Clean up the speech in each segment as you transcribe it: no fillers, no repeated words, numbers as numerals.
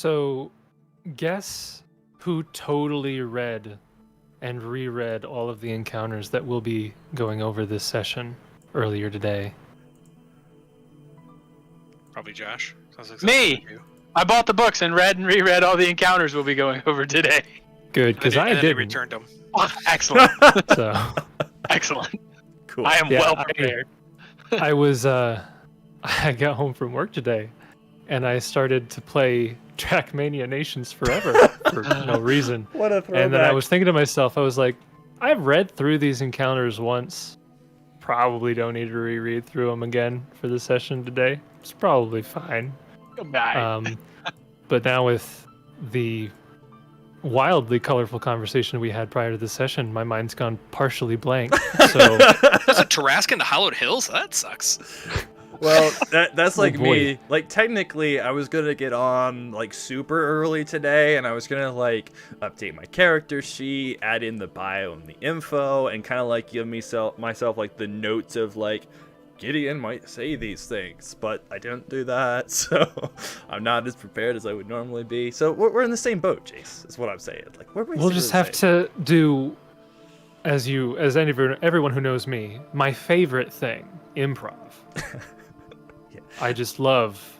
So, guess who totally read and reread all of the encounters that we'll be going over this session earlier today? Probably Josh. Me! I bought the books and read and reread all the encounters we'll be going over today. Good, because I didn't. Returned them. Excellent. So, Excellent. Cool. I am well prepared. I got home from work today, and I started to play Trackmania Nations Forever for no reason. What a throwback. And then I was thinking to myself, I was like, I've read through these encounters once. Probably don't need to reread through them again for the session today. It's probably fine. Goodbye. But now with the wildly colorful conversation we had prior to the session, my mind's gone partially blank. So That's a Tarrasque to Hollowed Hills? That sucks. Well, that's like boy. me. Like, technically, I was gonna get on like super early today, and I was gonna like update my character sheet, add in the bio and the info, and kind of like give myself like the notes of like Gideon might say these things, but I didn't do that, so I'm not as prepared as I would normally be. So we're in the same boat, Jace. Is what I'm saying. Like, we'll just have to do, as everyone who knows me, my favorite thing, improv. Yeah. I just love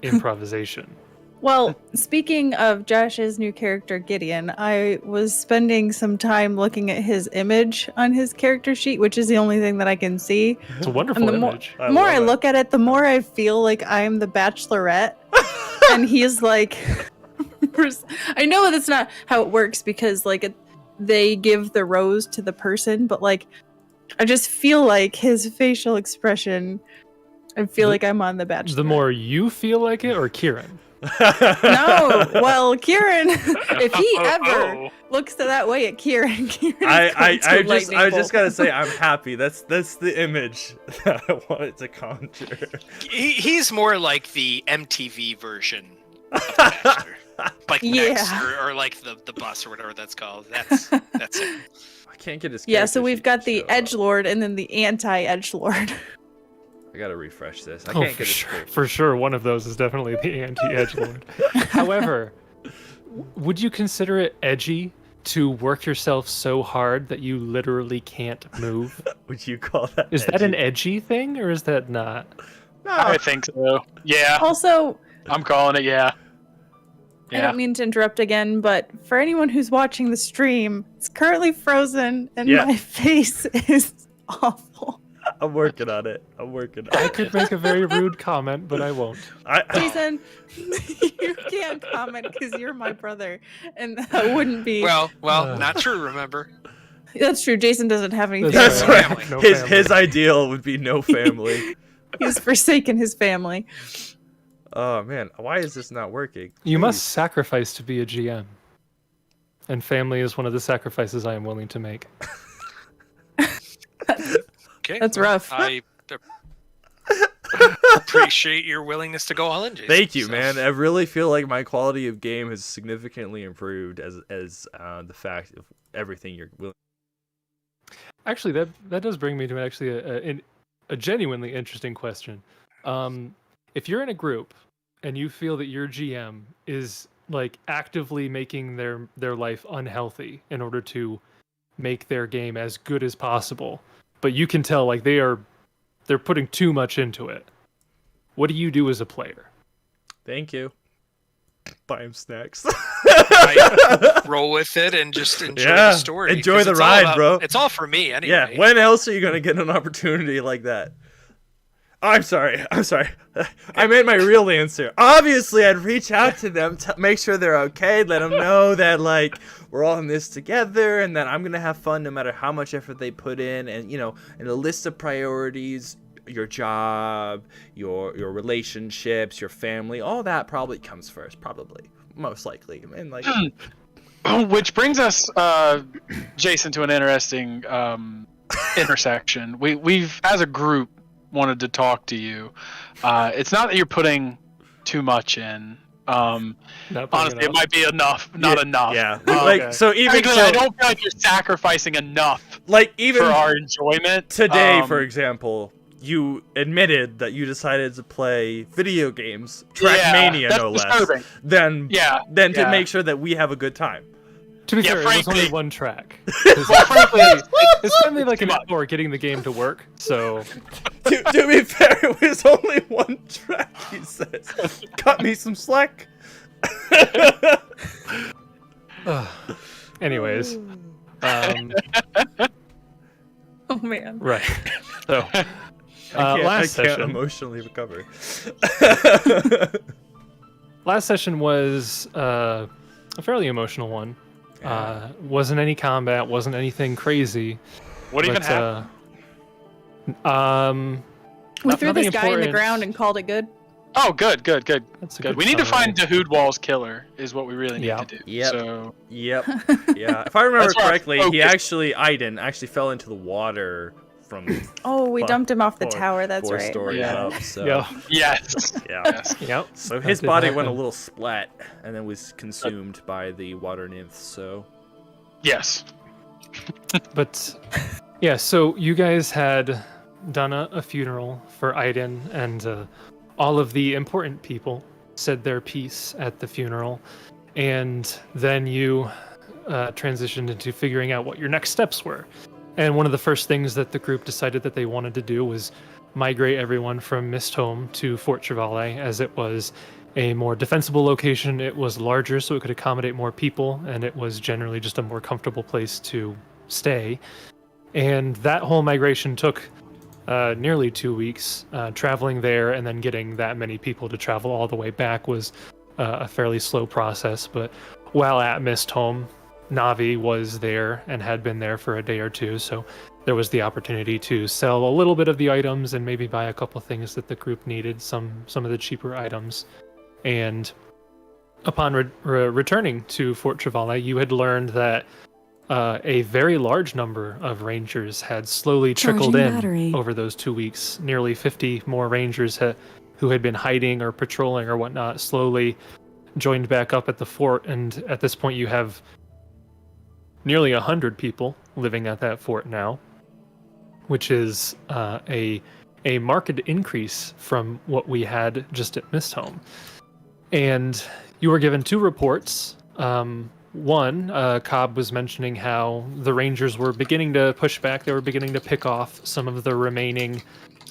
it. improvisation. Well, speaking of Josh's new character, Gideon, I was spending some time looking at his image on his character sheet, which is the only thing that I can see. It's a wonderful And the image. more I look at it, the more I feel like I'm the Bachelorette. And he's like... I know that's not how it works because like they give the rose to the person, but like I just feel like his facial expression, I feel like I'm on The Bachelor. The more you feel like it, or Kieran? No, well, Kieran, if he ever looks that way at Kieran, I just gotta say I'm happy. That's the image that I wanted to conjure. He's more like the MTV version of The Bachelor. Like Next, or like the bus or whatever that's called. That's it. I can't get his. Yeah, so we've got the edgelord and then the anti-edgelord. I gotta refresh this. I Oh, can't get it. for sure, one of those is definitely the anti-edgelord. However, would you consider it edgy to work yourself so hard that you literally can't move? Would you call that? Is that an edgy thing, or is that not? No. I think so. Yeah. Also, I'm calling it, yeah. I don't mean to interrupt again, but for anyone who's watching the stream, it's currently frozen and my face is awful. I'm working on it. I could make a very rude comment, but I won't. Jason, you can't comment because you're my brother, and that wouldn't be. Well, not true. Remember, that's true. Jason doesn't have any. That's family. right. No his family. ideal would be no family. He's forsaken his family. Oh man, why is this not working? You Please. must sacrifice to be a GM, and family is one of the sacrifices I am willing to make. okay, That's rough. I appreciate your willingness to go all in, Jason. Thank you, man. I really feel like my quality of game has significantly improved as the fact of everything you're willing. Actually, that does bring me to a genuinely interesting question. If you're in a group and you feel that your GM is like actively making their life unhealthy in order to make their game as good as possible, but you can tell like they're putting too much into it, what do you do as a player? Thank you. Buy him snacks. I roll with it and just enjoy the story. Enjoy the ride, bro. It's all for me anyway. Yeah. When else are you gonna get an opportunity like that? I'm sorry. I made my real answer. Obviously, I'd reach out to them to make sure they're okay, let them know that like we're all in this together, and that I'm gonna have fun no matter how much effort they put in, and in a list of priorities, your job, your relationships, your family, all that probably comes first, most likely, and like. Which brings us, Jason, to an interesting intersection. We've as a group wanted to talk to you. It's not that you're putting too much in. Honestly, it might be enough, not enough. Yeah. Okay. So even I don't feel like you're sacrificing enough. Like even for our enjoyment today, for example, you admitted that you decided to play video games, Trackmania that's no less, disturbing. than to Yeah. make sure that we have a good time. To be Yeah, fair, it was frankly- only one track. It's only like an hour getting the game to work, so To be fair, it was only one track, he says. Cut me some slack. anyways. Oh man. Right. So I last can't session. emotionally recover. Last session was a fairly emotional one. Wasn't any combat, wasn't anything crazy. What even but, happened? We threw nothing this guy in the important. ground and called it good. Oh, good. That's a Good. We need to summary. find Dahoud Wall's killer. Is what we really need Yeah. to do. Yep. So Yep. Yeah. If I remember That's where our correctly, focus- Aiden actually fell into the water from Oh, we dumped him off the four- tower. That's 4 right. stories Yeah. up. So Yeah. yes. yeah. Yes. Yep. So That his did body went a happen. little splat and then was consumed by the water nymphs. So Yes. But yeah, so you guys had done a funeral for Aiden, and all of the important people said their piece at the funeral, and then you transitioned into figuring out what your next steps were. And one of the first things that the group decided that they wanted to do was migrate everyone from Mistholm to Fort Trevalay, as it was a more defensible location. It was larger, so it could accommodate more people, and it was generally just a more comfortable place to stay. And that whole migration took nearly 2 weeks. Traveling there and then getting that many people to travel all the way back was a fairly slow process. But while at Mistholm, Navi was there and had been there for a day or two, so there was the opportunity to sell a little bit of the items and maybe buy a couple things that the group needed, some of the cheaper items. And upon returning to Fort Trevalay, you had learned that a very large number of rangers had slowly trickled Charging in battery. over those 2 weeks. Nearly 50 more rangers who had been hiding or patrolling or whatnot slowly joined back up at the fort. And at this point, you have nearly 100 people living at that fort now, which is a marked increase from what we had just at Mistholm. And you were given 2 reports. One, Cobb was mentioning how the Rangers were beginning to push back. They were beginning to pick off some of the remaining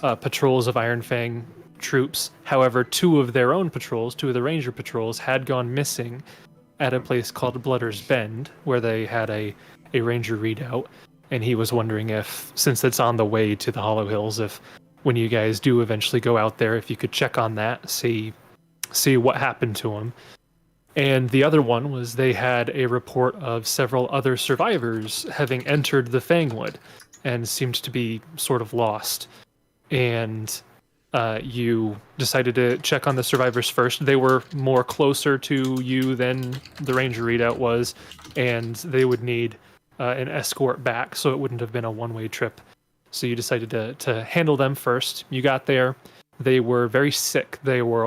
patrols of Iron Fang troops. However, 2 of their own patrols, 2 of the Ranger patrols, had gone missing at a place called Blooder's Bend, where they had a Ranger readout. And he was wondering if, since it's on the way to the Hollow Hills, if when you guys do eventually go out there, if you could check on that, see what happened to him. And the other one was they had a report of several other survivors having entered the Fangwood and seemed to be sort of lost. And you decided to check on the survivors first. They were more closer to you than the Ranger readout was, and they would need an escort back, so it wouldn't have been a one-way trip. So you decided to handle them first. You got there. They were very sick. They were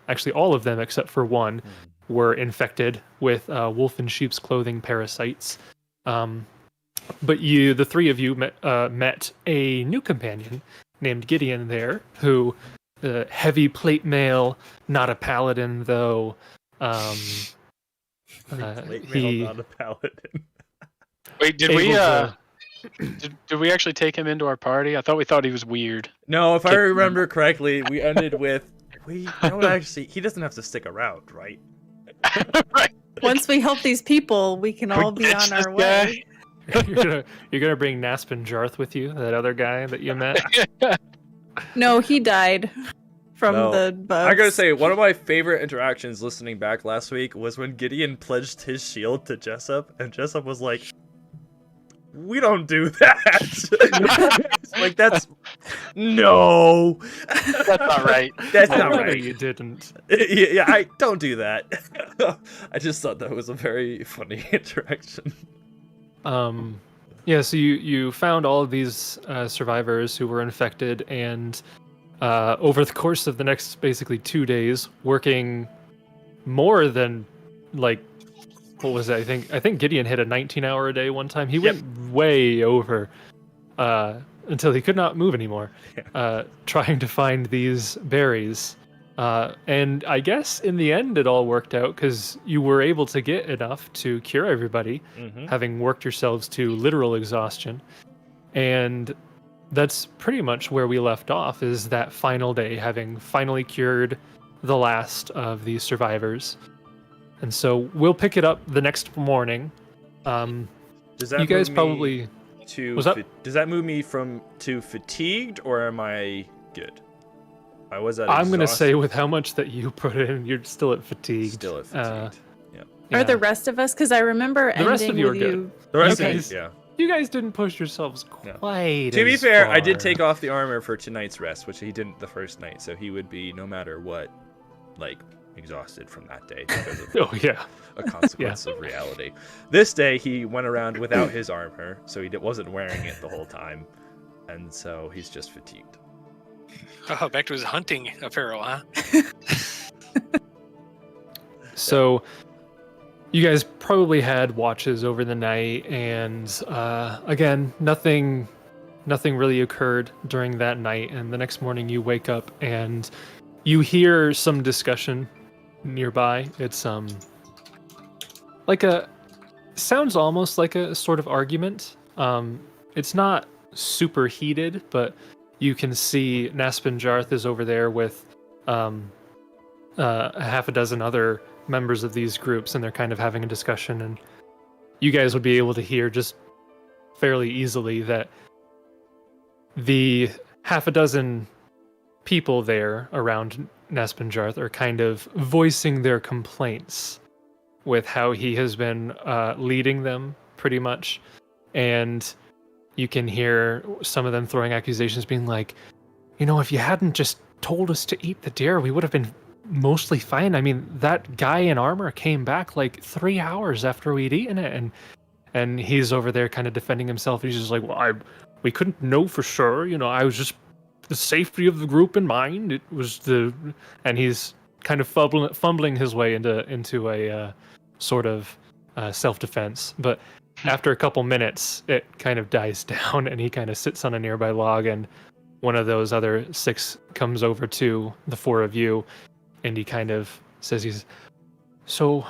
actually all of them except for one, were infected with wolf in sheep's clothing parasites. But the 3 of you met a new companion named Gideon there, who heavy plate mail, not a paladin though. He not a paladin. Wait, did we actually take him into our party? I thought we thought he was weird. No, if I remember correctly, we ended with he doesn't have to stick around, right? Right. Once we help these people, we can all be ditch on our this way. you're gonna bring Naspin Jarth with you, that other guy that you met. No, he died from No. the bugs. I gotta say, one of my favorite interactions listening back last week was when Gideon pledged his shield to Jessup, and Jessup was like, "We don't do that." Like, that's no. That's not right. That's I not know right. you didn't. Yeah, I don't do that. I just thought that was a very funny interaction. Yeah, so you found all of these survivors who were infected, and over the course of the next basically 2 days, working more than like, what was it? I think Gideon hit a 19-hour a day one time. He went way over. until he could not move anymore, trying to find these berries. And I guess in the end it all worked out because you were able to get enough to cure everybody, having worked yourselves to literal exhaustion. And that's pretty much where we left off, is that final day, having finally cured the last of these survivors. And so we'll pick it up the next morning. Does that you guys move me probably... Does that move me to fatigued, or am I good? I was at I'm going to say with how much that you put in, you're still at fatigued. Still at fatigued. Are the rest of us? Because I remember the rest ending of you are with good. you. The rest Okay. of you, You guys didn't push yourselves quite. To be as fair, I did far. take off the armor for tonight's rest, which he didn't the first night, so he would be, no matter what, like, exhausted from that day because of Oh yeah. a consequence of reality. This day, he went around without his armor, so he wasn't wearing it the whole time, and so he's just fatigued. Oh, back to his hunting apparel, huh? So, you guys probably had watches over the night, and again, nothing really occurred during that night. And the next morning, you wake up and you hear some discussion nearby. It's sounds almost like a sort of argument. It's not super heated, but you can see Naspin Jarth is over there with a half a dozen other members of these groups, and they're kind of having a discussion, and you guys would be able to hear just fairly easily that the half a dozen people there around Naspin Jarth are kind of voicing their complaints with how he has been leading them, pretty much. And you can hear some of them throwing accusations, being like, if you hadn't just told us to eat the deer, we would have been mostly fine. I mean, that guy in armor came back like 3 hours after we'd eaten it, and he's over there kind of defending himself. He's just like, well, we couldn't know for sure. I was just the safety of the group in mind. It was and he's kind of fumbling his way into a sort of self-defense. But after a couple minutes, it kind of dies down, and he kind of sits on a nearby log, and one of those other 6 comes over to the 4 of you, and he kind of says, so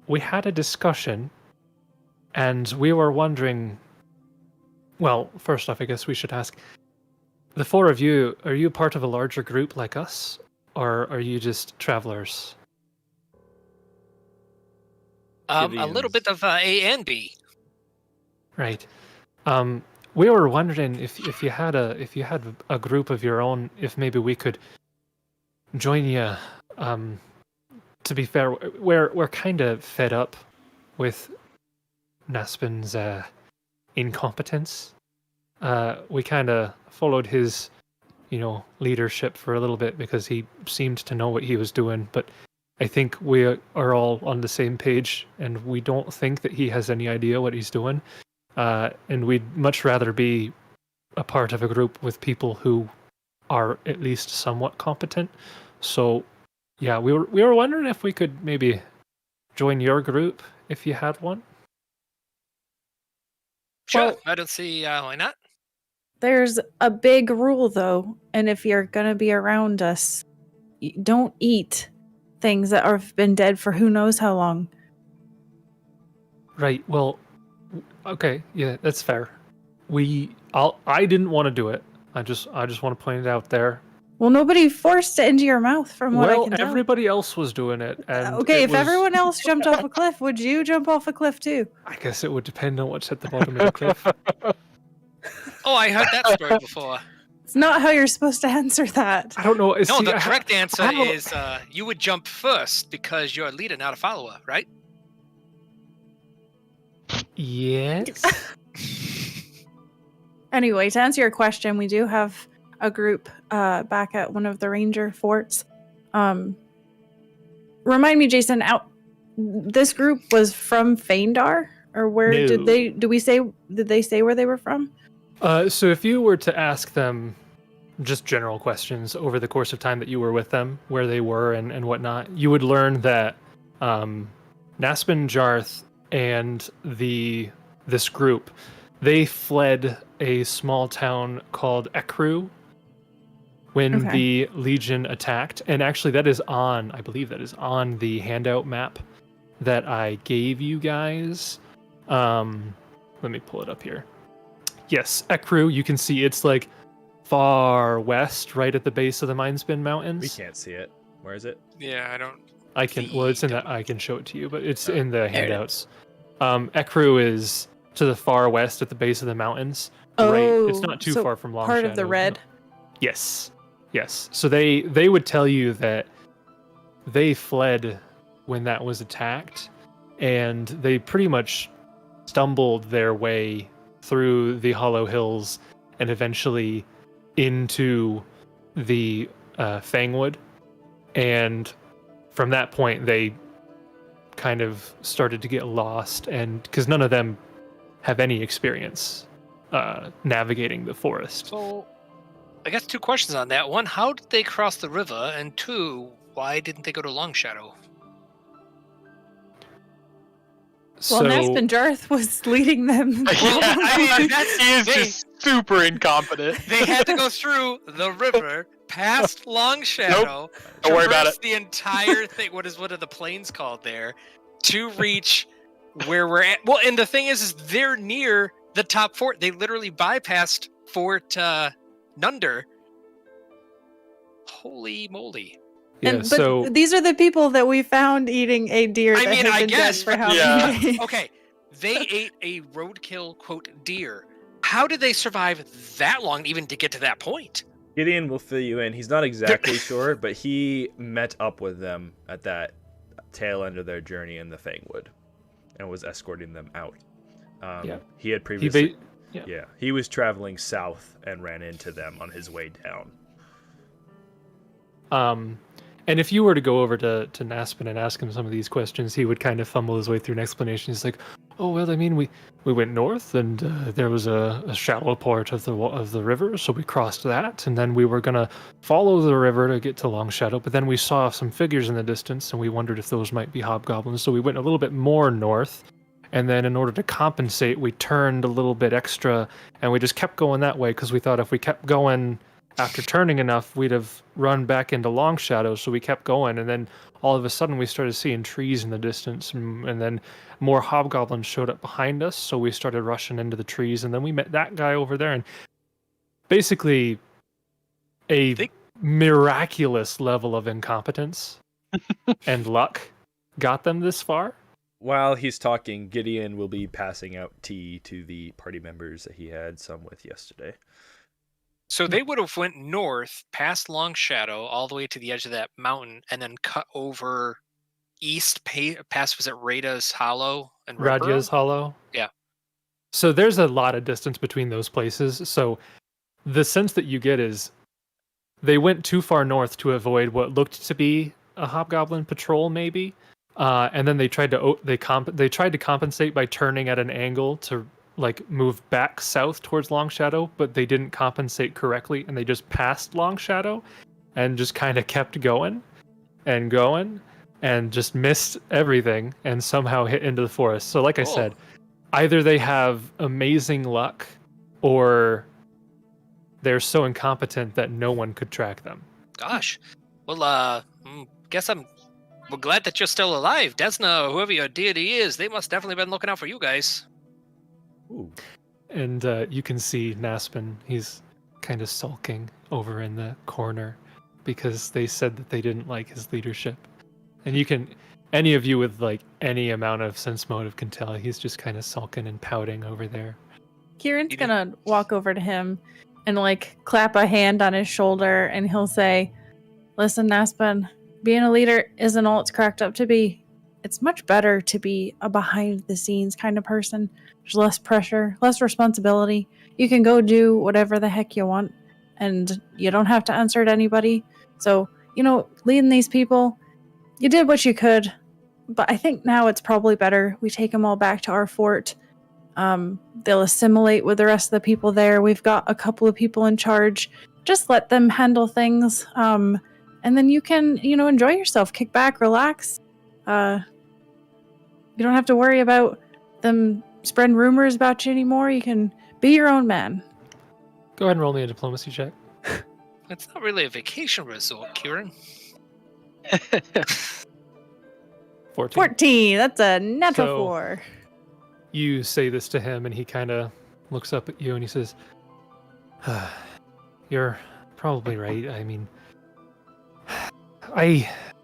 we had a discussion, and we were wondering, well, first off, I guess we should ask, the 4 of you, are you part of a larger group like us, or are you just travelers? A little bit of A and B. Right. We were wondering if you had a group of your own, if maybe we could join you. To be fair, we're kind of fed up with Naspin's incompetence. We kind of followed his, leadership for a little bit because he seemed to know what he was doing, but I think we are all on the same page, and we don't think that he has any idea what he's doing. And we'd much rather be a part of a group with people who are at least somewhat competent. So, yeah, we were wondering if we could maybe join your group if you had one. Sure, Well- I don't see why not. There's a big rule, though, and if you're gonna be around us, don't eat things that have been dead for who knows how long. Right. Well, okay. Yeah, that's fair. I didn't want to do it. I just want to point it out there. Well, nobody forced it into your mouth, from what I Well, can tell. everybody else was doing it. And Okay, it if was- everyone else jumped off a cliff, would you jump off a cliff too? I guess it would depend on what's at the bottom of the cliff. Oh, I heard that story before. It's not how you're supposed to answer that. I don't know. No, see, the I- correct answer I don't- is you would jump first because you're a leader, not a follower, right? Yes. Anyway, to answer your question, we do have a group back at one of the ranger forts. Remind me, Jason, this group was from Fhaendar, or where No. did they say where they were from? So if you were to ask them just general questions over the course of time that you were with them, where they were and whatnot, you would learn that Naspin Jarth and this group they fled a small town called Ekru when Okay. the Legion attacked. And actually, I believe that is on the handout map that I gave you guys. Let me pull it up here. Yes, Ekru, you can see it's like far west, right at the base of the Mindspin Mountains. We can't see it. Where is it? Yeah, I don't. I can. Well, it's in that. Feed. I can show it to you, but it's Oh, in the there it handouts. Ekru is to the far west at the base of the mountains. Right. It's not too so far from Longshadow. part of the red. Yes. Yes. So they would tell you that they fled when that was attacked, and they pretty much stumbled their way through the Hollow Hills and eventually into the Fangwood. And from that point, they kind of started to get lost, and because none of them have any experience navigating the forest. So, I guess 2 questions on that. 1, how did they cross the river? And 2, why didn't they go to Longshadow? Well, Naspen Jarth was leading them. Yeah, I mean, he is just super incompetent. They had to go through the river, past Longshadow, Don't worry about traverse it. the entire thing. What are the plains called there? To reach where we're at. Well, and the thing is they're near the top fort. They literally bypassed Fort Nunder. Holy moly! Yeah, But so these are the people that we found eating a deer I that mean, had I been guess, dead for how yeah. many days. Okay, they ate a roadkill quote deer. How did they survive that long, even to get to that point? Gideon will fill you in. He's not exactly sure, but he met up with them at that tail end of their journey in the Fangwood and was escorting them out. Yeah. He had he previously... yeah. He was traveling south and ran into them on his way down. And if you were to go over to Naspen and ask him some of these questions, he would kind of fumble his way through an explanation. He's like, "Oh well, I mean, we went north, and there was a shallow part of the river, so we crossed that, and then we were gonna follow the river to get to Longshadow, but then we saw some figures in the distance, and we wondered if those might be hobgoblins, so we went a little bit more north, and then in order to compensate, we turned a little bit extra, and we just kept going that way because we thought if we kept going." After turning enough, we'd have run back into Longshadow, so we kept going, and then all of a sudden we started seeing trees in the distance, and then more hobgoblins showed up behind us, so we started rushing into the trees, and then we met that guy over there, and basically a miraculous level of incompetence and luck got them this far. While he's talking, Gideon will be passing out tea to the party members that he had some with yesterday. So they would have went north past Longshadow all the way to the edge of that mountain, and then cut over east past, was it Rada's Hollow and Radya's Hollow. Yeah. So there's a lot of distance between those places. So the sense that you get is they went too far north to avoid what looked to be a hobgoblin patrol, maybe, and then they tried to compensate by turning at an angle to like move back south towards Longshadow, but they didn't compensate correctly, and they just passed Longshadow and just kind of kept going and just missed everything and somehow hit into the forest. So like I said, either they have amazing luck or they're so incompetent that no one could track them. Gosh. Well, guess we're glad that you're still alive. Desna, whoever your deity is, they must definitely been looking out for you guys. Ooh. And you can see Naspen, he's kind of sulking over in the corner because they said that they didn't like his leadership. And any of you with like any amount of sense motive can tell he's just kind of sulking and pouting over there. Kieran's gonna walk over to him and like clap a hand on his shoulder, and he'll say, "Listen, Naspen, being a leader isn't all it's cracked up to be. It's much better to be a behind the scenes kind of person. There's less pressure, less responsibility. You can go do whatever the heck you want, and you don't have to answer to anybody. So, leading these people, you did what you could, but I think now it's probably better we take them all back to our fort. They'll assimilate with the rest of the people there. We've got a couple of people in charge. Just let them handle things, and then you can, enjoy yourself, kick back, relax. You don't have to worry about them spreading rumors about you anymore. You can be your own man. Go ahead and roll me a diplomacy check. It's not really a vacation resort, Kieran. 14. 14. That's a natural So- 4. You say this to him, and he kind of looks up at you, and he says, "You're probably right. I mean,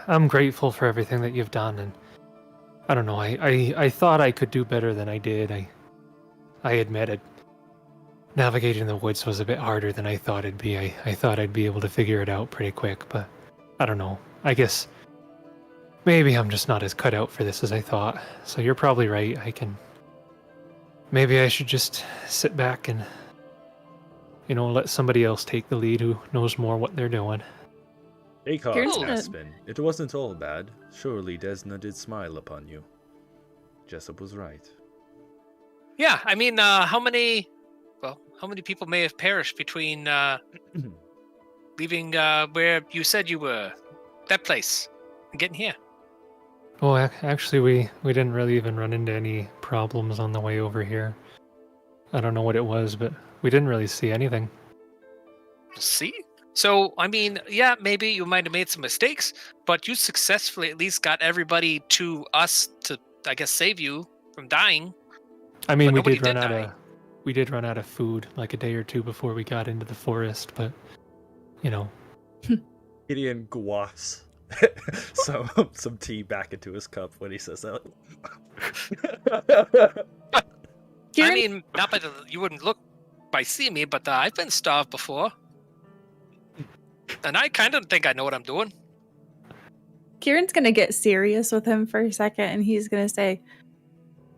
I'm grateful for everything that you've done, and I don't know. I thought I could do better than I did. I admit it. Navigating the woods was a bit harder than I thought it'd be. I thought I'd be able to figure it out pretty quick, but I don't know. I guess maybe I'm just not as cut out for this as I thought. So you're probably right. Maybe I should just sit back and, let somebody else take the lead who knows more what they're doing." Hey, Here's the- Aspen. It wasn't all bad. Surely Desna did smile upon you. Jessup was right. Yeah, I mean, how many people may have perished between leaving where you said you were, that place, and getting here? Well, actually, we didn't really even run into any problems on the way over here. I don't know what it was, but we didn't really see anything. See? So, I mean, yeah, maybe you might have made some mistakes, but you successfully at least got everybody to us to, I guess, save you from dying. I mean, But we nobody did run did out die. of food like a day or two before we got into the forest, but Gideon guafs some tea back into his cup when he says that. Kieran? I mean, not by you wouldn't look by seeing me, but I've been starved before. And I kind of think I know what I'm doing. Kieran's going to get serious with him for a second, and he's going to say,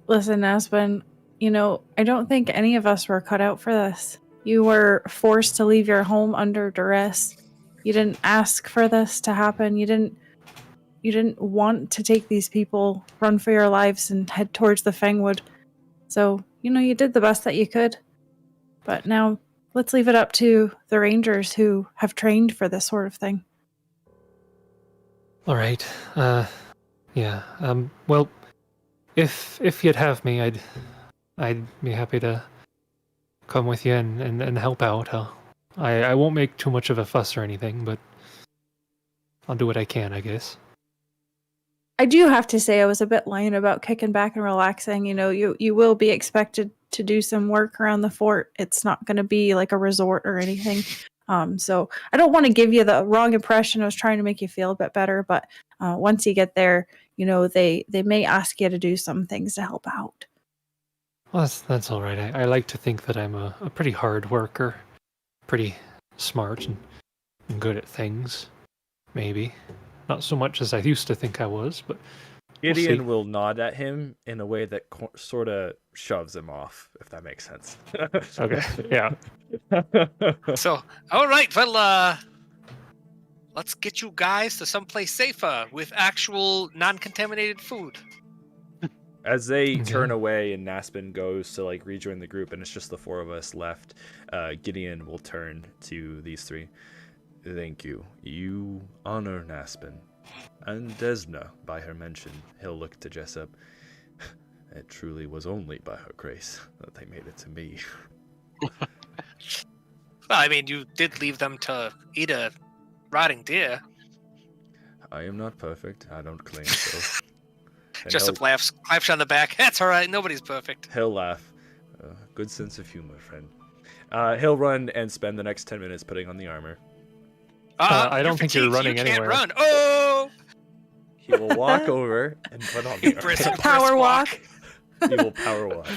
"Listen, Aspen, I don't think any of us were cut out for this. You were forced to leave your home under duress. You didn't ask for this to happen. You didn't want to take these people, run for your lives, and head towards the Fangwood. So, you did the best that you could. But now, let's leave it up to the rangers who have trained for this sort of thing." all right. Yeah. Well, if you'd have me, I'd be happy to come with you and help out. I won't make too much of a fuss or anything, but I'll do what I can, I guess. I do have to say I was a bit lying about kicking back and relaxing. You will be expected to do some work around the fort. It's not going to be like a resort or anything. So I don't want to give you the wrong impression. I was trying to make you feel a bit better, but once you get there, they may ask you to do some things to help out. Well, that's all right. I like to think that I'm a pretty hard worker, pretty smart and good at things. Maybe. Not so much as I used to think I was, but Gideon see. will nod at him in a way that sort of shoves him off, if that makes sense. okay. Yeah. So, all right, well, let's get you guys to someplace safer with actual non-contaminated food. As they Okay. turn away and Naspin goes to rejoin the group and it's just the four of us left, Gideon will turn to these three. "Thank you. You honor Naspin. And Desna, by her mention." He'll look to Jessup. "It truly was only by her grace that they made it to me." Well, I mean, you did leave them to eat a rotting deer. "I am not perfect. I don't claim so." And Jessup laughs, claps you on the back. That's all right. Nobody's perfect. he'll laugh. Good sense of humor, friend. He'll run and spend the next 10 minutes putting on the armor. I don't think you're fatigued, so running you can't anywhere. run. Oh! He will walk over and put on You the brisk- armor. Power walk. He will power walk.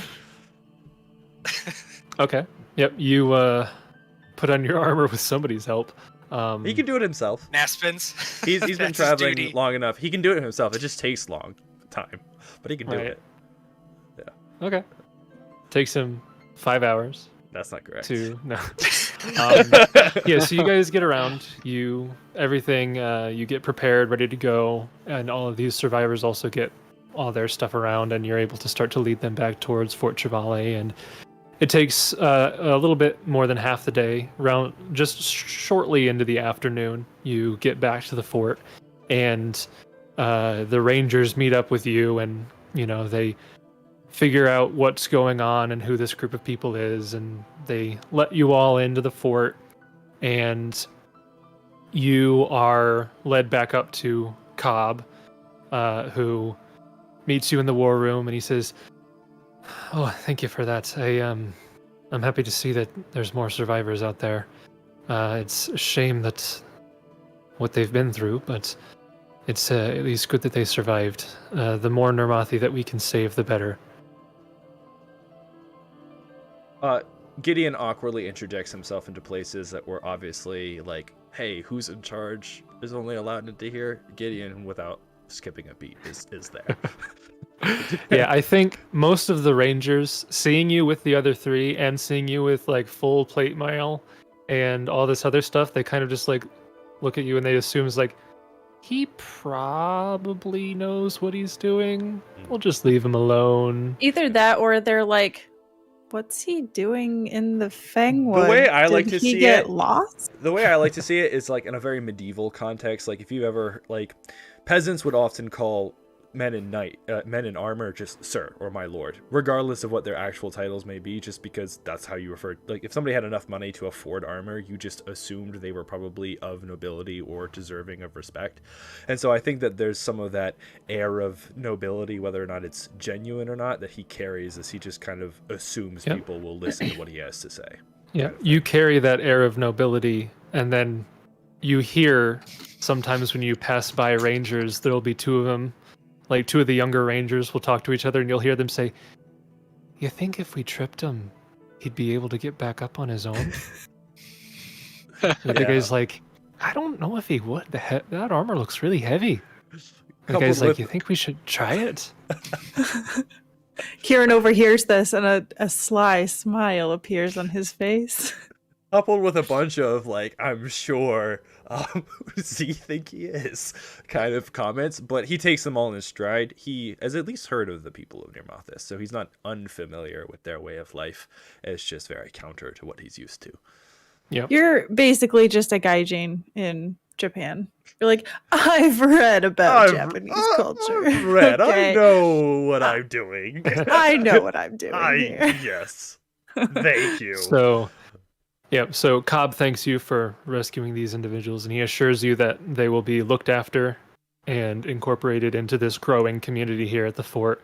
Okay. Yep. You put on your armor with somebody's help. He can do it himself. Naspins. He's been That's his traveling duty. long enough. He can do it himself. It just takes long time, but he can do Right. it. Okay. Takes him 5 hours That's not correct. to no. Yeah. So you guys get around. You get prepared, ready to go, and all of these survivors also get all their stuff around, and you're able to start to lead them back towards Fort Trevalay. And it takes a little bit more than half the day. Around just shortly into the afternoon, you get back to the fort, and the rangers meet up with you, and they figure out what's going on and who this group of people is, and they let you all into the fort, and you are led back up to Cobb, who meets you in the war room, and he says, "Oh, thank you for that. I'm happy to see that there's more survivors out there. It's a shame that what they've been through, but it's at least good that they survived. The more Nirmathi that we can save, the better." Gideon awkwardly interjects himself into places that were obviously like, hey, who's in charge is only allowed into here. Gideon, without skipping a beat, is there. Yeah, I think most of the Rangers, seeing you with the other three and seeing you with like full plate mail and all this other stuff, they kind of just like look at you and they assume it's like, he probably knows what he's doing. We'll just leave him alone. Either that or they're like, what's he doing in the Fangwood? The way I like Did to he see get it- lost? The way I like to see it is like in a very medieval context. Like if you ever like, peasants would often call men in armor just sir or my lord, regardless of what their actual titles may be, just because that's how you refer. Like if somebody had enough money to afford armor, you just assumed they were probably of nobility or deserving of respect. And so I think that there's some of that air of nobility, whether or not it's genuine or not, that he carries, as he just kind of assumes people will listen to what he has to say. Yeah, you carry that air of nobility, and then you hear sometimes when you pass by Rangers, there'll be two of them. Like two of the younger Rangers will talk to each other, and you'll hear them say, "You think if we tripped him, he'd be able to get back up on his own?" The guy's like, "I don't know if he would. That armor looks really heavy." The guy's like, "You think we should try it?" Kieran overhears this, and a sly smile appears on his face. Coupled with a bunch of like, I'm sure, who does he think he is, kind of comments, but he takes them all in his stride. He has at least heard of the people of Nirmathis, so he's not unfamiliar with their way of life. It's just very counter to what he's used to. Yeah, You're basically just a gaijin in Japan. You're like, I've read about Japanese culture. I've read. Okay. I know what I'm doing. I know what I'm doing here. Yes. Thank you. So Cobb thanks you for rescuing these individuals, and he assures you that they will be looked after and incorporated into this growing community here at the fort.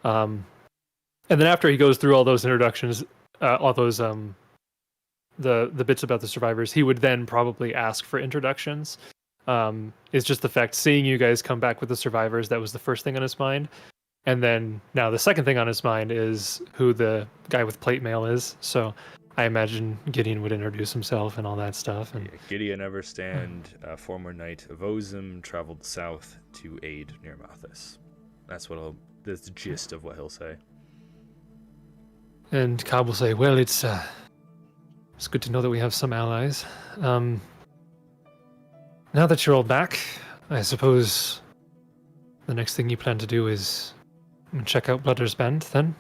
And then after he goes through all those introductions, all those the bits about the survivors, he would then probably ask for introductions. It's just the fact seeing you guys come back with the survivors, that was the first thing on his mind. And then now the second thing on his mind is who the guy with plate mail is. So I imagine Gideon would introduce himself and all that stuff. And Gideon Everstand, former knight of Ozum, traveled south to aid Nirmathis. That's that's the gist of what he'll say. And Cobb will say, "Well, it's good to know that we have some allies. Now that you're all back, I suppose the next thing you plan to do is check out Blooder's Bend, then?"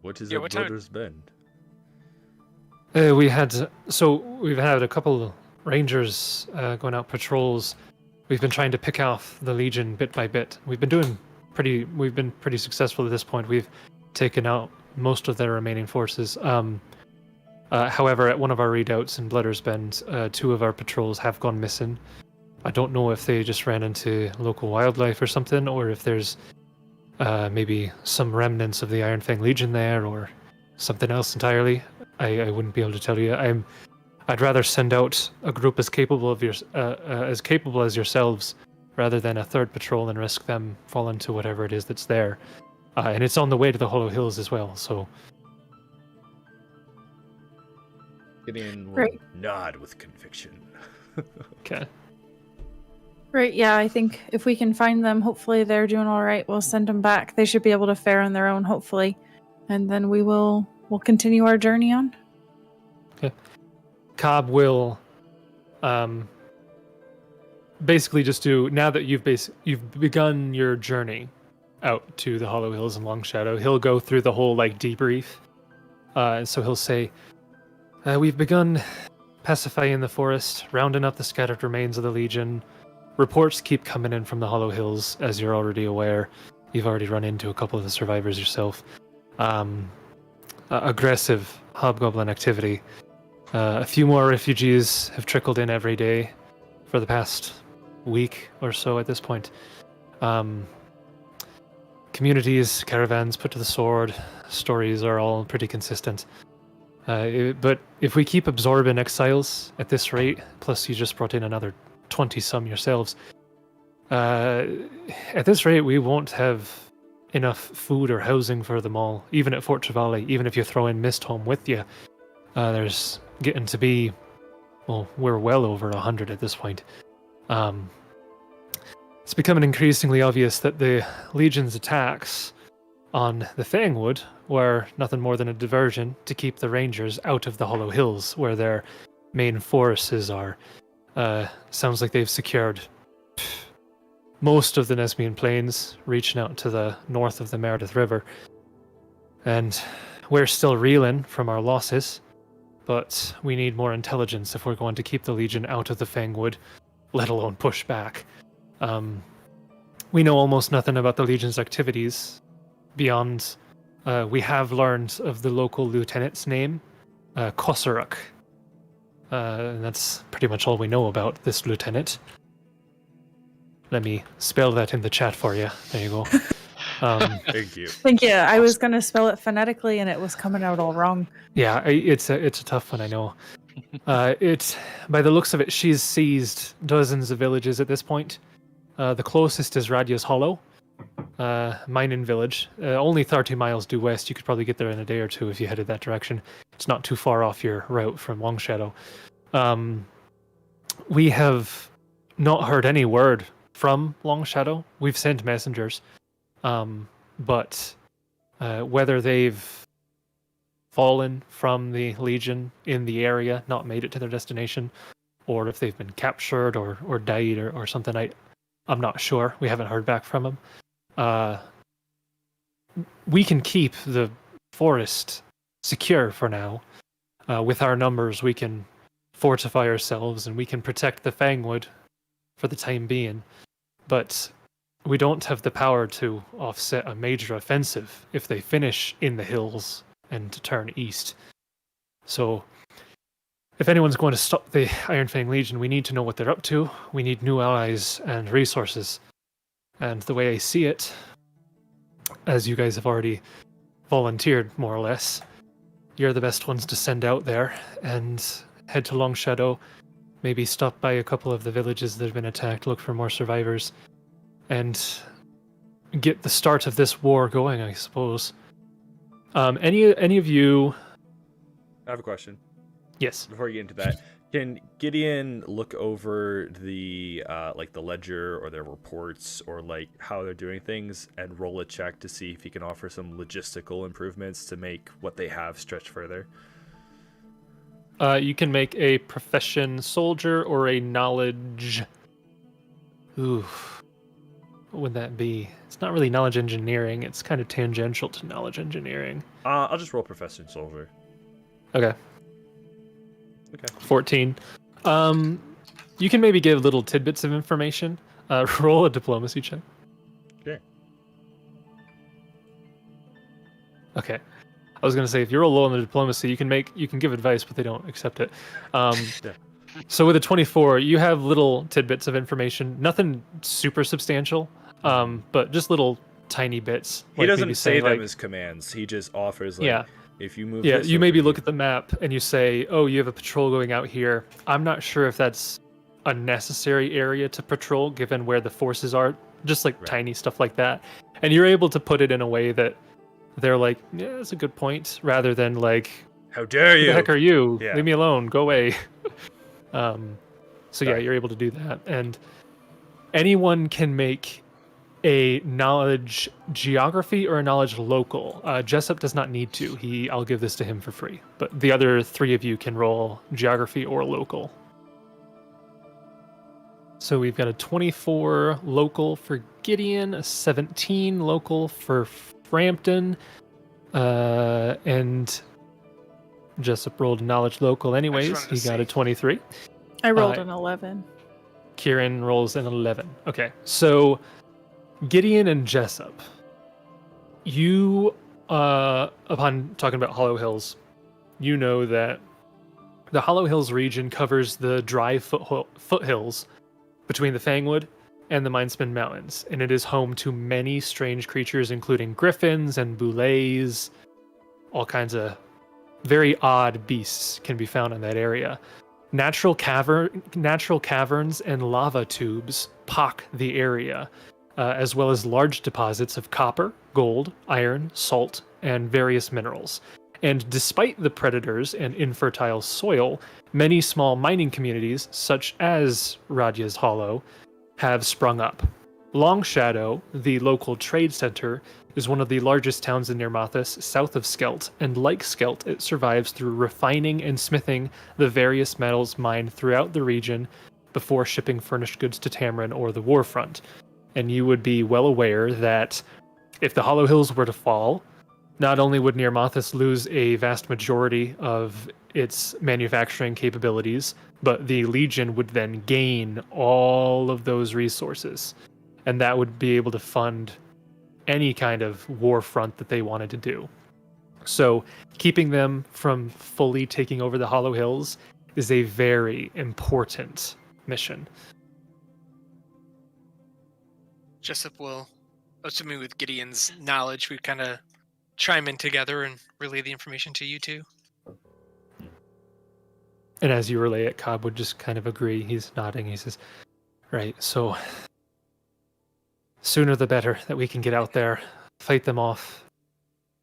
What is Yeah, a what time- Blooder's Bend? We've had a couple Rangers going out patrols. We've been trying to pick off the Legion bit by bit. We've been pretty successful at this point. We've taken out most of their remaining forces. However, at one of our readouts in Blooder's Bend, two of our patrols have gone missing. I don't know if they just ran into local wildlife or something, or if there's maybe some remnants of the Iron Fang Legion there, or something else entirely. I wouldn't be able to tell you. I'd rather send out a group as capable as yourselves, rather than a third patrol and risk them falling to whatever it is that's there. And it's on the way to the Hollow Hills as well. So Gideon will Right. nod with conviction. okay. Right, yeah, I think if we can find them, hopefully they're doing all right. We'll send them back. They should be able to fare on their own, hopefully. And then we'll continue our journey on. Cobb will basically just do, now that you've begun your journey out to the Hollow Hills and Longshadow, he'll go through the whole like debrief. And so he'll say, we've begun pacifying the forest, rounding up the scattered remains of the Legion. Reports keep coming in from the Hollow Hills, as you're already aware. You've already run into a couple of the survivors yourself. Aggressive hobgoblin activity. A few more refugees have trickled in every day for the past week or so at this point. Communities, caravans put to the sword. Stories are all pretty consistent. But if we keep absorbing exiles at this rate, plus you just brought in another 20-some yourselves, at this rate we won't have enough food or housing for them all, even at Fort Trevalay. Even if you throw in Mistholm with you, there's getting to be, well, we're well over 100 at this point. It's becoming increasingly obvious that the Legion's attacks on the Fangwood were nothing more than a diversion to keep the Rangers out of the Hollow Hills, where their main forces are. Sounds like they've secured most of the Nesmian Plains, reaching out to the north of the Meredith River. And we're still reeling from our losses, but we need more intelligence if we're going to keep the Legion out of the Fangwood, let alone push back. We know almost nothing about the Legion's activities beyond we have learned of the local lieutenant's name, Kosaruk. And that's pretty much all we know about this lieutenant. Let me spell that in the chat for you. There you go. Thank you. Thank you. I was going to spell it phonetically, and it was coming out all wrong. Yeah, it's a tough one, I know. It's by the looks of it, she's seized dozens of villages at this point. The closest is Radya's Hollow, mining village. Only 30 miles due west. You could probably get there in a day or two if you headed that direction. It's not too far off your route from Longshadow. We have not heard any word from Longshadow. We've sent messengers, but whether they've fallen from the Legion in the area, not made it to their destination, or if they've been captured or died or something, I'm not sure. We haven't heard back from them. We can keep the forest secure for now. With our numbers, we can fortify ourselves and we can protect the Fangwood for the time being. But we don't have the power to offset a major offensive if they finish in the hills and turn east. So if anyone's going to stop the Iron Fang Legion, we need to know what they're up to. We need new allies and resources. And the way I see it, as you guys have already volunteered, more or less, you're the best ones to send out there and head to Longshadow, maybe stop by a couple of the villages that have been attacked, look for more survivors, and get the start of this war going, I suppose. Any of you... I have a question. Yes. Before you get into that, can Gideon look over the like the ledger or their reports or like how they're doing things and roll a check to see if he can offer some logistical improvements to make what they have stretch further? You can make a profession soldier or a knowledge. Ooh, what would that be? It's not really knowledge engineering. It's kind of tangential to knowledge engineering. I'll just roll profession soldier. Okay. Okay. 14. You can maybe give little tidbits of information. Roll a diplomacy check. Okay. Okay. I was gonna say, if you're low on the diplomacy, you can give advice, but they don't accept it. Yeah. So with a 24, you have little tidbits of information. Nothing super substantial, but just little tiny bits. He doesn't maybe say them like, as commands. He just offers like, yeah. if you move. Yeah, this you over maybe here- look at the map and you say, oh, you have a patrol going out here. I'm not sure if that's a necessary area to patrol given where the forces are, just like Right. tiny stuff like that. And you're able to put it in a way that they're like, yeah, that's a good point, rather than like, How dare who you? the heck are you? Yeah. Leave me alone, go away. So yeah, Sorry. you're able to do that. And anyone can make a knowledge geography or a knowledge local. Jessup does not need to. I'll give this to him for free. But the other three of you can roll geography or local. So we've got a 24 local for Gideon, a 17 local for Frampton, and Jessup rolled a knowledge local anyways. wanted to He got a see. 23. I rolled an 11. Kieran rolls an 11. Okay, so Gideon and Jessup, You, upon talking about Hollow Hills, you know that the Hollow Hills region covers the dry foothills between the Fangwood and the Mindspin Mountains, and it is home to many strange creatures, including griffins and boulets. All kinds of very odd beasts can be found in that area. Natural caverns and lava tubes pock the area, as well as large deposits of copper, gold, iron, salt, and various minerals. And despite the predators and infertile soil, many small mining communities, such as Radya's Hollow, have sprung up. Longshadow, the local trade center, is one of the largest towns in Nirmathas, south of Skelt, and like Skelt, it survives through refining and smithing the various metals mined throughout the region before shipping furnished goods to Tamarin or the Warfront. And you would be well aware that if the Hollow Hills were to fall, not only would Nirmathas lose a vast majority of its manufacturing capabilities, but the Legion would then gain all of those resources. And that would be able to fund any kind of war front that they wanted to do. So keeping them from fully taking over the Hollow Hills is a very important mission. Jessup will, assuming with Gideon's knowledge, we kind of chime in together and relay the information to you two. And as you relay it, Cobb would just kind of agree. He's nodding. He says, right, so sooner the better that we can get out there, fight them off.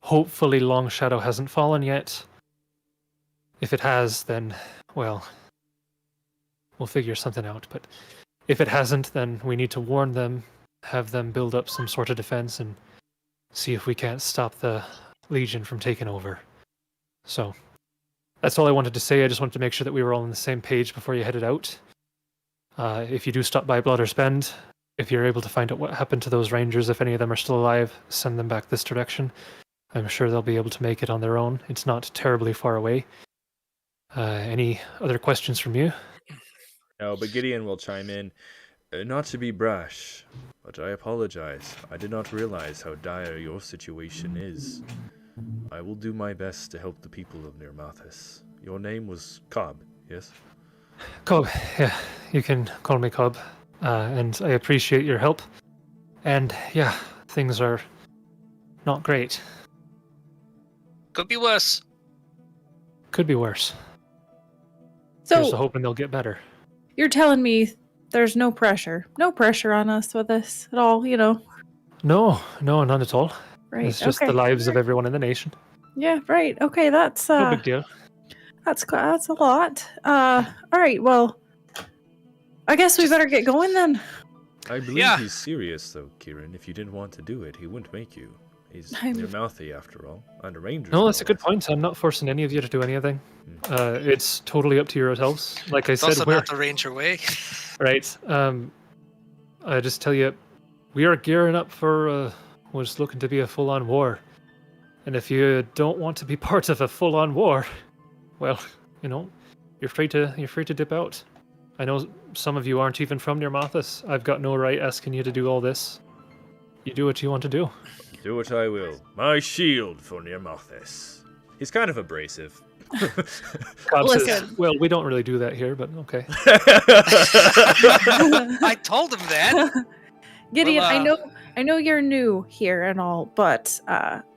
Hopefully Longshadow hasn't fallen yet. If it has, then, well, we'll figure something out. But if it hasn't, then we need to warn them, have them build up some sort of defense, and see if we can't stop the Legion from taking over. So, that's all I wanted to say. I just wanted to make sure that we were all on the same page before you headed out. If you do stop by Blood or Spend, if you're able to find out what happened to those rangers, if any of them are still alive, send them back this direction. I'm sure they'll be able to make it on their own. It's not terribly far away. Any other questions from you? No, but Gideon will chime in. Not to be brash, but I apologize. I did not realize how dire your situation is. I will do my best to help the people of Nirmathas. Your name was Cobb, yes? Cobb, yeah, you can call me Cobb. And I appreciate your help. And yeah, things are not great. Could be worse. Could be worse. Here's So hoping they'll get better. you're telling me there's no pressure on us with this at all, you know? No, none at all. Right. It's just okay. the lives of everyone in the nation. Yeah, right. Okay, that's No big deal. that's a lot. All right. Well, I guess we better get going then. I believe Yeah. he's serious, though, Kieran. If you didn't want to do it, he wouldn't make you. He's I'm- Nirmathi, after all, and a ranger. No, that's a good point. I'm not forcing any of you to do anything. It's totally up to yourselves. Like I It's said, also we're not the ranger way. right. I just tell you, we are gearing up for what's looking to be a full-on war. And if you don't want to be part of a full-on war, well, you know, you're free to dip out. I know some of you aren't even from Nirmathas. I've got no right asking you to do all this. You do what you want to do. Do what I will. My shield for Nirmathas. He's kind of abrasive. Cobb says, Listen. well, we don't really do that here, but okay. I told him that. Gideon, Well, I know you're new here and all, but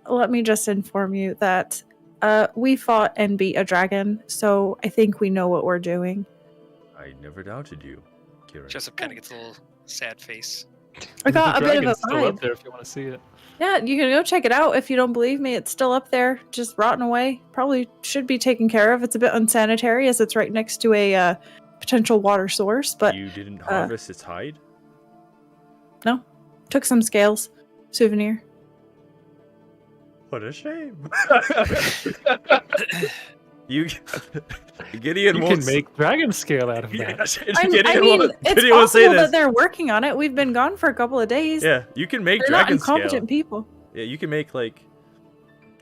let me just inform you that we fought and beat a dragon, so I think we know what we're doing. I never doubted you, Kieran. Jessup kind of gets a little sad face. I got The a bit of a dragon's still up vibe. there if you want to see it. Yeah, you can go check it out if you don't believe me. It's still up there, just rotting away. Probably should be taken care of. It's a bit unsanitary as it's right next to a potential water source, but You didn't harvest its hide? no. Took some scales. Souvenir. What a shame. You, Gideon You won't can make dragon scale out of Yeah, that. I Gideon mean, won't- it's Gideon won't say possible that this. they're working on it. We've been gone for a couple of days. Yeah, you can make They're not dragon scale. incompetent people. Yeah, you can make like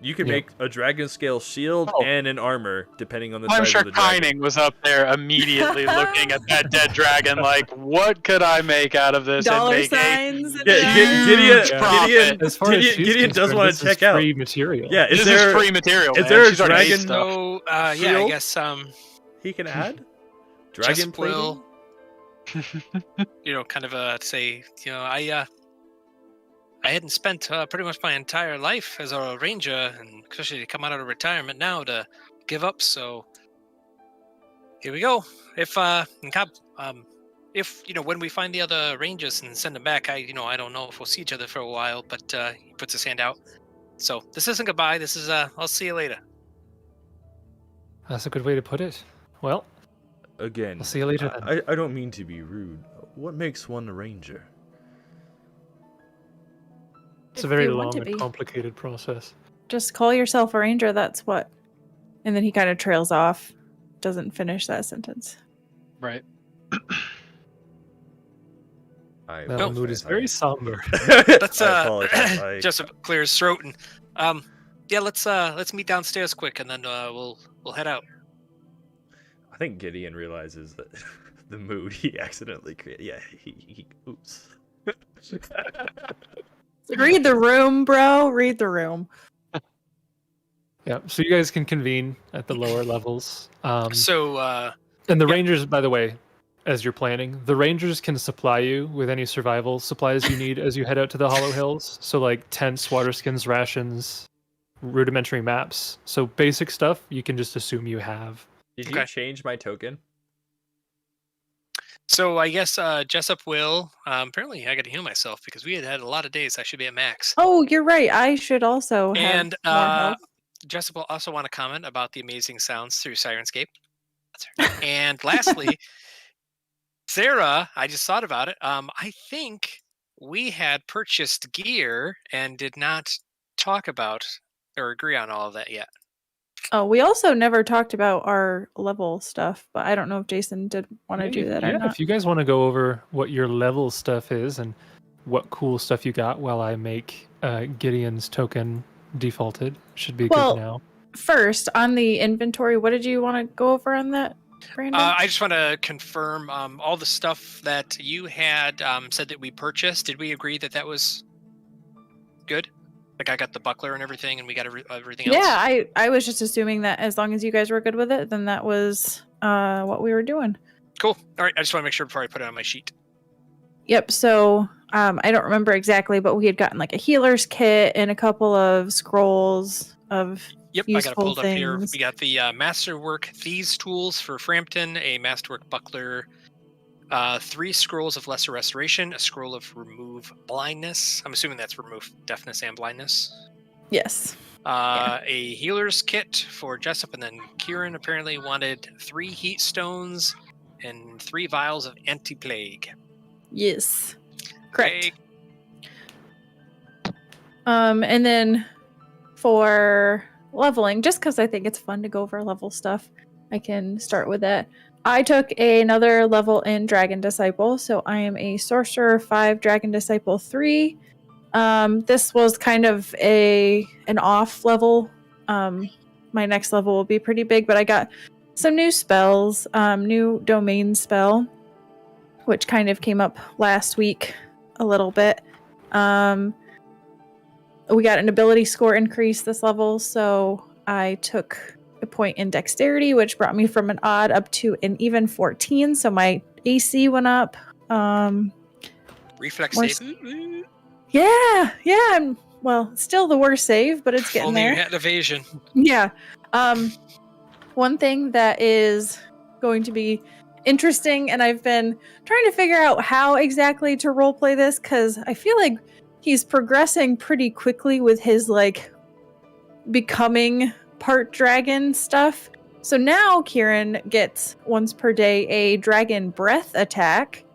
You can Yeah. make a dragon scale shield Oh. and an armor depending on the I'm size sure of the dragon. Kining was up there immediately looking at that dead dragon like, what could I make out of this and Dollar make signs. and Yeah, giants. Gideon, profit. As far as she's Gideon does concerned, want this to is check out. free material. Yeah, This is free material, is man. there a She's already made dragon- stuff. So yeah, I Shield? guess he can add dragon Jessup plating. will, kind of say, I hadn't spent pretty much my entire life as a ranger, and especially to come out of retirement now to give up. So here we go. If when we find the other rangers and send them back, I don't know if we'll see each other for a while. But he puts his hand out. So this isn't goodbye. This is I'll see you later. That's a good way to put it. Well, Again, I'll see you later then. I don't mean to be rude. What makes one a ranger? It's a If very you want long to and be. complicated process. Just call yourself a ranger, that's what. And then he kind of trails off, doesn't finish that sentence. Right. I That mood is very somber. Let's I apologize. I- Jessup clears his throat and let's meet downstairs quick, and then we'll head out. I think Gideon realizes that the mood he accidentally created. Yeah, he oops. Read the room, bro. Read the room. Yeah, so you guys can convene at the lower levels. So And the yeah. Rangers, by the way, as you're planning, the Rangers can supply you with any survival supplies you need as you head out to the Hollow Hills. So, like tents, water skins, rations, rudimentary maps. So, basic stuff you can just assume you have. Did Okay. you change my token? So I guess Jessup will. Apparently, I got to heal myself because we had a lot of days. I should be at max. Oh, you're right. I should also have And more health. Jessup will also want to comment about the amazing sounds through Sirenscape. That's her. And lastly, Sarah, I just thought about it. I think we had purchased gear and did not talk about or agree on all of that yet. Oh, we also never talked about our level stuff, but I don't know if Jason did want to do that or not. If you guys want to go over what your level stuff is and what cool stuff you got while I make Gideon's token defaulted, should be Well, good now. First, on the inventory, what did you want to go over on that, Brandon? I just want to confirm all the stuff that you had said that we purchased. Did we agree that that was good? Like I got the buckler and everything, and we got everything else. Yeah, I was just assuming that as long as you guys were good with it, then that was what we were doing. Cool. All right. I just want to make sure before I put it on my sheet. Yep. So I don't remember exactly, but we had gotten like a healer's kit and a couple of scrolls of Yep, I got it useful pulled up here. things. We got the Masterwork Thieves tools for Frampton, a Masterwork Buckler, 3 scrolls of Lesser Restoration, a scroll of Remove Blindness. I'm assuming that's Remove Deafness and Blindness. Yes. A Healer's Kit for Jessup, and then Kieran apparently wanted 3 Heat Stones and 3 Vials of Anti-Plague. Yes. Correct. Okay. And then for leveling, just because I think it's fun to go over level stuff, I can start with that. I took another level in Dragon Disciple, so I am a Sorcerer 5, Dragon Disciple 3. This was kind of an off level. My next level will be pretty big, but I got some new spells, new domain spell, which kind of came up last week a little bit. We got an ability score increase this level, so I took a point in dexterity, which brought me from an odd up to an even 14, so my AC went up. Reflex More save. Yeah, well, still the worst save, but it's If getting only there. you had evasion. Yeah. One thing that is going to be interesting, and I've been trying to figure out how exactly to roleplay this, because I feel like he's progressing pretty quickly with his, like, becoming part dragon stuff. So now Kieran gets once per day a dragon breath attack.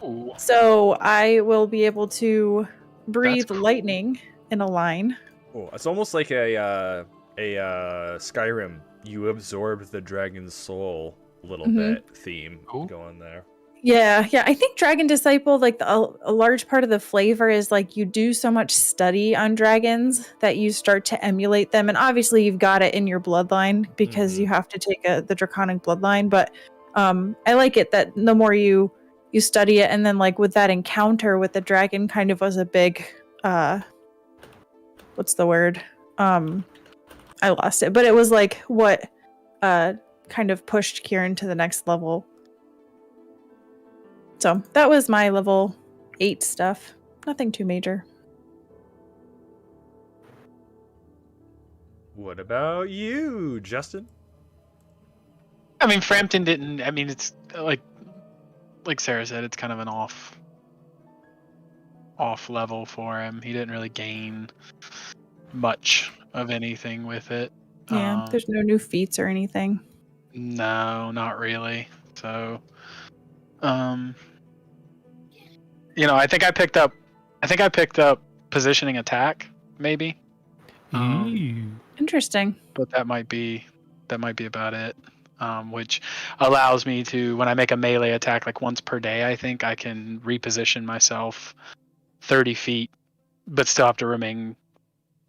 Ooh. So I will be able to breathe cool. lightning in a line. Oh, it's almost like a Skyrim. You absorb the dragon's soul a little Mhm. bit theme Cool. going there. Yeah, yeah. I think Dragon Disciple, like a large part of the flavor is like you do so much study on dragons that you start to emulate them, and obviously you've got it in your bloodline because you have to take the draconic bloodline. But I like it that the more you study it, and then like with that encounter with the dragon, kind of was a big what's the word? I lost it, but it was like what kind of pushed Kieran to the next level. So that was my level 8 stuff. Nothing too major. What about you, Justin? I mean, Frampton didn't. I mean, it's like Sarah said, it's kind of an off level for him. He didn't really gain much of anything with it. Yeah, there's no new feats or anything. No, not really. So, you know, I think I picked up positioning attack, maybe. Interesting. But that might be about it. Which allows me to, when I make a melee attack like once per day, I think I can reposition myself 30 feet, but still have to remain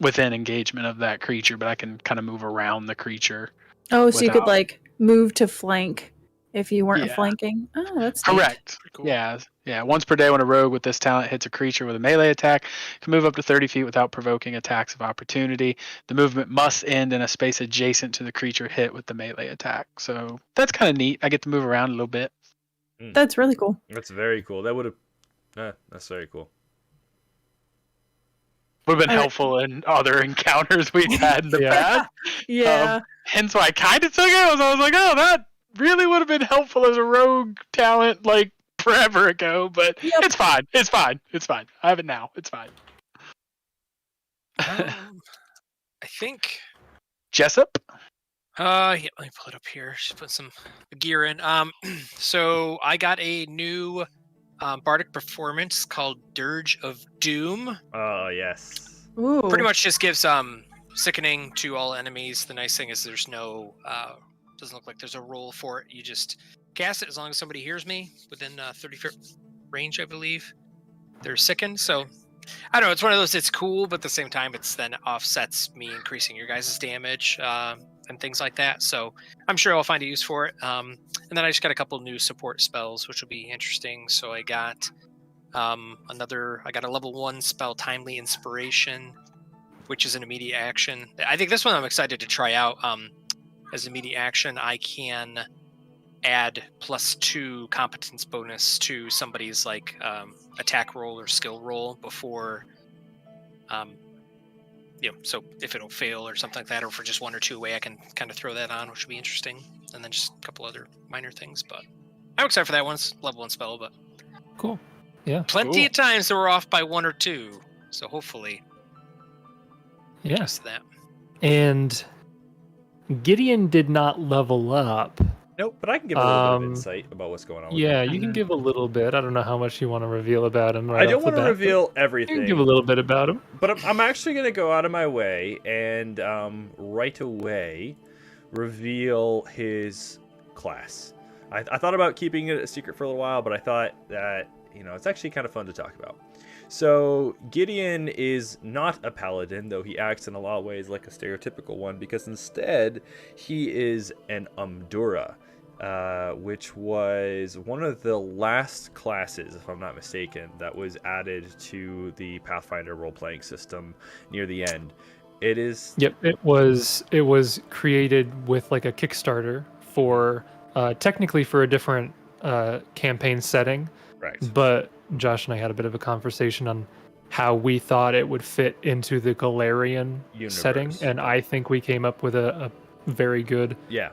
within engagement of that creature, but I can kind of move around the creature. Oh, so you could like move to flank if you weren't Yeah. flanking. Oh, that's neat. Correct. Cool. Yeah. Once per day, when a rogue with this talent hits a creature with a melee attack, can move up to 30 feet without provoking attacks of opportunity. The movement must end in a space adjacent to the creature hit with the melee attack. So that's kind of neat. I get to move around a little bit. That's really cool. That's very cool. That would have. That's very cool. Would have been I like- helpful in other encounters we've had in the past. Yeah. Hence why I kind of took it. I was like, oh, that really would have been helpful as a rogue talent like forever ago, but it's fine. It's fine. It's fine. I have it now. It's fine. I think. Jessup? Yeah, let me pull it up here. Just put some gear in. So I got a new bardic performance called Dirge of Doom. Oh yes. Ooh. Pretty much just gives sickening to all enemies. The nice thing is there's no doesn't look like there's a roll for it. You just cast it as long as somebody hears me within 30 foot range, I believe. They're sickened. So I don't know. It's one of those. It's cool, but at the same time, it's then offsets me increasing your guys' damage and things like that. So I'm sure I'll find a use for it. And then I just got a couple new support spells, which will be interesting. So I got I got a level 1 spell, Timely Inspiration, which is an immediate action. I think this one I'm excited to try out. As immediate action, I can add +2 competence bonus to somebody's like attack roll or skill roll before so if it'll fail or something like that, or for just 1 or 2 away, I can kind of throw that on, which would be interesting. And then just a couple other minor things, but I'm excited for that one. It's level 1 spell, but Cool. Yeah. plenty of times that we're off by 1 or 2, so hopefully Yeah. just that. And Gideon did not level up. Nope, but I can give a little bit of insight about what's going on. With Yeah, him. you can give a little bit. I don't know how much you want to reveal about him. Right I don't off the want to bat, reveal but you everything. can give a little bit about him. But I'm actually going to go out of my way and right away reveal his class. I thought about keeping it a secret for a little while, but I thought that, it's actually kind of fun to talk about. So Gideon is not a paladin, though he acts in a lot of ways like a stereotypical one, because instead he is an omdura, which was one of the last classes, if I'm not mistaken, that was added to the Pathfinder role-playing system near the end. It is... Yep, it was created with like a Kickstarter for technically for a different campaign setting. Right. But Josh and I had a bit of a conversation on how we thought it would fit into the Galarian setting, Universe. and I think we came up with a very good Yeah.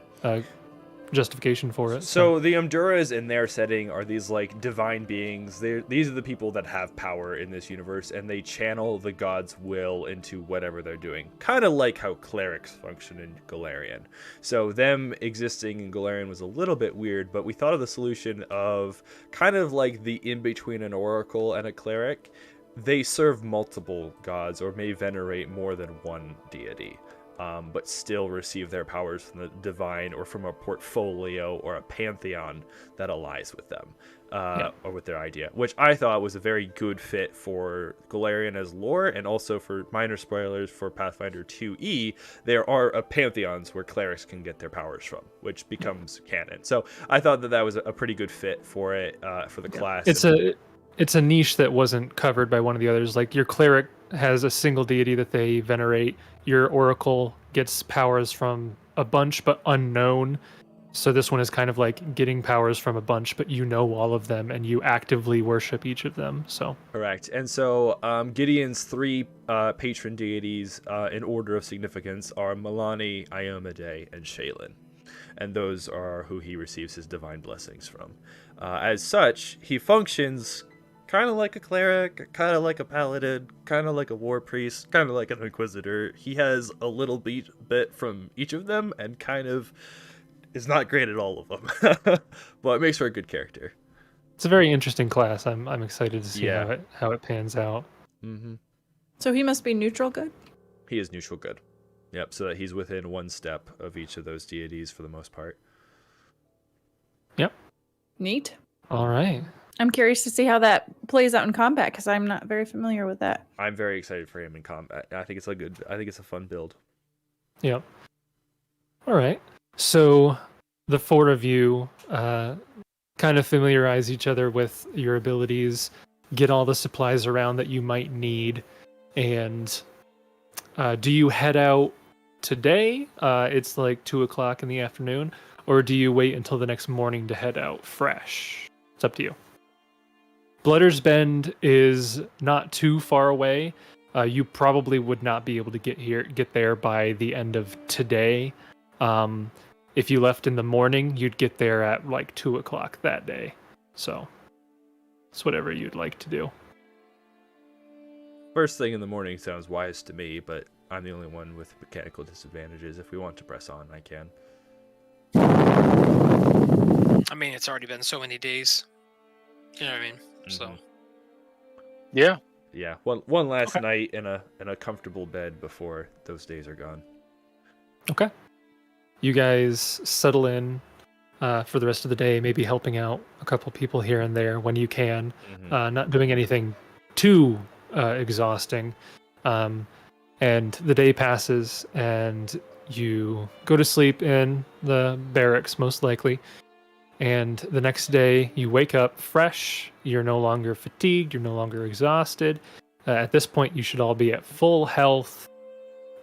justification for it. So the Omduras in their setting are these like divine beings. These are the people that have power in this universe, and they channel the god's will into whatever they're doing. Kind of like how clerics function in Galarian. So them existing in Galarian was a little bit weird, but we thought of the solution of kind of like the in-between an oracle and a cleric. They serve multiple gods or may venerate more than one deity. but still receive their powers from the divine or from a portfolio or a pantheon that allies with them, or with their idea, which I thought was a very good fit for Golarion as lore, and also for minor spoilers for Pathfinder 2e, there are pantheons where clerics can get their powers from, which becomes canon. So I thought that was a pretty good fit for it, for the class. It's a niche that wasn't covered by one of the others. Like your cleric has a single deity that they venerate. Your oracle gets powers from a bunch but unknown. So this one is kind of like getting powers from a bunch, but you know all of them and you actively worship each of them. So correct. And so Gideon's 3 patron deities in order of significance are Milani, Iomade, and Shaylin. And those are who he receives his divine blessings from. As such, he functions kind of like a cleric, kind of like a paladin, kind of like a war priest, kind of like an inquisitor. He has a little bit from each of them, and kind of is not great at all of them, but it makes for a good character. it's a very interesting class. I'm excited to see Yeah. how it pans out. Mm-hmm. So he must be neutral good? He is neutral good. Yep, so that he's within 1 step of each of those deities for the most part. Neat. All right. I'm curious to see how that plays out in combat because I'm not very familiar with that. I'm very excited for him in combat. I think it's a fun build. Yep. All right. So the 4 of you kind of familiarize each other with your abilities, get all the supplies around that you might need, and do you head out today? It's like 2:00 in the afternoon, or do you wait until the next morning to head out fresh? It's up to you. Blooder's Bend is not too far away. You probably would not be able to get there by the end of today. If you left in the morning, you'd get there at like 2:00 that day. So it's whatever you'd like to do. First thing in the morning sounds wise to me, but I'm the only one with mechanical disadvantages. If we want to press on, I can. I mean, it's already been so many days. You know what I mean? So Mhm. Yeah. Yeah, one last night in a comfortable bed before those days are gone. Okay. You guys settle in for the rest of the day, maybe helping out a couple people here and there when you can. Mhm. Not doing anything too exhausting. And the day passes, and you go to sleep in the barracks, most likely. And the next day, you wake up fresh. You're no longer fatigued. You're no longer exhausted. At this point, you should all be at full health,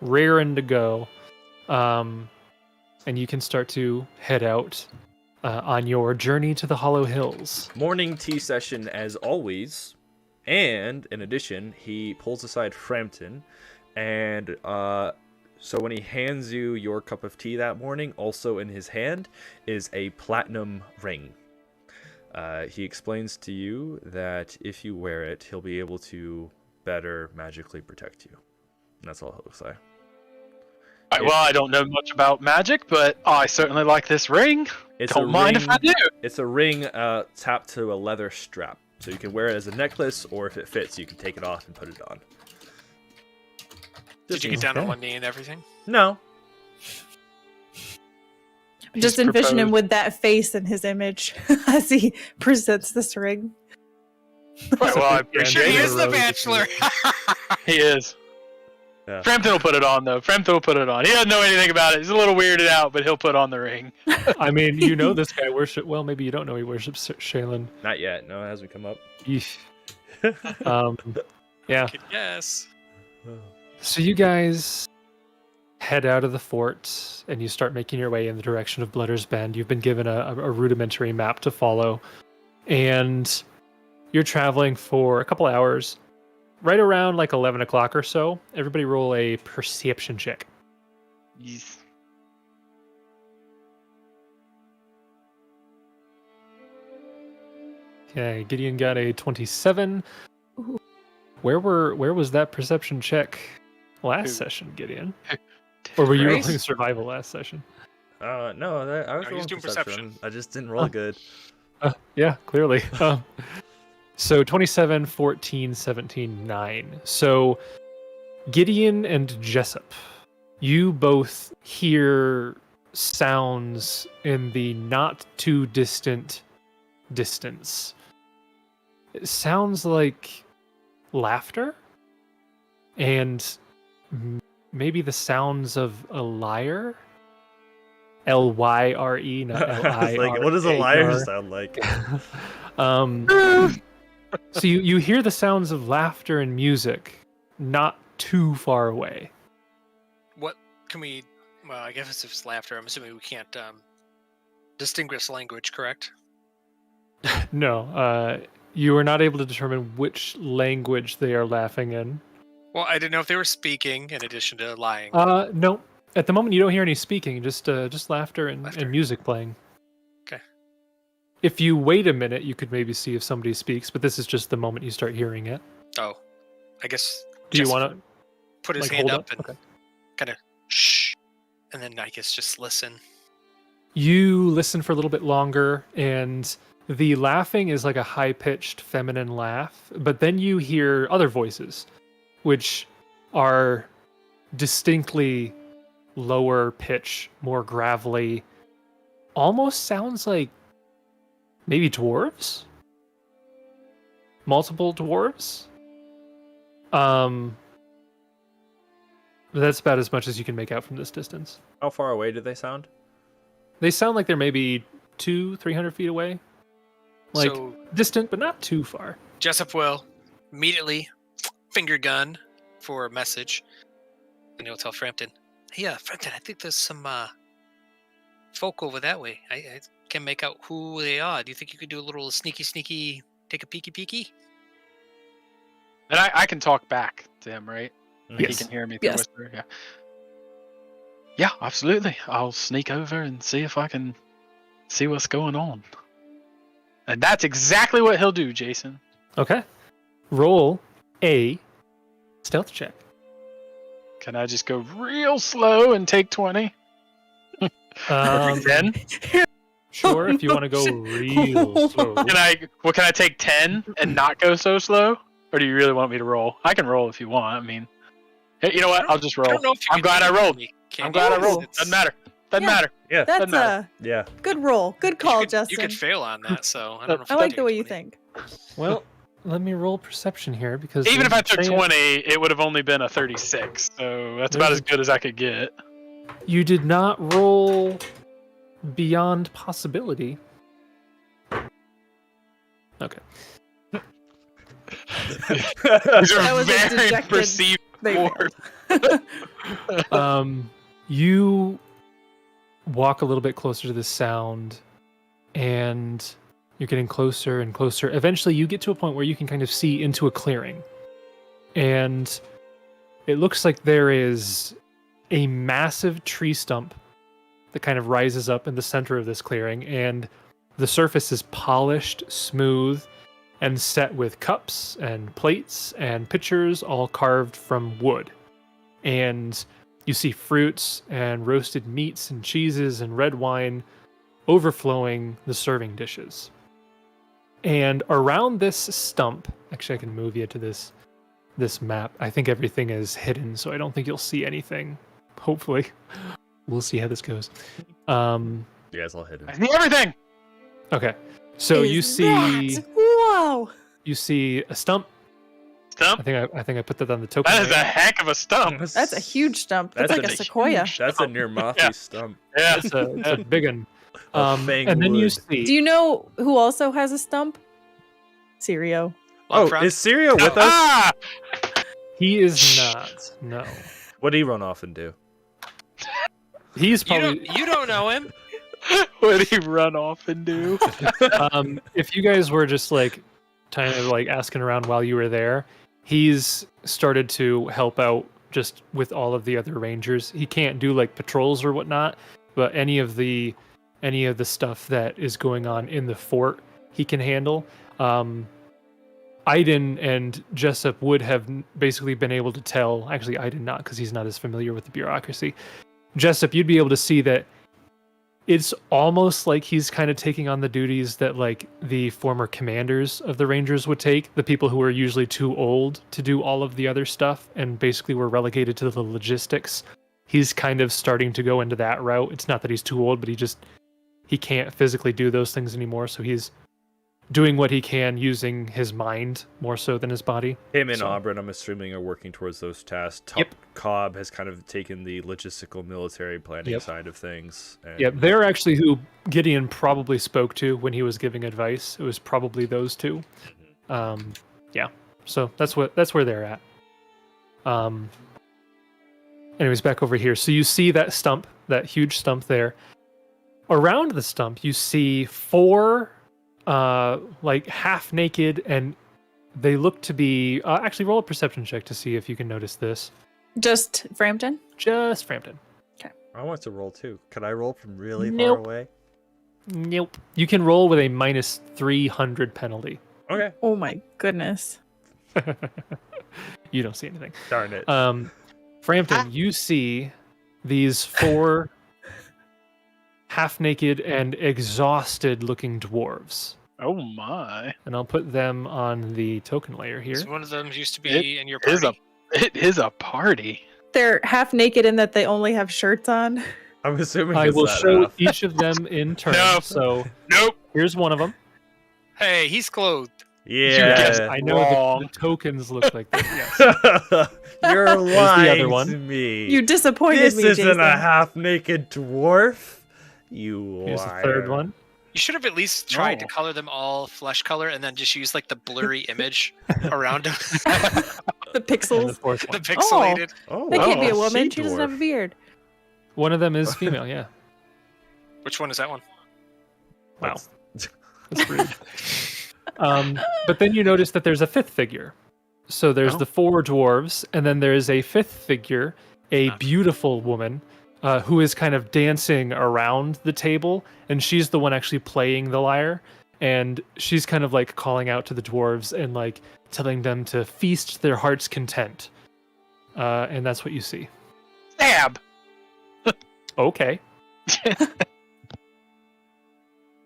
raring to go. And you can start to head out on your journey to the Hollow Hills. Morning tea session as always, and in addition, he pulls aside Frampton, and so when he hands you your cup of tea that morning, also in his hand is a platinum ring. He explains to you that if you wear it, he'll be able to better magically protect you. And that's all he'll say. Well, I don't know much about magic, but I certainly like this ring. Don't mind if I do. It's a ring tapped to a leather strap. So you can wear it as a necklace, or if it fits, you can take it off and put it on. did you get down on Okay. one knee and everything? No. Just envision him with that face in his image as he presents this ring. Right, well, I Sure, appreciate he it. is the bachelor. He is. Yeah. Frampton will put it on, though. Frampton will put it on. He doesn't know anything about it. He's a little weirded out, but he'll put on the ring. I mean, you know this guy worship. Well, maybe you don't know he worships Shaylin. Not yet. No, it hasn't come up. Yeesh. Yeah. Good guess. So you guys head out of the fort and you start making your way in the direction of Blooder's Bend. You've been given a rudimentary map to follow, and you're traveling for a couple hours. Right around like 11 o'clock or so, everybody roll a perception check. Yes. Okay, Gideon got a 27. Ooh. Where was that perception check last Who? session, Gideon? Or were you Grace? rolling survival last session? No, I was No, he's rolling doing perception. perception. I just didn't roll good. Yeah, clearly. So 27, 14, 17, 9. So Gideon and Jessup, you both hear sounds in the not too distant distance. It sounds like laughter and maybe the sounds of a lyre. Lyre, not I was L-I-R. like, what does a liar sound like? So you hear the sounds of laughter and music not too far away. What can we? Well, I guess if it's laughter, I'm assuming we can't distinguish language, correct? No, you are not able to determine which language they are laughing in. Well, I didn't know if they were speaking in addition to lying. No. At the moment, you don't hear any speaking, just laughter and Laughter. music playing. Okay. If you wait a minute, you could maybe see if somebody speaks, but this is just the moment you start hearing it. Oh, I guess. Do you Jessup want to put his like, hand hold up and Okay. kind of shh, and then I guess just listen. You listen for a little bit longer, and the laughing is like a high-pitched feminine laugh, but then you hear other voices, which are distinctly lower pitch, more gravelly. Almost sounds like maybe dwarves? Multiple dwarves? But that's about as much as you can make out from this distance. How far away do they sound? They sound like they're maybe 200-300 feet away. Like So distant, but not too far. Jessup will immediately finger gun for a message, and he'll tell Frampton, "Hey, Frampton, I think there's some folk over that way. I can make out who they are. Do you think you could do a little sneaky, take a peeky?" And I can talk back to him, right? Like Yes. He can hear me through Yes. whisper. Yeah. Yeah, absolutely. I'll sneak over and see if I can see what's going on. And that's exactly what he'll do, Jason. Okay. Roll a stealth check. Can I just go real slow and take 20? Um, 10? Sure, if you want to go real slow. Can I take 10 and not go so slow? Or do you really want me to roll? I can roll if you want. I mean, hey, you know what? I'll just I roll. don't know if you I'm can glad do I that, rolled. can I'm you? glad I Ooh. rolled. Doesn't matter. Doesn't Yeah. matter. Yeah, That's Doesn't matter. a yeah. good roll. Good call, Justin. You could fail on that, so I don't know. If I you like can the do way you 20. think. Well, let me roll perception here because Even if I took there's a 20, it would have only been a 36. So that's about as good as I could get. You did not roll beyond possibility. Okay. These That are was a very dejected- perceived They words. You walk a little bit closer to the sound, and you're getting closer and closer. Eventually, you get to a point where you can kind of see into a clearing, and it looks like there is a massive tree stump that kind of rises up in the center of this clearing, and the surface is polished, smooth, and set with cups and plates and pitchers, all carved from wood. And you see fruits and roasted meats and cheeses and red wine overflowing the serving dishes. And around this stump, actually I can move you to this map. I think everything is hidden, so I don't think you'll see anything. Hopefully. We'll see how this goes. You guys all hit I him. see everything. Okay. So you Is see that- Whoa! you see a stump. Stump. I think I put that on the token. That is right? a heck of a stump. That's a huge stump. That's That's like a a sequoia. huge- That's a near Mathy Yeah. stump. Yeah. It's a big one. Of fang And then you wood. see Do you know who also has a stump? Sirio. Oh, Front. is Syria with us? Ah! he is not. No. What did he run off and do? He's You probably don't know him. What did he run off and do? if you guys were just like kind of like asking around while you were there, he's started to help out just with all of the other rangers. He can't do like patrols or whatnot, but any of the stuff that is going on in the fort he can handle. Iden and Jessup would have basically been able to tell. Actually, Iden not, because he's not as familiar with the bureaucracy. Jessup, you'd be able to see that it's almost like he's kind of taking on the duties that like the former commanders of the Rangers would take, the people who are usually too old to do all of the other stuff and basically were relegated to the logistics he's kind of starting to go into that route. It's not that he's too old, but he can't physically do those things anymore. So he's doing what he can using his mind more so than his body. Him and So- Auburn, I'm assuming, are working towards those tasks. Yep. Cobb has kind of taken the logistical military planning Yep. side of things. And Yep, they're actually who Gideon probably spoke to when he was giving advice. It was probably those two. Yeah, so that's where they're at. Anyways, back over here. So you see that stump, that huge stump there. Around the stump, you see 4 like half naked, and they look to be actually roll a perception check to see if you can notice this. Just Frampton? Just Frampton. I want to roll too. Could I roll from really Nope. far away? Nope. You can roll with a minus 300 penalty. Okay. Oh my goodness. You don't see anything. Darn it. Frampton, you see these 4 half-naked and exhausted-looking dwarves. Oh my! And I'll put them on the token layer here. So one of them used to be in your party. It is a party. They're half naked in that they only have shirts on. I'm assuming I it's will that show half. each of them in turn. No. So Nope. here's one of them. Hey, he's clothed. guessed Yeah. I know Wrong. the tokens look like that. Yes. You're the lying other one. to me. You disappointed this me, isn't Jason. a half-naked dwarf. You Here's the liar. third one. You should have at least tried to No. color them all flesh color and then just use like the blurry image around them. The And the pixels. fourth the one. pixelated. Oh, That can't be a wow. woman. She She doesn't have a dwarf. beard. One of them is female, yeah. Which one is that one? Wow. That's rude. But then you notice that there's a 5th figure. So there's Oh. the 4 dwarves, and then there's a 5th figure, a beautiful woman, who is kind of dancing around the table, and she's the one actually playing the lyre, and she's kind of like calling out to the dwarves and like telling them to feast to their heart's content. And that's what you see. Stab. Okay.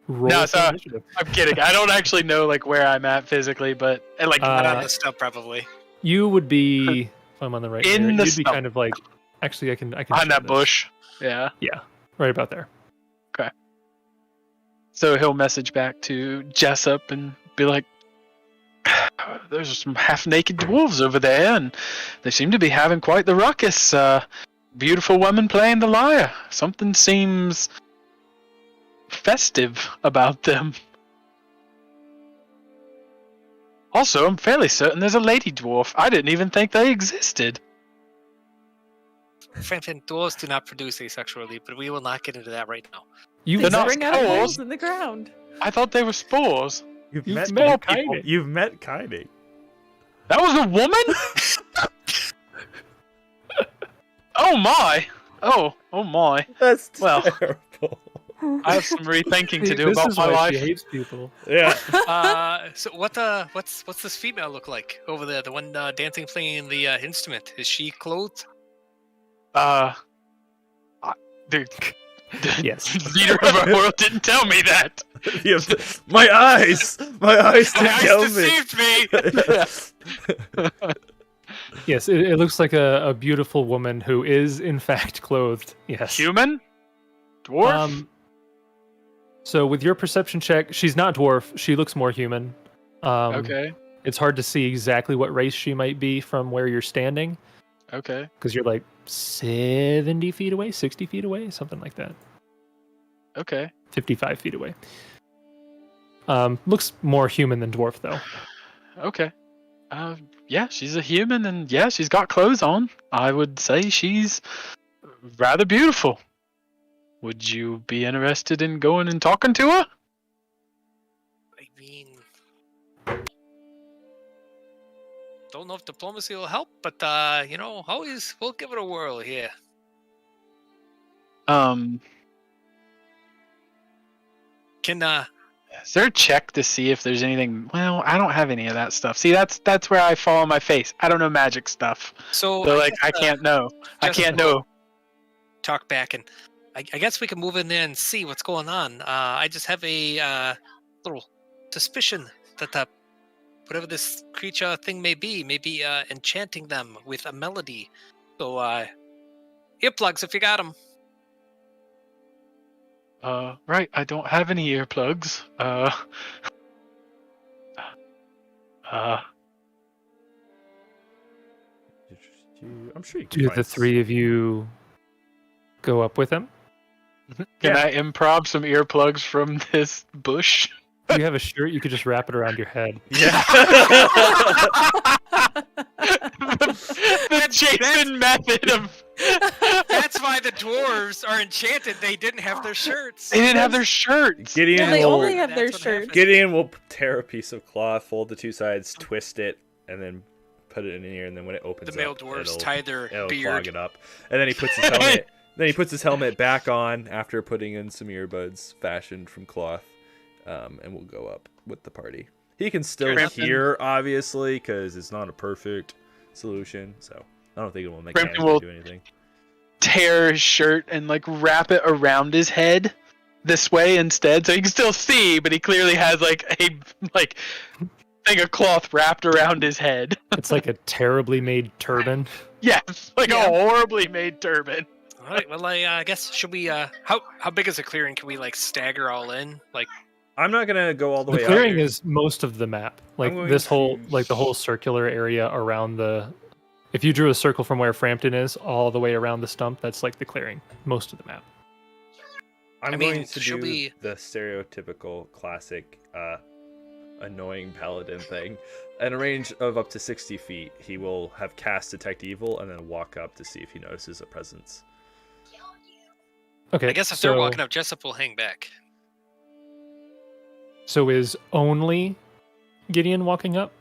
Roll No, for so- initiative. I'm kidding. I don't actually know like where I'm at physically, but like Not Uh, on the stuff, probably. You would be, if I'm on the right In here, the you'd be stump. kind of like, actually, I can behind show that this. bush. Yeah. Yeah, right about there. So he'll message back to Jessup and be like, "There's some half-naked dwarves over there, and they seem to be having quite the ruckus. Beautiful woman playing the lyre. Something seems festive about them. Also, I'm fairly certain there's a lady dwarf. I didn't even think they existed. Frampton, dwarves do not produce asexually, but we will not get into that right now. You've They're They not spring out of spores. holes in the ground. I thought they were spores. You've You've met met people. Kaine. You've met Kaine. That was a woman? Oh my! Oh my! That's Well. terrible. I have some rethinking to See, do this about is my why life. she hates people. Yeah. So what's this female look like over there? The one dancing, playing the instrument. Is she clothed? The Yes. leader of our world didn't tell me that. My eyes didn't My eyes tell me. deceived me. Yes, it looks like a beautiful woman who is, in fact, clothed. Yes. Human? Dwarf? So with your perception check, she's not dwarf. She looks more human. Okay. It's hard to see exactly what race she might be from where you're standing, Okay. because you're like 70 feet away, 60 feet away, something like that. Okay. 55 feet away. Looks more human than dwarf, though. Okay. Yeah, she's a human, and yeah, she's got clothes on. I would say she's rather beautiful. Would you be interested in going and talking to her? I mean, don't know if diplomacy will help, but always we'll give it a whirl here. Can Is there a check to see if there's anything? Well, I don't have any of that stuff. See, that's where I fall on my face. I don't know magic stuff. so So, like, guess, I can't know. I Jessup can't will know. talk back, and I guess we can move in there and see what's going on. I just have a little suspicion that whatever this creature thing may be enchanting them with a melody. So Earplugs if you got them. Right. I don't have any earplugs. I'm sure you can Do find the three of you go up with him? Can I improv some earplugs from this bush? Do you have a shirt? You could just wrap it around your head. Yeah. the Jason method of. That's why the dwarves are enchanted. They didn't have their shirts. They didn't have their shirts. Gideon Well, they will only have their That's what shirt. happened. Gideon will tear a piece of cloth, fold the two sides, twist it, and then put it in here. And then when it opens The male up, dwarves it'll tie their clog beard. it up. And then he puts his helmet. Then he puts his helmet back on after putting in some earbuds fashioned from cloth, and we'll go up with the party. He can still Frampton. hear, obviously, because it's not a perfect solution. So I don't think it will make Frampton Frampton will- do anything. Tear his shirt and like wrap it around his head this way instead, so he can still see, but he clearly has like a thing of cloth wrapped around his head. It's like a terribly made turban. Yes, like Yeah. a horribly made turban. All right. Well, I guess should we? How big is a clearing? Can we like stagger all in? Like, I'm not gonna go all the The way clearing out. is most of the map. Like going this whole, to- like the whole circular area around the. If you drew a circle from where Frampton is all the way around the stump, that's like the clearing. Most of the map. I'm I mean, going to should do we- the stereotypical classic annoying paladin thing. At a range of up to 60 feet, he will have cast Detect Evil and then walk up to see if he notices a presence. Okay. I guess if so, they're walking up, Jessup will hang back. So is only Gideon walking up?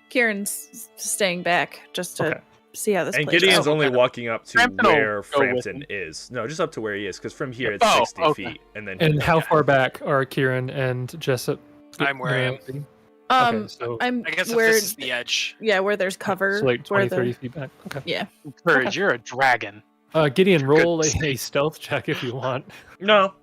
Kieran's staying back just to Okay. see how this And plays Gideon's out. only Okay. walking up to Frampton will where go with Frampton him. is. No, just up to where he is, because from here it's Oh, 60 okay. feet. And then And how far back are Kieran and Jessup? I'm where I am. Okay, so, I'm I guess if where this is the edge. where there's cover. so like where 20, 30 feet back. Okay. Yeah. Courage, Okay. you're a dragon. Gideon, roll a goodness. stealth check if you want. No.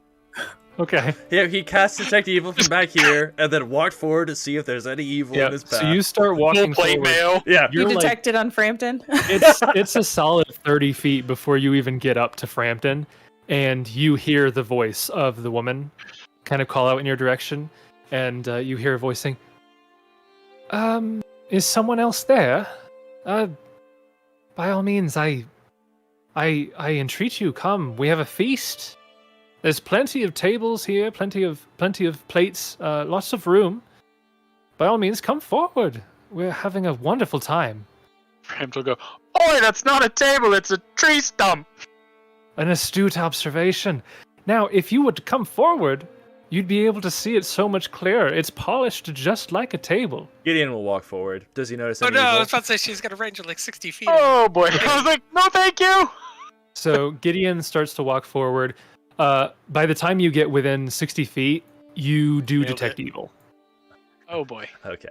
Okay. He cast Detect Evil from back here and then walked forward to see if there's any evil in his path. So you start Full walking plate forward. mail. Yeah. You You're like, detected on Frampton. it's a solid 30 feet before you even get up to Frampton, and you hear the voice of the woman kind of call out in your direction, and you hear a voice saying, is someone else there? By all means, I entreat you, come. We have a feast. There's plenty of tables here, plenty of plates, lots of room. By all means, come forward. We're having a wonderful time. Frampton will go, "Oi, that's not a table, it's a tree stump." An astute observation. Now, if you were to come forward, you'd be able to see it so much clearer. It's polished just like a table. Gideon will walk forward. Does he notice Oh any no! I evil? was about to say she's got a range of like 60 feet. Oh boy. I was like, "No, thank you." So Gideon starts to walk forward. By the time you get within 60 feet, you do Nailed detect it. evil. Oh boy. Okay.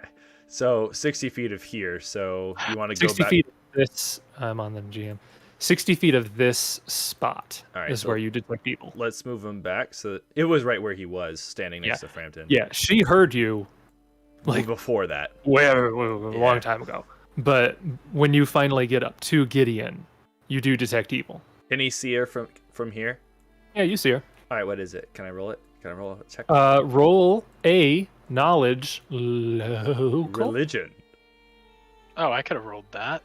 So 60 feet of here. So you want to go 60 back. feet of this, I'm on the GM. 60 feet of this spot All right, is so- where you detect evil. Let's move him back. So it was right where he was, standing next to Frampton. Yeah, she heard you Like like before that. a long time ago. But when you finally get up to Gideon, you do detect evil. Can he see her from here? Yeah, you see her. All right. What is it? Can I roll it? Can I roll a check? Roll a knowledge local. Religion. Oh, I could have rolled that.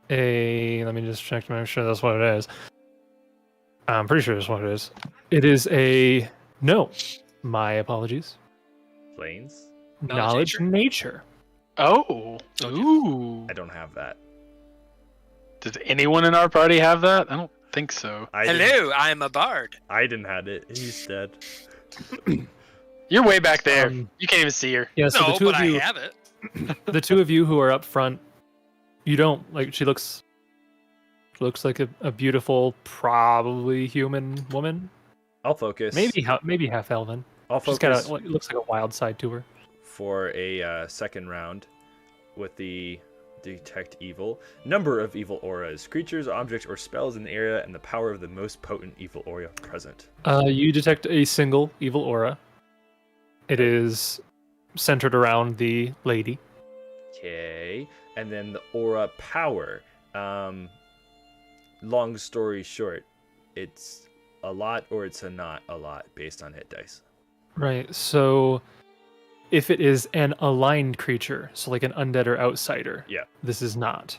Let me just check to make sure that's what it is. I'm pretty sure that's what it is. It is a no. My apologies. Planes. Knowledge nature. Oh. Ooh. I don't have that. Does anyone in our party have that? I don't think so. Hello, I'm a bard. I didn't have it. He's dead. You're way back there. Um, You can't even see her. Yeah, so No, the two but of I you, have it. the two of you who are up front, you don't like. She looks like a beautiful, probably human woman. I'll focus. Maybe half elven. I'll She's focus got it looks like a wild side to her. for a second round with the detect evil. Number of evil auras, creatures, objects, or spells in the area, and the power of the most potent evil aura present. You detect a single evil aura. It is centered around the lady. Okay, and then the aura power. long story short, it's a lot or it's a not a lot based on hit dice. Right. So if it is an aligned creature, so like an undead or outsider, Yeah. this is not.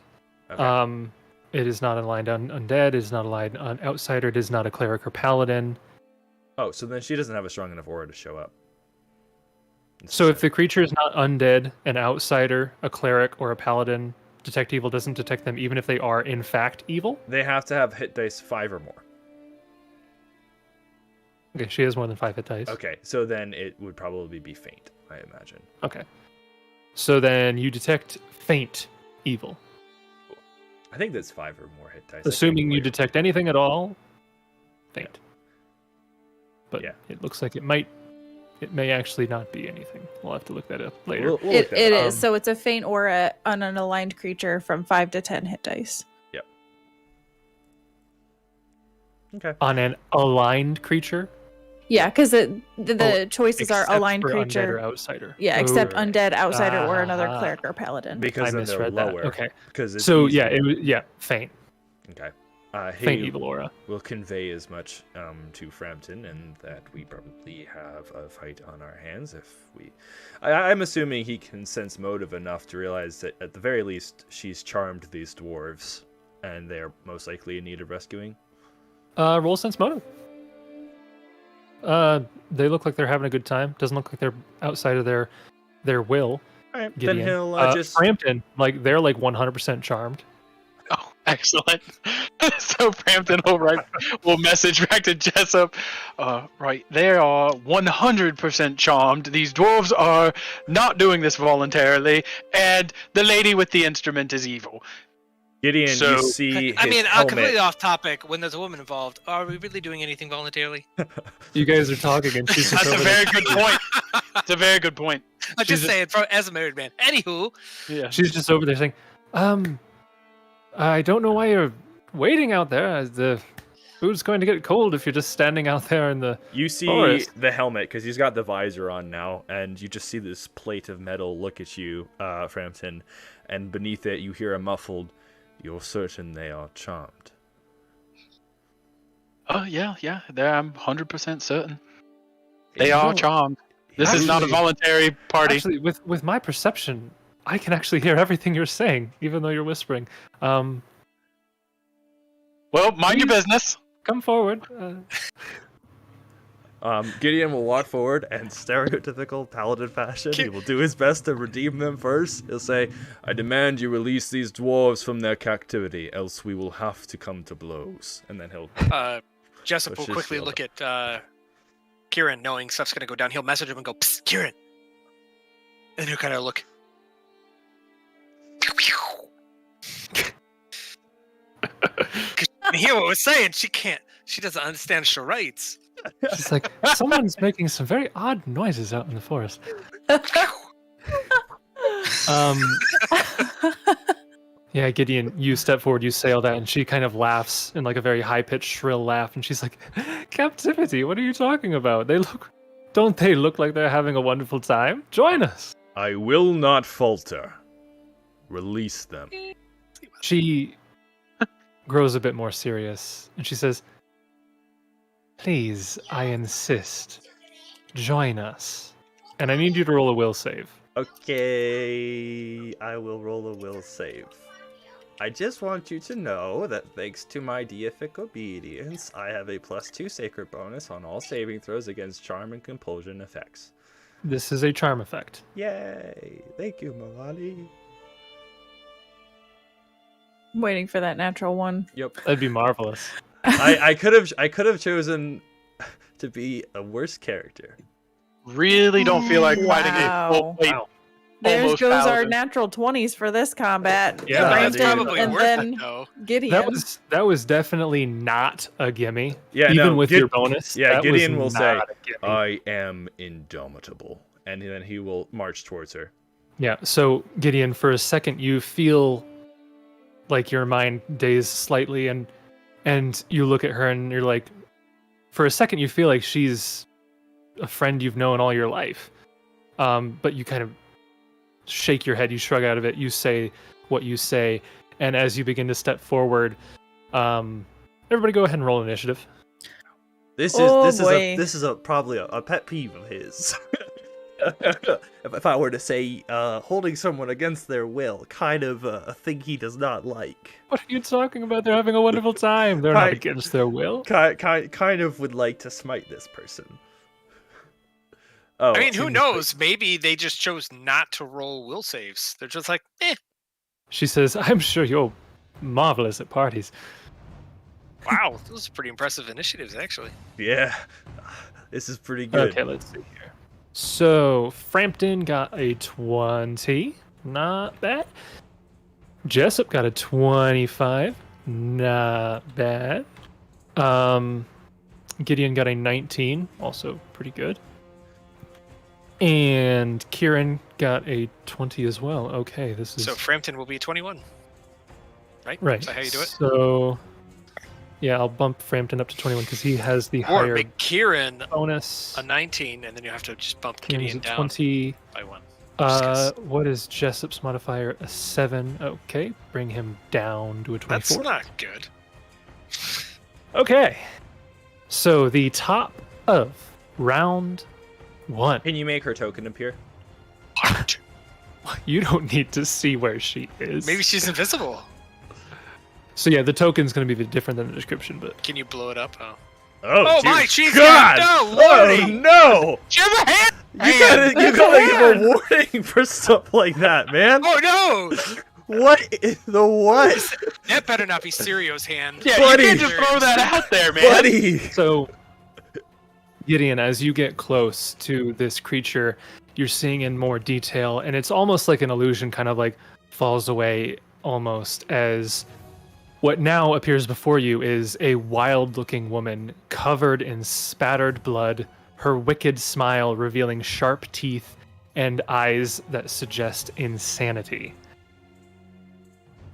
Okay. It is not aligned on undead. It is not aligned on outsider. It is not a cleric or paladin. Oh, so then she doesn't have a strong enough aura to show up. So if the creature is not undead, an outsider, a cleric, or a paladin, detect evil doesn't detect them even if they are in fact evil? They have to have hit dice 5 or more. Okay, she has more than 5 hit dice. Okay, so then it would probably be faint, I imagine. Okay. So then you detect faint evil. I think that's 5 or more hit dice. Assuming you detect anything at all, faint. But Yeah. it looks like it may actually not be anything. We'll have to look that up later. We'll look It that up. is. So it's a faint aura on an aligned creature from 5 to 10 hit dice. Okay. On an aligned creature? Yeah, because the choices are Except aligned for undead or creature. outsider. Yeah, except Oh, undead, outsider, or another Ah. cleric or paladin. Because I then they're misread that. lower. Okay. Because it's So easier. faint. Okay. Faint Hey, evil aura. we'll convey as much to Frampton, and that we probably have a fight on our hands if we. I'm assuming he can sense motive enough to realize that at the very least she's charmed these dwarves, and they are most likely in need of rescuing. Roll sense motive. They look like they're having a good time. Doesn't look like they're outside of their will. All right, Gideon. then he'll just. Frampton, like they're like 100% charmed. Oh, excellent. So Frampton will message back to Jessup. Right, they are 100% charmed. These dwarves are not doing this voluntarily, and the lady with the instrument is evil. Gideon, So- you see. I his mean, helmet. completely off topic. When there's a woman involved, are we really doing anything voluntarily? You guys are talking, and she's just That's a over very there. good point. It's a very good point. I'm She's just saying, as a married man. Anywho, Yeah. She's just over there saying, I don't know why you're waiting out there. The food's going to get cold if you're just standing out there in the You see forest." the helmet because he's got the visor on now, and you just see this plate of metal look at you, Frampton, and beneath it you hear a muffled, "You're certain they are charmed." Oh, yeah. I'm 100% certain. They You are don't- charmed. This is not a Actually- voluntary party. Actually, with my perception, I can actually hear everything you're saying, even though you're whispering. Well, mind your business. Come forward. Gideon will walk forward and stereotypical paladin fashion. He will do his best to redeem them first. He'll say, "I demand you release these dwarves from their captivity, else we will have to come to blows." And then he'll Jessup Push will his quickly shield look at Kieran, knowing stuff's gonna go down. He'll message him and go, "Psst, Kieran," and he'll kind of look. Can hear what we're saying. She doesn't understand charades. She's like, someone's making some very odd noises out in the forest. Yeah, Gideon, you step forward, you sail that, and she kind of laughs in like a very high-pitched, shrill laugh, and she's like, "Captivity? What are you talking about? Don't they look like they're having a wonderful time? Join us." I will not falter. Release them. She grows a bit more serious, and she says, "Please, I insist. Join us. And I need you to roll a will save." Okay, I will roll a will save. I just want you to know that thanks to my deific obedience, I have a +2 sacred bonus on all saving throws against charm and compulsion effects. This is a charm effect. Yay! Thank you, Milani. I'm waiting for that natural one. Yep. That'd be marvelous. I could have chosen to be a worse character. Really don't feel like fighting a Wow. full plate. Wow. There Almost goes our paladin. natural 20s for this combat. Yeah, that's dude. probably and worth then it, though. Gideon. That was definitely not a gimme. Yeah, even no, with your bonus. yeah, that Gideon was will say, not a gimme. I am indomitable. And then he will march towards her. Yeah, so Gideon, for a second you feel like your mind dazed slightly, and you look at her and you're like, for a second you feel like she's a friend you've known all your life. But you kind of shake your head, you shrug out of it, you say what you say, and as you begin to step forward, Everybody, go ahead and roll initiative. This Oh, is boy. probably a pet peeve of his. If I were to say, holding someone against their will, kind of a thing he does not like. What are you talking about? They're having a wonderful time. They're not Right. against their will. Kind of would like to smite this person. Oh, I mean, who knows? Maybe they just chose not to roll will saves. They're just like, eh. She says, I'm sure you're marvelous at parties. Wow, those are pretty impressive initiatives, actually. Yeah, this is pretty good. Okay, let's see here. So, Frampton got a 20. Not bad. Jessup got a 25. Not bad. Gideon got a 19. Also pretty good. And Kieran got a 20 as well. Okay, this is... So Frampton will be 21. Right? Right. Is that how you do it? So, yeah, I'll bump Frampton up to 21 because he has the Or higher make Kieran bonus. a 19, and then you have to just bump Kieran's Gideon a down 20. by 1. Just 'cause What is Jessup's modifier? A 7. Okay, bring him down to a 24. That's not good. Okay. So the top of round 1. Can you make her token appear? You don't need to see where she is. Maybe she's invisible. So yeah, the token's going to be different than the description, but Can you blow it up? Oh. Oh, Oh my, dear she's God! got no Oh warning! no! She has a hand! You gotta give a warning for stuff like that, man. Oh no! What in the what? That better not be Sirio's hand. Yeah, Buddy. you can't just throw that out there, man. Buddy! so Gideon, as you get close to this creature, you're seeing in more detail, and it's almost like an illusion kind of like falls away almost as what now appears before you is a wild-looking woman covered in spattered blood, her wicked smile revealing sharp teeth and eyes that suggest insanity.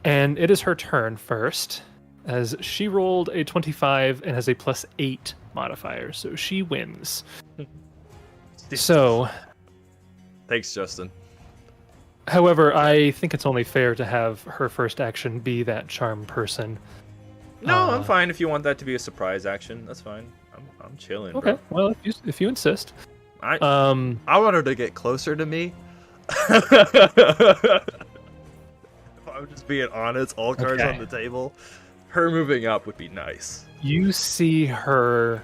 And it is her turn first, as she rolled a 25 and has a +8 modifier, so she wins. So, Thanks, Justin. however, I think it's only fair to have her first action be that charm person. No, I'm fine if you want that to be a surprise action. That's fine. I'm chilling. Okay, Bro. well, if you insist. I want her to get closer to me. If I'm just being honest, all cards Okay. on the table. Her moving up would be nice. You see her.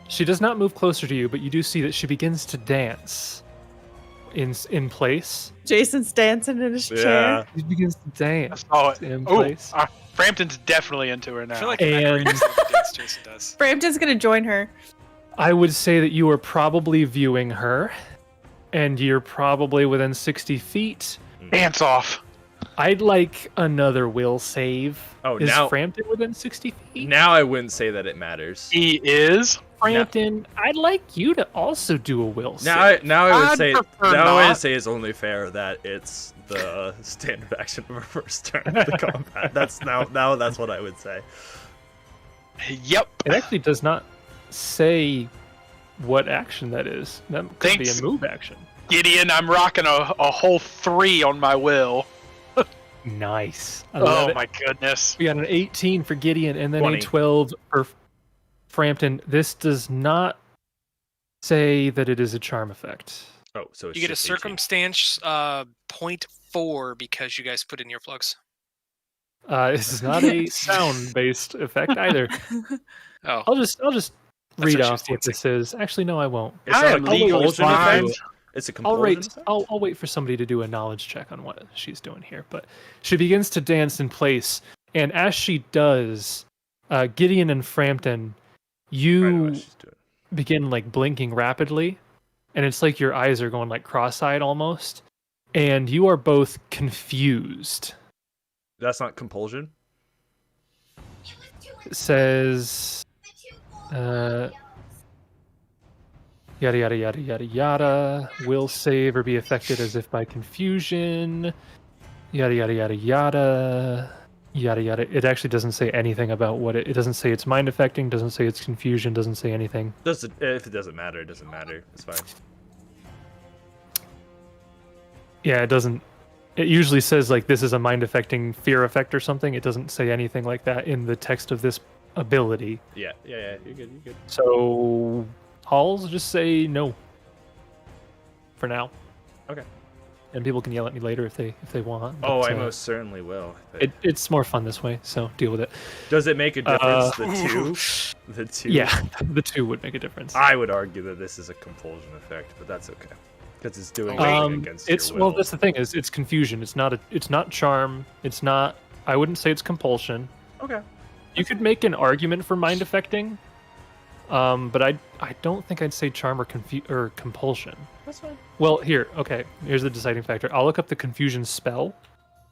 She does not move closer to you, but you do see that she begins to dance in place. Jason's dancing in his Yeah. chair. She begins to dance Oh, in oh, place. Frampton's definitely into her now. I feel like And- Jason does. Frampton's gonna join her. I would say that you are probably viewing her, and you're probably within 60 feet. Dance off. I'd like another will save. Oh, Is now- Frampton within 60 feet? Now I wouldn't say that it matters. He is. Frampton, I'd like you to also do a will save. Now I would I'd say prefer now I would not. say it's only fair that it's the standard action of our first turn of the combat. That's now that's what I would say. Yep. It actually does not say what action that is. That could be Thanks. a move action. Gideon, I'm rocking a whole 3 on my will. Nice. I love Oh it. my goodness. We got an 18 for Gideon and then 20. a 12 for Frampton. This does not say that it is a charm effect. Oh, so it's You get a just 18. circumstance 0.4 because you guys put in earplugs. This is not a sound-based effect either. Oh, I'll just That's read what she off was what this is. Actually, no, I won't. It's I not am a legally compulsion blind. effect. It's a I'll compulsion wait. effect? I'll wait for somebody to do a knowledge check on what she's doing here. But she begins to dance in place, and as she does, Gideon and Frampton, I know you what she's doing. begin like blinking rapidly, and it's like your eyes are going like cross-eyed almost, and you are both confused. That's not compulsion. It says, yada yada yada yada yada. Will save or be affected as if by confusion. Yada yada yada yada. Yada yada. It actually doesn't say anything about what it doesn't say it's mind affecting, doesn't say it's confusion, doesn't say anything. If it doesn't matter, it doesn't matter. It's fine. Yeah, it doesn't it usually says like this is a mind affecting fear effect or something. It doesn't say anything like that in the text of this ability. Yeah. You're good. You're good. So Halls just say no for now. Okay. And people can yell at me later if they want. Oh, but, I most certainly will. it's more fun this way, so deal with it. Does it make a difference? The two. Yeah, the 2 would make a difference. I would argue that this is a compulsion effect, but that's okay because it's doing something against your will. Well, that's the thing is it's confusion. It's not charm. It's not. I wouldn't say it's compulsion. Okay. You could make an argument for mind affecting, but I don't think I'd say charm or compulsion. That's fine. Well, okay. Here's the deciding factor. I'll look up the confusion spell.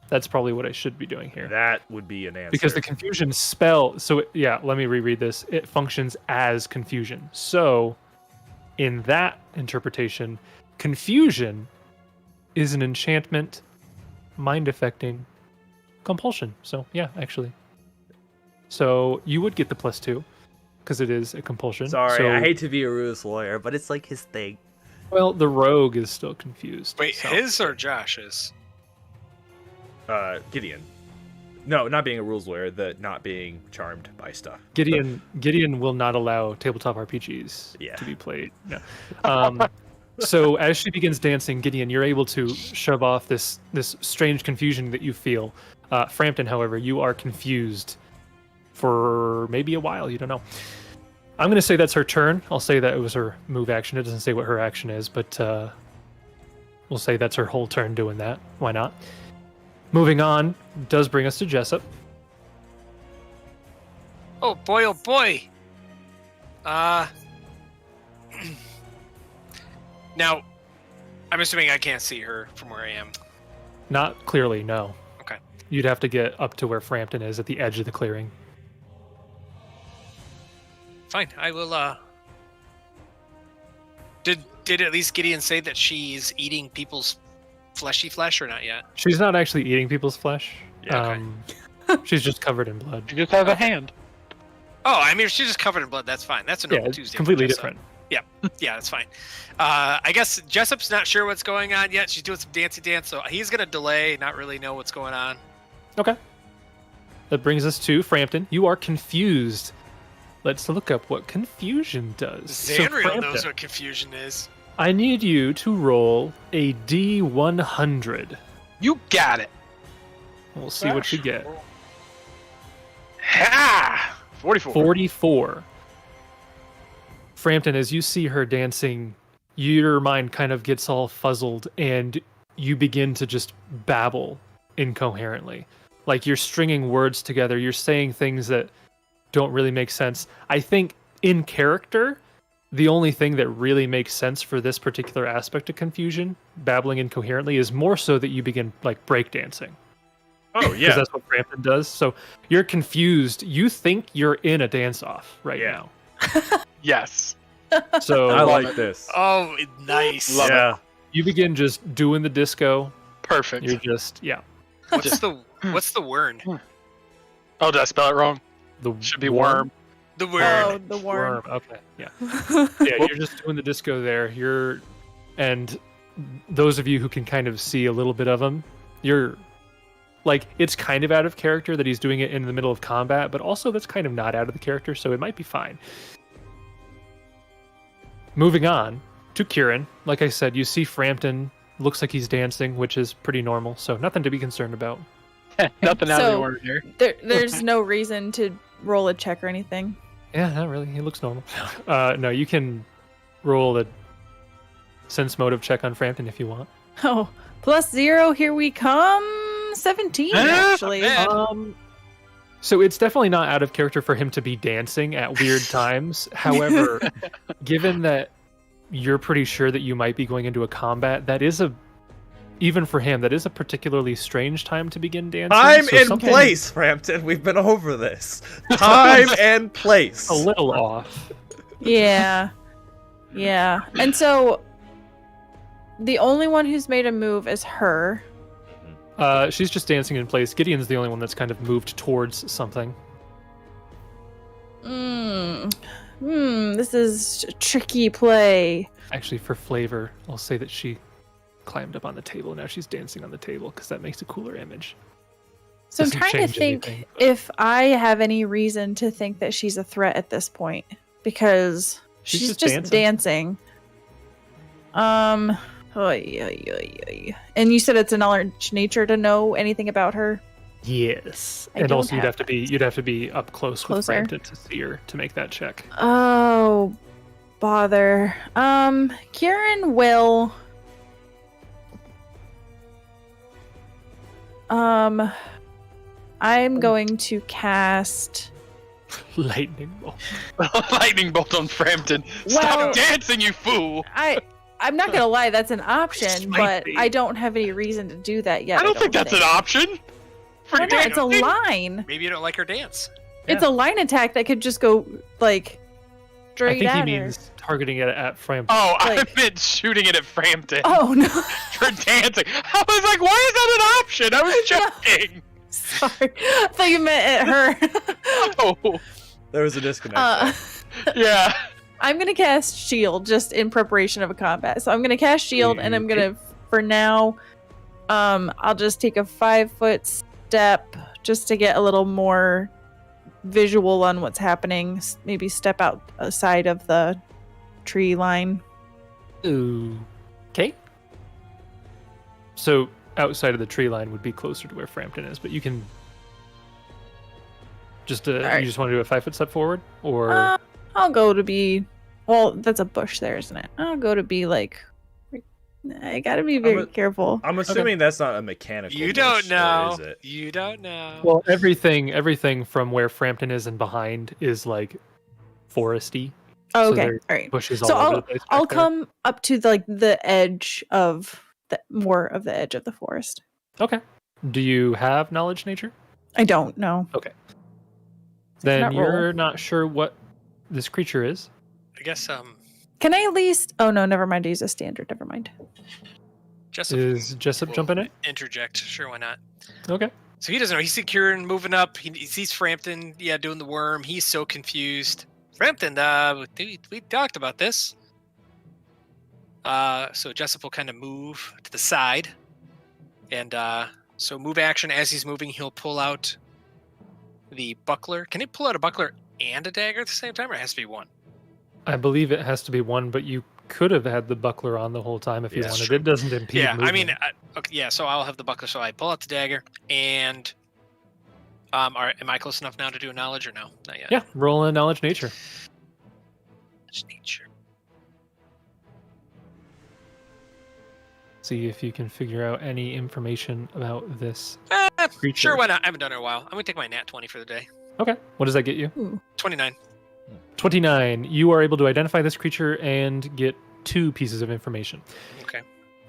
That's probably what I should be doing here. That would be an answer. Because the confusion spell. So let me reread this. It functions as confusion. So, in that interpretation, confusion is an enchantment, mind affecting, compulsion. So actually. So you would get the +2 because it is a compulsion. Sorry, so, I hate to be a ruse lawyer, but it's like his thing. Well, the rogue is still confused. Wait, so. his or Josh's? Gideon. No, not being a rules lawyer, the not being charmed by stuff. Gideon will not allow tabletop RPGs to be played. No. So as she begins dancing, Gideon, you're able to shove off this strange confusion that you feel. Frampton, however, you are confused for maybe a while. You don't know. I'm going to say that's her turn. I'll say that it was her move action. It doesn't say what her action is, but we'll say that's her whole turn doing that. Why not? Moving on does bring us to Jessup. Oh boy. Now, I'm assuming I can't see her from where I am. Not clearly, no. Okay. You'd have to get up to where Frampton is at the edge of the clearing. Fine, I will. Did at least Gideon say that she's eating people's fleshy flesh or not yet? She's not actually eating people's flesh. Yeah, okay. She's just covered in blood. You just have a hand. Oh, I mean, if she's just covered in blood, that's fine. That's a normal it's Tuesday. completely for Jessup. different. Yeah, that's fine. I guess Jessup's not sure what's going on yet. She's doing some dancey dance, so he's gonna delay, not really know what's going on. Okay. That brings us to Frampton. You are confused. Let's look up what confusion does. Zanriel knows what confusion is. I need you to roll a D100. You got it. We'll see what you get. Ha! 44. 44. Frampton, as you see her dancing, your mind kind of gets all fuzzled and you begin to just babble incoherently. Like you're stringing words together. You're saying things that don't really make sense. I think in character, the only thing that really makes sense for this particular aspect of confusion, babbling incoherently, is more so that you begin like breakdancing. Oh, yeah. Because that's what Frampton does. So you're confused. You think you're in a dance-off right now. Yes. So I like this. Oh, nice. Love it. you begin just doing the disco. Perfect. You're just, What's the word? Oh, did I spell it wrong? The Should be worm. The word. Oh, the worm. Okay, yeah. You're just doing the disco there. And those of you who can kind of see a little bit of him, you're like, it's kind of out of character that he's doing it in the middle of combat, but also that's kind of not out of the character, so it might be fine. Moving on to Kieran. Like I said, you see Frampton looks like he's dancing, which is pretty normal, so nothing to be concerned about. Nothing out of the So- ordinary. There's no reason to roll a check or anything. Yeah, not really. He looks normal. No, you can roll the sense motive check on Frampton if you want. Oh, +0, here we come. 17, actually. man. So it's definitely not out of character for him to be dancing at weird times. However, given that you're pretty sure that you might be going into a combat, even for him, that is a particularly strange time to begin dancing. Time So and something place, Frampton. We've been over this. Time and place. a little off. Yeah. Yeah. And so the only one who's made a move is her. She's just dancing in place. Gideon's the only one that's kind of moved towards something. This is a tricky play. Actually, for flavor, I'll say that she climbed up on the table. Now she's dancing on the table because that makes a cooler image. So I'm Doesn't trying to change think anything, but- if I have any reason to think that she's a threat at this point, because she's just dancing. Oy, oy, oy, oy. And you said it's a knowledge nature to know anything about her. Yes, I and don't also you'd have have to be up close with Closer. Frampton to see her to make that check. Oh, bother. Kieran will. I'm going to cast. Lightning bolt. Lightning bolt on Frampton. Well- Stop dancing, you fool! I'm not gonna lie, that's an option, but Spicy. I don't have any reason to do that yet. I don't think that's an option. For Why not? It's a dancing? line. Maybe you don't like her dance. It's a line attack that could just go like I straight think he at her. means targeting it at Frampton. Oh, like- I meant shooting it at Frampton Oh no! for dancing. I was like, why is that an option? I was joking. Sorry, I thought you meant at her. Oh, There was a disconnect. yeah. I'm gonna cast shield just in preparation of a combat. So I'm gonna cast shield, and I'm gonna, for now, I'll just take a 5-foot step just to get a little more visual on what's happening. Maybe step outside of the tree line. Ooh. Okay. So outside of the tree line would be closer to where Frampton is, but you can just Alright. you just want to do a 5-foot step forward, or I'll go to be. Well, that's a bush there, isn't it? I'll go to be like. I gotta be very careful. I'm assuming that's not a mechanical. You bush, don't or know. is it? You don't know. well, everything from where Frampton is and behind is like foresty. Oh, so okay, there's all right. Bushes So all over the place. I'll back there. come up to the edge of more of the edge of the forest. Okay. Do you have knowledge nature? I don't know. Then cannot roll. you're not sure what this creature is. I guess Can I at least? Oh no, never mind. I use a standard. Never mind. Jessup Is Jessup will jumping it? interject. Sure, why not? Okay. So he doesn't know. He sees Kieran moving up. He sees Frampton, doing the worm. He's so confused. Frampton, we talked about this. So Jessup will kind of move to the side, and so move action as he's moving, he'll pull out the buckler. Can he pull out a buckler and a dagger at the same time, or it has to be one? I believe it has to be one, but you could have had the buckler on the whole time if you Yeah, wanted. true. It doesn't impede. Yeah, I mean, movement. okay, yeah. So I'll have the buckler. So I pull out the dagger, and all right, am I close enough now to do a knowledge or no? Not yet. Yeah, roll a knowledge nature. Just nature. See if you can figure out any information about this creature. Sure, why not? I haven't done it in a while. I'm gonna take my nat 20 for the day. Okay. What does that get you? 29. 29. You are able to identify this creature and get 2 pieces of information. Okay.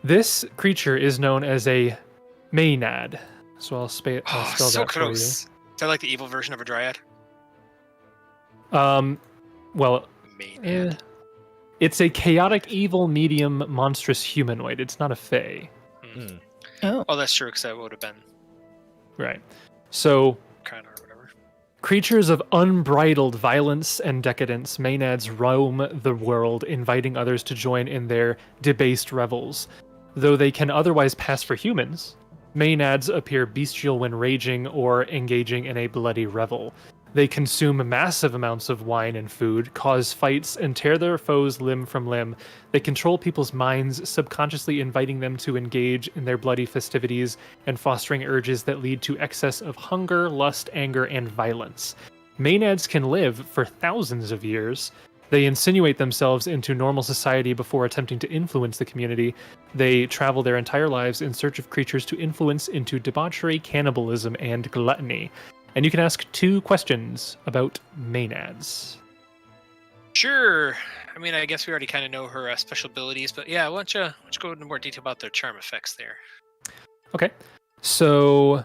This creature is known as a Maenad. So I'll spell Oh, that so for close. Is that like the evil version of a dryad? you. Well, Maniac. it's a chaotic, evil, medium, monstrous humanoid. It's not a fae. Oh, that's true, because that would have been Right. So kind of or whatever. creatures of unbridled violence and decadence, Maenads roam the world, inviting others to join in their debased revels. Though they can otherwise pass for humans, Maenads appear bestial when raging or engaging in a bloody revel. They consume massive amounts of wine and food, cause fights, and tear their foes limb from limb. They control people's minds, subconsciously inviting them to engage in their bloody festivities and fostering urges that lead to excess of hunger, lust, anger, and violence. Maenads can live for thousands of years. They insinuate themselves into normal society before attempting to influence the community. They travel their entire lives in search of creatures to influence into debauchery, cannibalism, and gluttony. And you can ask 2 questions about Maenads. Sure. I mean, I guess we already kind of know her special abilities, but yeah, why don't you go into more detail about their charm effects there? Okay. So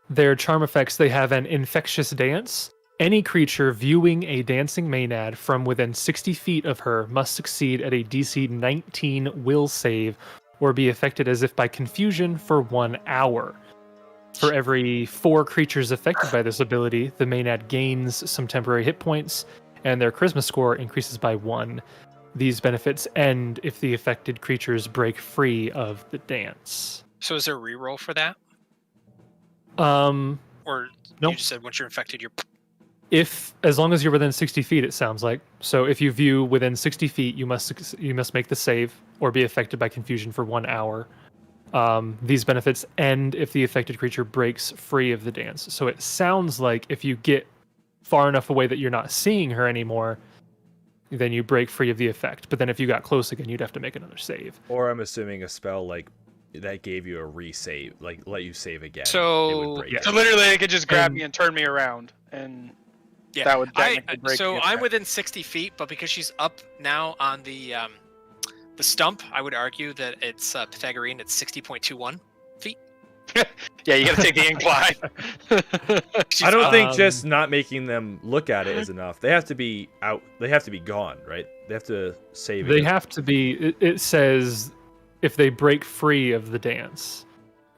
their charm effects, they have an infectious dance. Any creature viewing a dancing Maenad from within 60 feet of her must succeed at a DC 19 will save or be affected as if by confusion for 1 hour. For every 4 creatures affected by this ability, the Maenad gains some temporary hit points, and their charisma score increases by 1. These benefits end if the affected creatures break free of the dance. So is there a reroll for that? Um, Or Nope. you just said once you're infected, you're... as long as you're within 60 feet, it sounds like. So if you view within 60 feet, you must make the save or be affected by confusion for 1 hour. These benefits end if the affected creature breaks free of the dance. So it sounds like if you get far enough away that you're not seeing her anymore, then you break free of the effect. But then if you got close again, you'd have to make another save. Or I'm assuming a spell like that gave you a resave, like let you save again. So- it would break Yeah. it. So literally, they could just grab And- me and turn me around, and Yeah. that would technically break So the I'm effect. within 60 feet, but because she's up now on the stump, I would argue that it's Pythagorean. It's 60.21 feet. Yeah, you gotta take the incline. She's I don't up. think just not making them look at it is enough. They have to be out. They have to be gone, right? They have to save They it. have to be. It says if they break free of the dance.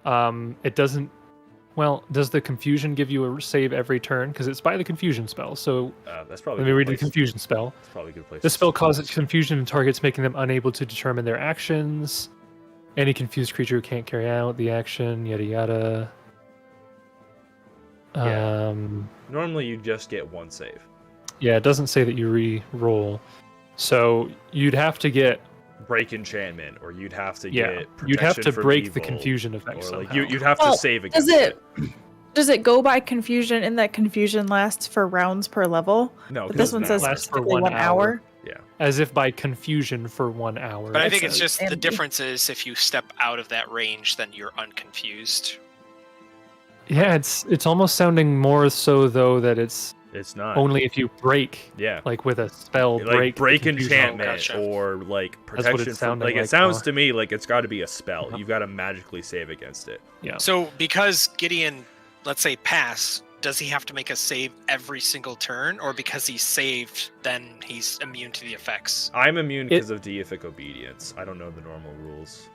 It doesn't. Well, does the confusion give you a save every turn? Because it's by the confusion spell. So That's probably. let me a good read the place- confusion spell. That's probably a good place. This to spell start. causes confusion in targets, making them unable to determine their actions. Any confused creature can't carry out the action. Yada yada. Yeah. Normally, you just get one save. Yeah, it doesn't say that you re-roll. So you'd have to get. Break enchantment, or you'd have to Yeah, get. you'd have to protection from break the evil, confusion effect or somehow. like you'd have Well, to save against Does it go by confusion and that confusion lasts for rounds per level? No, But 'cause this one now- says Lasts for specifically 1 1 hour. As if by confusion for 1 hour. But I it think it's says. just the And- difference is if you step out of that range, then you're unconfused. Yeah, it's almost sounding more so though that it's It's not. only if you break, Yeah. like with a spell, Like break the confusion. enchantment Gotcha. or like That's what protection it's from sounding like it like, sounds huh? to me like it's got to be a spell. Uh-huh. You've got to magically save against it. Yeah. So because Gideon, let's say, pass, does he have to make a save every single turn, or because he's saved, then he's immune to the effects? I'm immune because of deific obedience. I don't know the normal rules.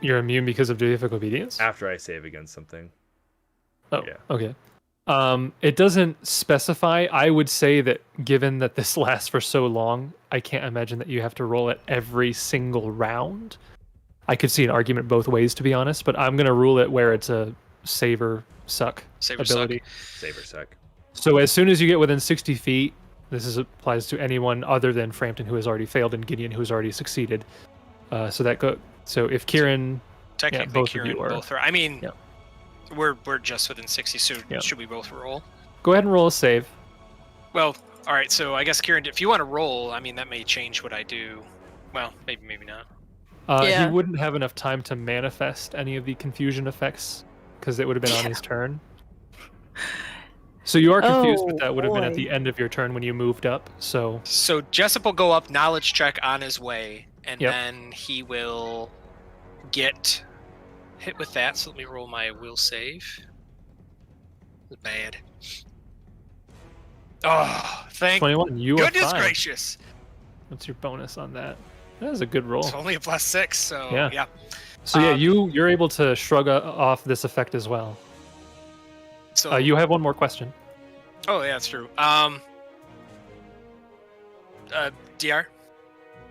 You're immune because of deific obedience? After I save against something. Oh, yeah. okay. It doesn't specify. I would say that given that this lasts for so long, I can't imagine that you have to roll it every single round. I could see an argument both ways, to be honest, but I'm going to rule it where it's a save or suck Save or ability. Save or sec. So as soon as you get within 60 feet, applies to anyone other than Frampton who has already failed and Gideon who has already succeeded. So if Kieran, Technically, both of Kieran you are. both are. I mean, Yeah. we're just within 60, so Yeah. should we both roll? go ahead and roll a save. Well, all right. So I guess Kieran, if you want to roll, I mean that may change what I do. Well, maybe not. Yeah. He wouldn't have enough time to manifest any of the confusion effects because it would have been on his turn. So you are confused, but Oh, that would have been at boy. the end of your turn when you moved up. So So Jessup will go up, knowledge check on his way, and Yep. then he will get hit with that. So let me roll my will save. Bad. Oh, thank 21, you are goodness fine. gracious! What's your bonus on that? That is a good roll. It's only a +6, so Yeah. yeah. So yeah, um, you're able to shrug off this effect as well. So You have one more question. Oh yeah, that's true. DR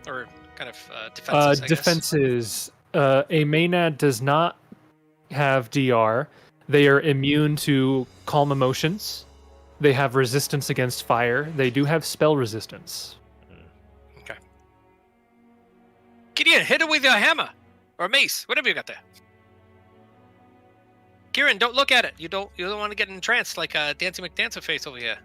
or kind of defenses. I guess. Defenses. A Maynad does not have DR. They are immune to calm emotions. They have resistance against fire. They do have spell resistance. Okay. Gideon, hit it with your hammer or mace, whatever you got there. Kieran, don't look at it. You don't want to get entranced like Dancing McDanceface over here.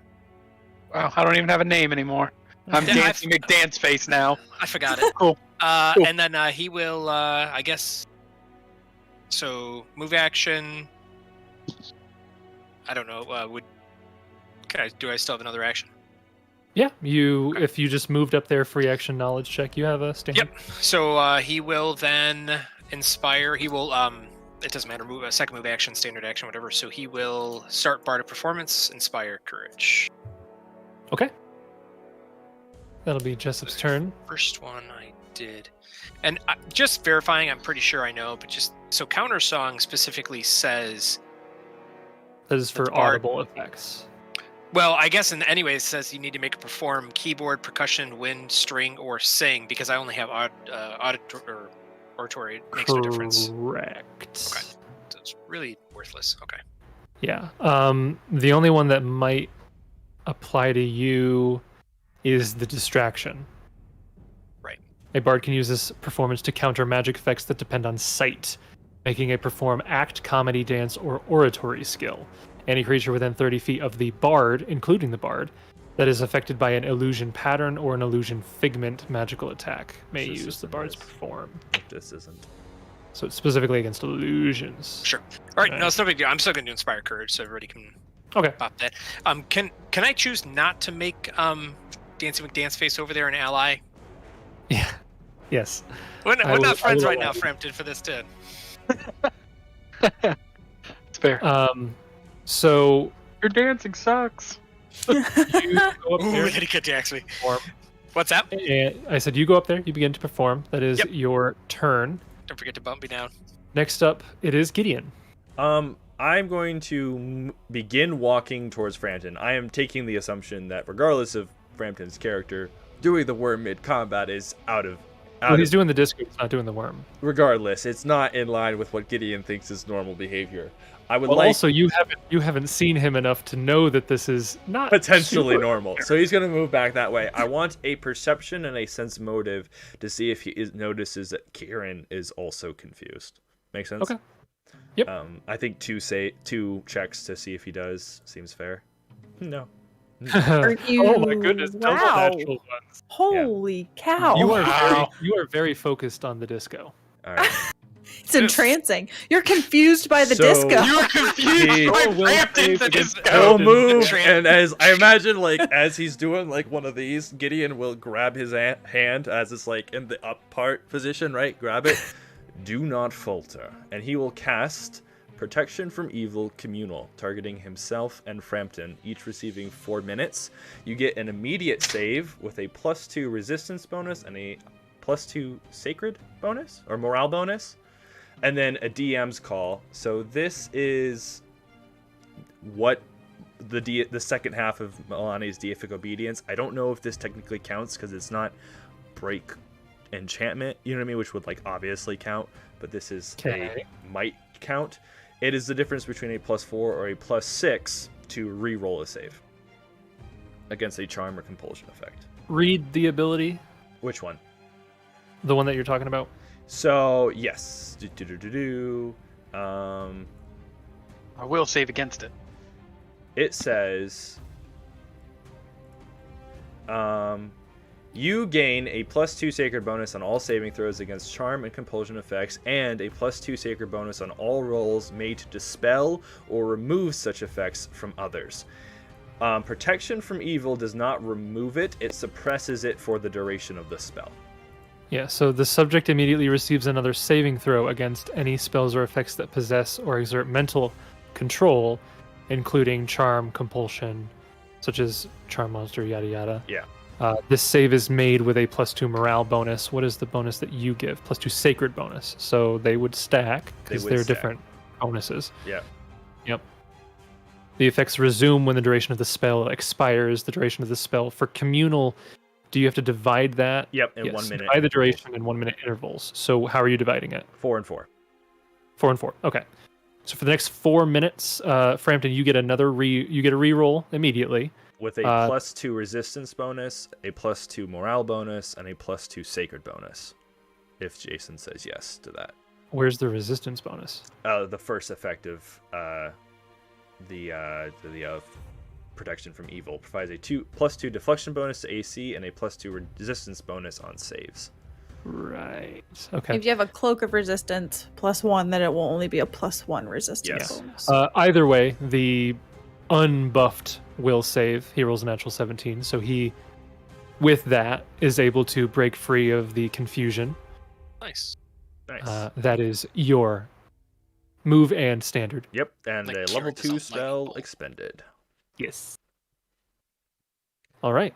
Wow, I don't even have a name anymore. I'm Yeah, Dancing McDance Face now. I forgot it. Cool. Cool. And then he will, I guess. So move action. I don't know. Do I still have another action? Yeah, if you just moved up there, free action knowledge check, you have a standard. Yep. So he will then inspire. He will. It doesn't matter. Move a second move action, standard action, whatever. So he will start Bardic Performance, inspire courage. Okay. That'll be Jessup's turn. First one I did, and just verifying. I'm pretty sure I know, but just so Counter Song specifically says That is for That's Bard. audible effects. Well, I guess in anyway it says you need to make a perform keyboard, percussion, wind, string, or sing because I only have oratory. It makes no difference. Correct. Okay. So it's really worthless. Okay. Yeah. The only one that might apply to you is the distraction. Right. A bard can use this performance to counter magic effects that depend on sight, making a perform act, comedy, dance, or oratory skill. Any creature within 30 feet of the bard, including the bard, that is affected by an illusion pattern or an illusion figment magical attack may This use the isn't bard's this. perform. This isn't. So it's specifically against illusions. Sure. All right. Okay. No, it's no big deal. I'm still going to do Inspire Courage, so everybody can Okay. pop that. Can I choose not to make Dancing McDance face over there an ally? Yeah. Yes. We're I not will- friends I will right now, allow you. Frampton, for this too. It's fair. So Your dancing sucks. you go up Ooh, there. then he could ask me. Perform. What's that? And I said you go up there, you begin to perform. That is Yep. your turn. Don't forget to bump me down. Next up, it is Gideon. I'm going to begin walking towards Frampton. I am taking the assumption that regardless of Frampton's character, doing the worm mid-combat is out of... Well, he's doing the disco, he's not doing the worm. Regardless, it's not in line with what Gideon thinks is normal behavior. I would Well, like... also you haven't seen him enough to know that this is not potentially super- normal. So he's going to move back that way. I want a perception and a sense motive to see if he notices that Kieran is also confused. Make sense? Okay. Yep. I think two checks to see if he does seems fair. No. Are you? Oh my goodness! Double Wow! natural ones. Holy cow! You are very focused on the disco. All right. It's entrancing. You're confused by the So- disco. You're confused He- by will Frampton save that against is- He'll move, Tran- and as I imagine, like as he's doing like one of these, Gideon will grab his hand as it's like in the up part position, right? Grab it. Do not falter, and he will cast Protection from Evil Communal, targeting himself and Frampton, each receiving 4 minutes. You get an immediate save with a +2 resistance bonus and a +2 sacred bonus or morale bonus, and then a DM's call. So this is what the second half of Milani's deific obedience. I don't know if this technically counts because it's not break enchantment, you know what I mean, which would like obviously count, but this is Okay. a might count. It is the difference between a +4 or a +6 to re-roll a save against a charm or compulsion effect. Read the ability, Which one? the one that you're talking about. So yes, I will save against it. it says you gain a +2 sacred bonus on all saving throws against charm and compulsion effects, and a +2 sacred bonus on all rolls made to dispel or remove such effects from others. Protection from evil does not remove it, it suppresses it for the duration of the spell. Yeah, so the subject immediately receives another saving throw against any spells or effects that possess or exert mental control, including charm, compulsion, such as charm monster, yada yada. Yeah. This save is made with a +2 morale bonus. What is the bonus that you give? +2 sacred bonus. So they would stack because would they're stack. different bonuses. Yeah. Yep. The effects resume when the duration of the spell expires. The duration of the spell for communal. Do you have to divide that? Yep, in Yes, 1 minute. divide the duration in 1 minute intervals. So how are you dividing it? 4 and 4. 4 and 4. Okay. So for the next 4 minutes, Frampton, you get another reroll immediately. With a +2 resistance bonus, a +2 morale bonus, and a +2 sacred bonus. If Jason says yes to that. Where's the resistance bonus? The first effect of the protection from evil provides a +2 deflection bonus to AC and a +2 resistance bonus on saves. Right. Okay. If you have a cloak of resistance +1, then it will only be a +1 resistance Yes. bonus. Either way, the unbuffed will save. He rolls a natural 17, so he, with that, is able to break free of the confusion. Nice. Nice. That is your move and standard. Yep, and Like a Kieran level does a 2 lightning spell bolt. expended. Yes. All right.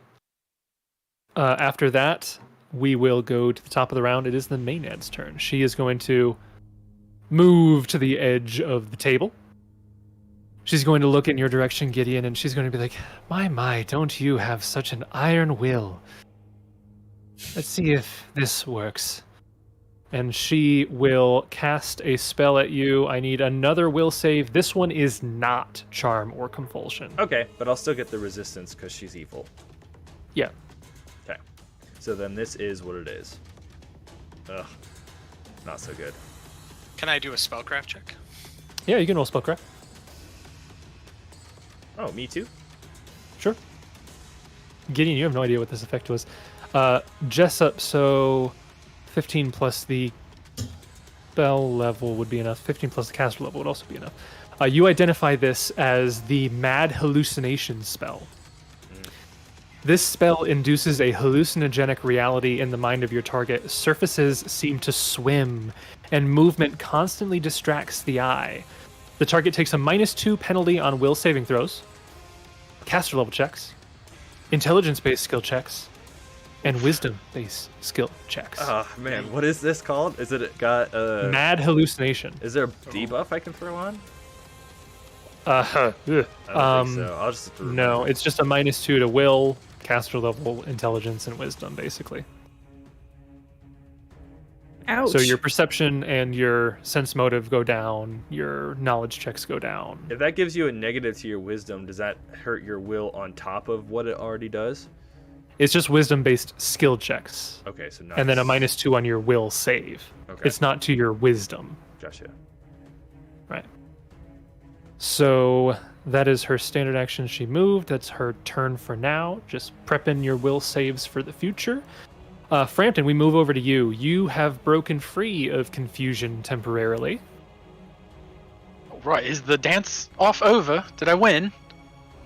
After that, we will go to the top of the round. It is the Maynad's turn. She is going to move to the edge of the table. She's going to look in your direction, Gideon, and she's going to be like, my, don't you have such an iron will? Let's see if this works. And she will cast a spell at you. I need another will save. This one is not charm or compulsion. Okay, but I'll still get the resistance because she's evil. Yeah. Okay. So then this is what it is. Ugh. Not so good. Can I do a spellcraft check? Yeah, you can roll spellcraft. Oh, me too? Sure. Gideon, you have no idea what this effect was. Jessup, so 15 plus the spell level would be enough. 15 plus the caster level would also be enough. You identify this as the Mad Hallucination spell. This spell induces a hallucinogenic reality in the mind of your target. Surfaces seem to swim, and movement constantly distracts the eye. The target takes a -2 penalty on will saving throws, caster level checks, intelligence-based skill checks, and wisdom-based skill checks. Oh, man. What is this called? Is it got a... Mad Hallucination. Is there a debuff I can throw on? Ugh. I don't think so. I'll just... No, it's just a -2 to will, caster level, intelligence, and wisdom, basically. Ouch. So your perception and your sense motive go down, your knowledge checks go down. If that gives you a negative to your wisdom, does that hurt your will on top of what it already does? It's just wisdom-based skill checks. Okay, so not... And then a -2 on your will save. Okay. It's not to your wisdom. Gotcha. Right. So that is her standard action. She moved. That's her turn for now. Just prepping your will saves for the future. Frampton, we move over to you. You have broken free of confusion temporarily. Right, is the dance off over? Did I win?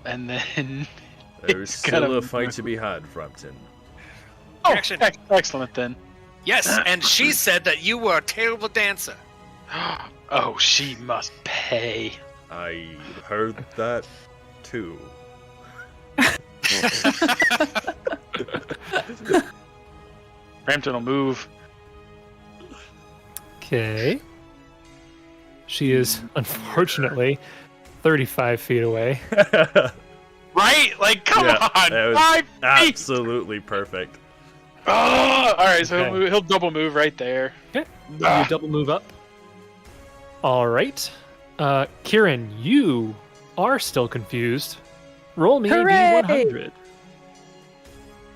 And then... There's it's still gonna- a fight to be had, Frampton. Oh, Action. excellent then. Yes, and she said that you were a terrible dancer. Oh, she must pay. I heard that too. Frampton will move. Okay. She is, unfortunately, 35 feet away. Right? Like, come Yeah, on! that was 5 feet! Absolutely perfect. Oh, alright, so Okay. he'll double move right there. Okay. Ah. You double move up. All right. Kieran, you are still confused. Roll me Hooray! a D100.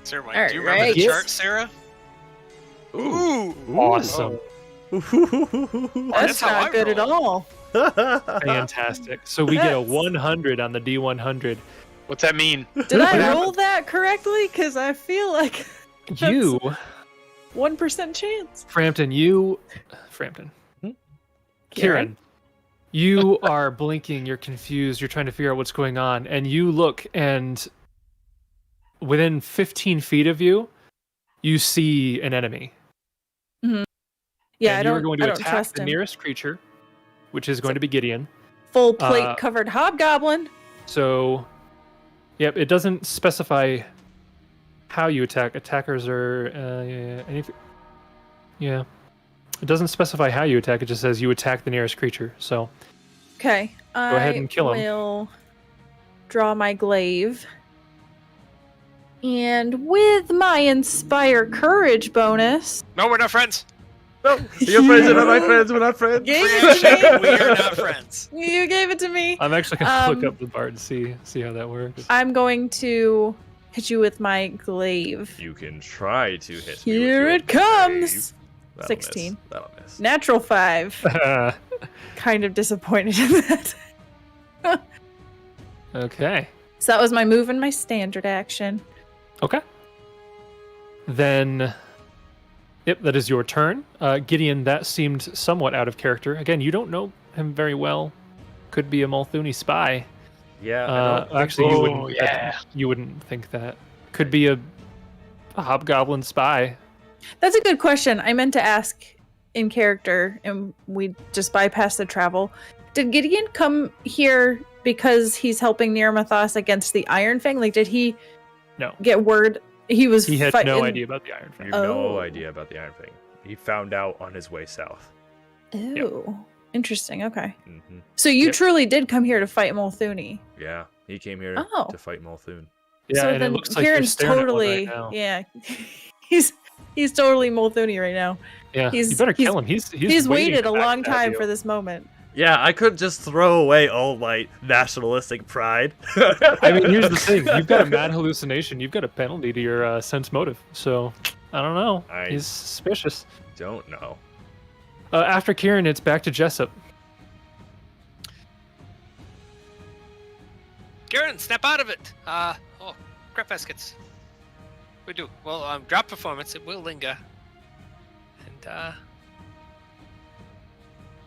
Sarah, do you remember Alright. the chart, Sarah? Ooh. Awesome. That's how not I good at roll. all. Fantastic. So we get a 100 on the D100. What's that mean? Did I roll that correctly? Because I feel like You, 1% chance. Frampton, Kieran, you are blinking, you're confused, you're trying to figure out what's going on, and you look, and within 15 feet of you, you see an enemy. Yeah, and I don't, you are going I to don't attack trust the him. nearest creature, which is going to be Gideon. Full plate covered hobgoblin. So, yep, it doesn't specify how you attack. Attackers are, yeah. It doesn't specify how you attack. It just says you attack the nearest creature. So, Okay. Go ahead and kill him. I will draw my glaive. And with my Inspire Courage bonus, No, we're not friends. Your friends are not my friends. We're not friends. gave it Friendship, to me. we are not friends. You gave it to me. I'm actually going to look Um, up the bard and see how that works. I'm going to hit you with my glaive. You can try to hit me with Here your it comes. glaive. That'll 16. Miss. That'll miss. Natural 5. Kind of disappointed in that. Okay. So that was my move and my standard action. Okay. Then, yep, that is your turn. Gideon, that seemed somewhat out of character. Again, you don't know him very well. Could be a Multhuni spy. Yeah. I don't think Actually, Oh, yeah. you wouldn't think that. Could be a hobgoblin spy. That's a good question. I meant to ask in character, and we just bypassed the travel. Did Gideon come here because he's helping Nirmathos against the Iron Fang? Like, did he No. get word he was He had fighting? no idea about the Iron You Fang. have no Oh. idea about the Iron Thing. He found out on his way south. Oh, Interesting. Okay. Hmm. So you Yep. truly did come here to fight Molthuni. Yeah, he came here Oh. to fight Molthun. Yeah, so and then it looks like you're Kieran's staring totally at one right now. yeah. he's totally Molthuni right now. Yeah, you he's- better he's- kill him. He's He's waiting waited a back long at time you. for this moment. Yeah, I could just throw away all my nationalistic pride. I mean, here's the thing: you've got a mad hallucination. You've got a penalty to your sense motive. So I don't know. I- He's suspicious. Don't know. After Kieran, it's back to Jessup. Kieran, snap out of it. Oh, crap baskets. We do. Well, drop performance. It will linger. And,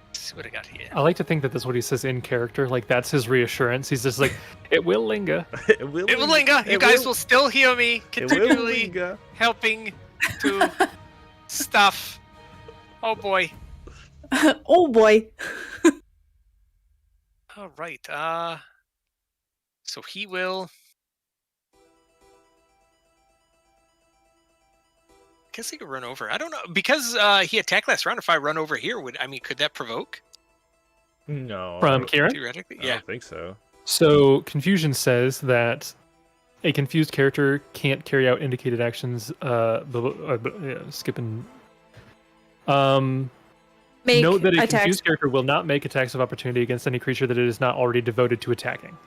let's see what I got here. I like to think that that's what he says in character. Like that's his reassurance. He's just like, "It will linger." It will It will linger. You guys will still hear me It will continually linger. helping to stuff. Oh boy. Oh boy. All right. So he will. I guess he could run over. I don't know because he attacked last round. If I run over here, could that provoke? No. From Kieran. Theoretically, I yeah. don't think so. So confusion says that a confused character can't carry out indicated actions. Skipping. Make Note that a attacks. confused character will not make attacks of opportunity against any creature that it is not already devoted to attacking.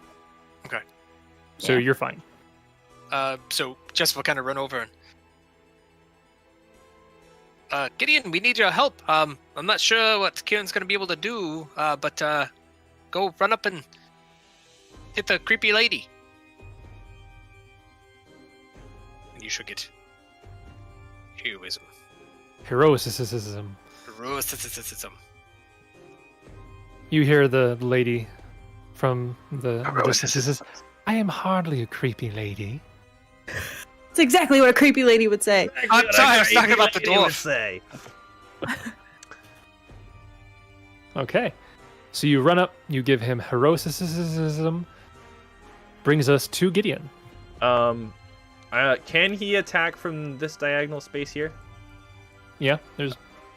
Okay. So Yeah. you're fine. So Jessup will kind of run over and. Gideon, we need your help. I'm not sure what Kieran's going to be able to do, but go run up and hit the creepy lady. And you should get heroism. Heroicism. Heroicism. You hear the lady from the distance. She says, "I am hardly a creepy lady." It's exactly what a creepy lady would say. I'm sorry, I was talking about the He would dwarf. say. Okay. So you run up, you give him heroicism. Brings us to Gideon. Can he attack from this diagonal space here? Yeah, there's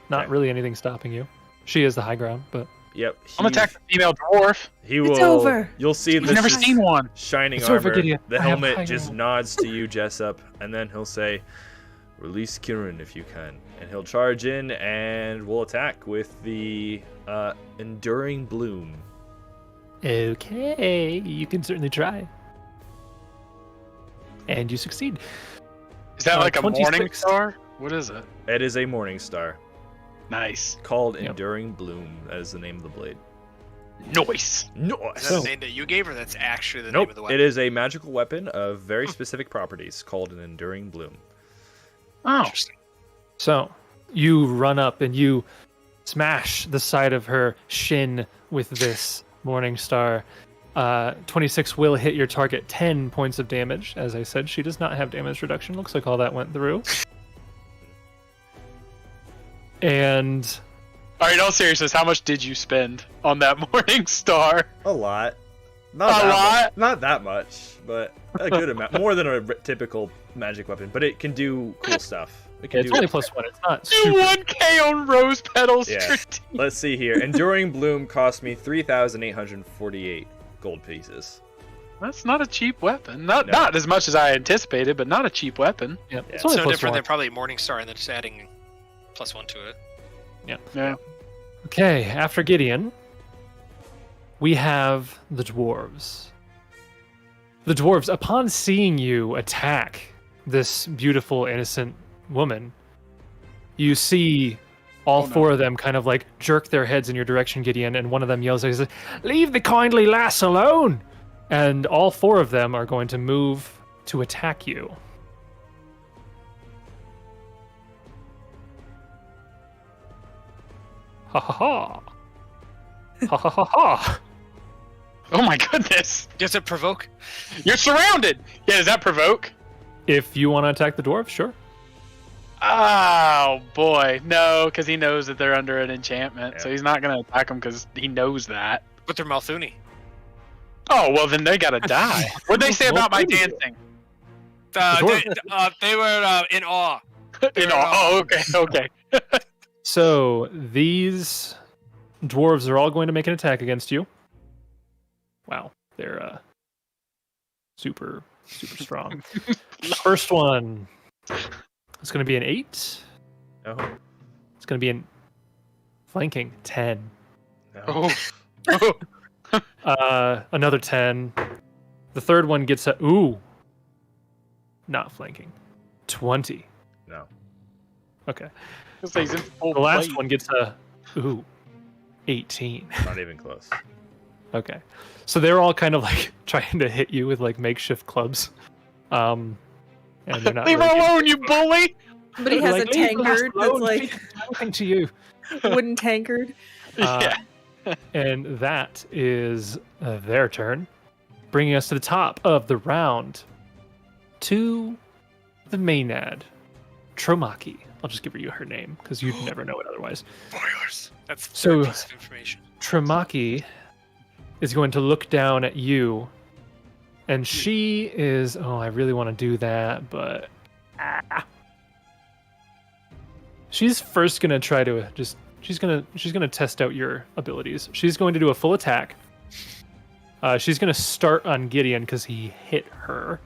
not Okay. really anything stopping you. She is the high ground, but Yep. I'm gonna attack the female dwarf. He It's will. over. You'll see I've this never is seen one. shining It's over, armor. Gideon. The I have helmet high just ground. nods to you, Jessup, and then he'll say, "Release Kieran if you can," and he'll charge in and we'll attack with the enduring bloom. okay, you can certainly try. And you succeed. Is that like a 26. morning star? What is it? It is a morning star Nice. called Yep. enduring bloom. That is the name of the blade. Noise. Is Nice. that So- the name that you gave her? That's actually the name Nope. of the weapon. It is a magical weapon of very specific properties called an enduring bloom. Oh. Interesting. So you run up and you smash the side of her shin with this morning star. 26 will hit your target 10 points of damage. As I said, she does not have damage reduction. Looks like all that went through. And All right, all seriousness, how much did you spend on that morning star? A lot. Not A that lot? Much. Not that much, but a good amount. More than a typical magic weapon, but it can do cool stuff. It can it's do. only +1. It's not Do super. 1K on rose petals. Yeah. Strategic. Let's see here. Enduring bloom cost me 3,848 gold pieces. That's not a cheap weapon. Not No. not as much as I anticipated, but not a cheap weapon. Yeah, Yeah. it's only So different +1. than probably Morningstar and then just adding +1 to it. Yeah. Okay, after Gideon, we have the dwarves. The dwarves, upon seeing you attack this beautiful, innocent woman, you see all Oh, no. four of them kind of like jerk their heads in your direction, Gideon, and one of them yells, he says, "Leave the kindly lass alone!" And all four of them are going to move to attack you. Ha ha ha. Ha ha ha ha. Oh my goodness. Does it provoke? You're surrounded. Yeah, does that provoke? If you want to attack the dwarves, sure. Oh boy, no, because he knows that they're under an enchantment, so Yeah. he's not gonna attack them because he knows that. But they're Malthuni. Oh well, then they gotta die. What'd they say about my dancing? They were in awe. You know, oh, okay, okay. So these dwarves are all going to make an attack against you. Wow, they're super strong. First one is going to be an 8. No. It's going to be an flanking 10. No. Another 10. The third one gets a not flanking 20. No. Okay. It's like he's in full The last plate. one gets a 18. Not even close. Okay. So they're all kind of like trying to hit you with like makeshift clubs. And they're not Leave her really alone, you bully! But he has like, a "Leave the house tankard alone, that's she's like talking to you. wooden tankard. Yeah. And that is their turn, bringing us to the top of the round. To the Maynard, Tromaki. I'll just give you her name because you'd never know it otherwise. Spoilers. That's the So- third piece of information. Tromaki is going to look down at you, and she is. Oh, I really want to do that, but she's first gonna try to just. She's gonna test out your abilities. She's going to do a full attack. She's gonna start on Gideon because he hit her.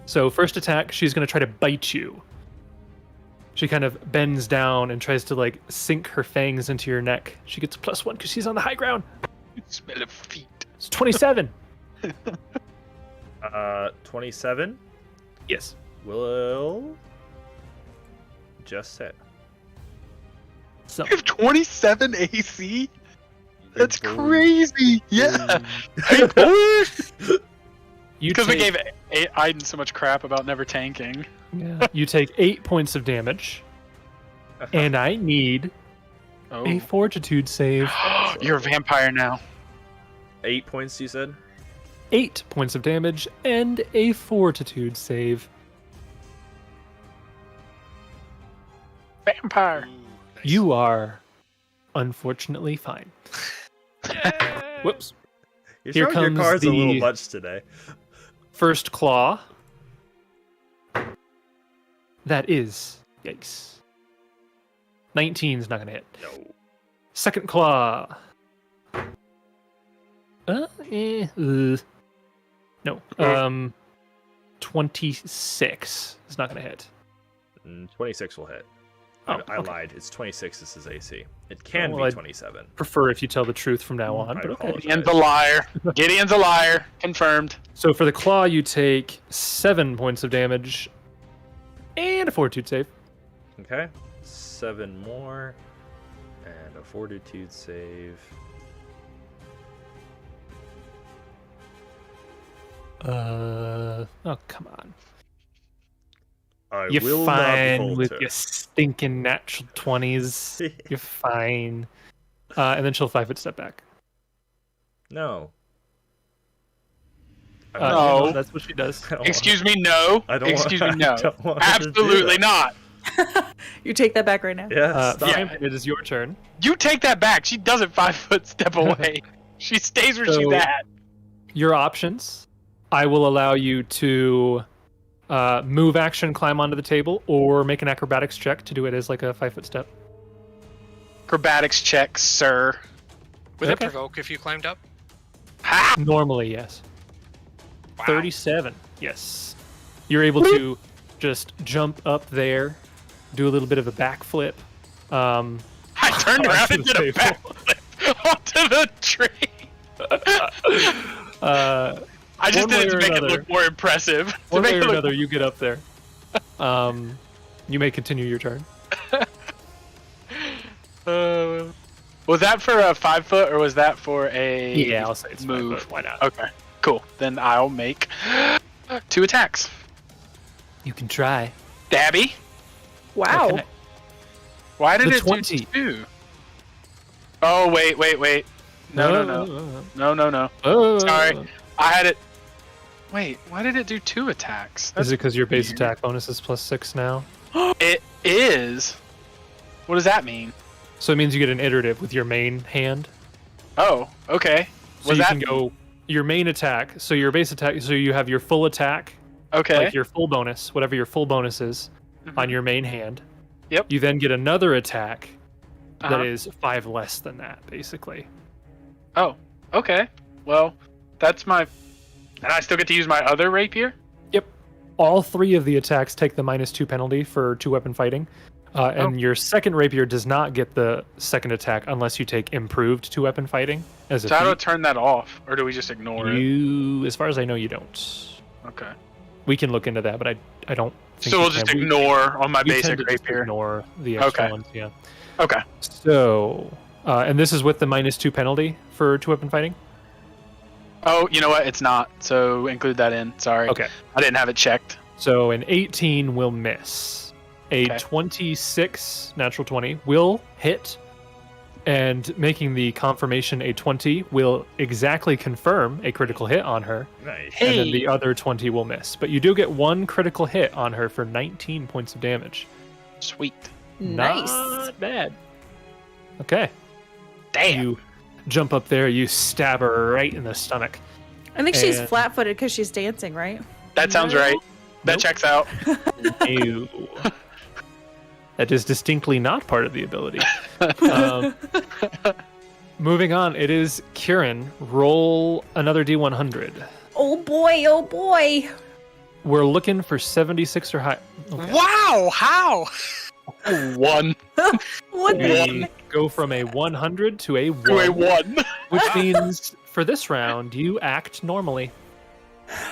So first attack, she's gonna try to bite you. She kind of bends down and tries to like sink her fangs into your neck. She gets a +1 because she's on the high ground. Smell of feet. It's 27. 27 Yes. will just hit. So You have 27 AC? That's Boom. crazy. Yeah. Boom. you Because we take, gave Aiden so much crap about never tanking. yeah, you take 8 points of damage, and I need Oh. a fortitude save. You're a vampire now. 8 points, you said? 8 points of damage and a fortitude save. Vampire. You are unfortunately fine. Yay! Whoops. You're Here showing your comes cards a little the- much today. First claw. That is. Yikes. 19 is not going to hit. No. Second claw. No. 26 is not going to hit. 26 will hit. Oh, I okay. lied. It's 26 is his AC. It can well, be I'd 27. Prefer if you tell the truth from now on, I but okay. apologize. Gideon's a liar. Gideon's a liar. Confirmed. So for the claw, you take 7 points of damage and a fortitude save. Okay. 7 more. And a fortitude save. Oh, come on. I You're will fine not with falter. your stinking natural 20s. You're fine. And then she'll 5-foot step back. No. No. That's what she does. I don't Excuse me, no. I don't Excuse want, me, no. I don't want her to do Absolutely that. not. You take that back right now. Yeah, stop. Frampton, it is your turn. You take that back. She doesn't 5-foot step away. She stays where she's So- at. Your options. I will allow you to move action, climb onto the table, or make an acrobatics check to do it as like a 5-foot step. Acrobatics check, sir. Would Okay. it provoke if you climbed up? Ha! Normally, yes. Wow. 37. Yes. You're able to just jump up there, do a little bit of a backflip. I turned around onto and the did a table. backflip onto the tree. I just One way did it to or make it another. look more impressive. To One make way it or look- another, you get up there. You may continue your turn. Was that for a 5-foot or was that for a Yeah, I'll say it's 5 move? foot. Why not? Okay, cool. Then I'll make 2 attacks. You can try. Dabby, Wow. Okay. why did The it 20. do 2? Oh, wait. No. Oh. Sorry. I had it. Wait, why did it do 2 attacks? Is it because your base weird. attack bonus is +6 now? It is. What does that mean? So it means you get an iterative with your main hand. Oh, okay. So you can go your main attack. So your base attack. So you have your full attack, Okay. like your full bonus, whatever your full bonus is, Mhm. on your main hand. Yep. You then get another attack that is 5 less than that, basically. Oh, okay. Well, that's my... And I still get to use my other rapier? Yep. All 3 of the attacks take the -2 penalty for 2-weapon fighting. And your second rapier does not get the second attack unless you take improved 2-weapon fighting as a So how do I feat. turn that off? Or do we just ignore it? You, as far as I know, you don't. Okay. We can look into that, but I don't think So we we'll just can. ignore on my We tend basic to just rapier. ignore the extra Okay. ones, yeah. Okay. So, and this is with the -2 penalty for 2-weapon fighting? Oh, you know what? It's not. So include that in. Sorry. Okay. I didn't have it checked. So an 18 will miss. A Okay. 26, natural 20, will hit. And making the confirmation a 20 will exactly confirm a critical hit on her. Nice. And then the other 20 will miss. But you do get 1 critical hit on her for 19 points of damage. Sweet. Nice. Not bad. Okay. Damn. You jump up there, you stab her right in the stomach. I think she's And- flat-footed because she's dancing, right? That sounds right. That Nope. checks out. Ew. That is distinctly not part of the ability. Moving on, it is Kieran. Roll another D100. Oh boy! Oh boy! We're looking for 76 or higher. Okay. Wow, how? 1 What the? We go from a 100 to a 1, to a 1. which means for this round you act normally.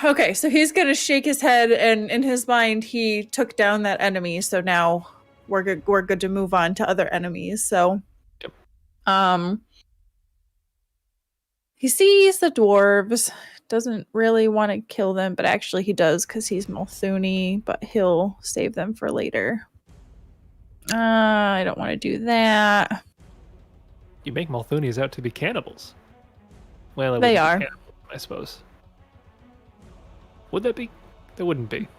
Okay, so he's gonna shake his head, and in his mind, he took down that enemy. So now we're good. We're good to move on to other enemies. So, Yep. he sees the dwarves. Doesn't really want to kill them, but actually he does because he's Malthuni. But he'll save them for later. I don't want to do that. You make Malthunis out to be cannibals. Well, it They wouldn't be are. cannibals, I suppose. Would that be? That wouldn't be.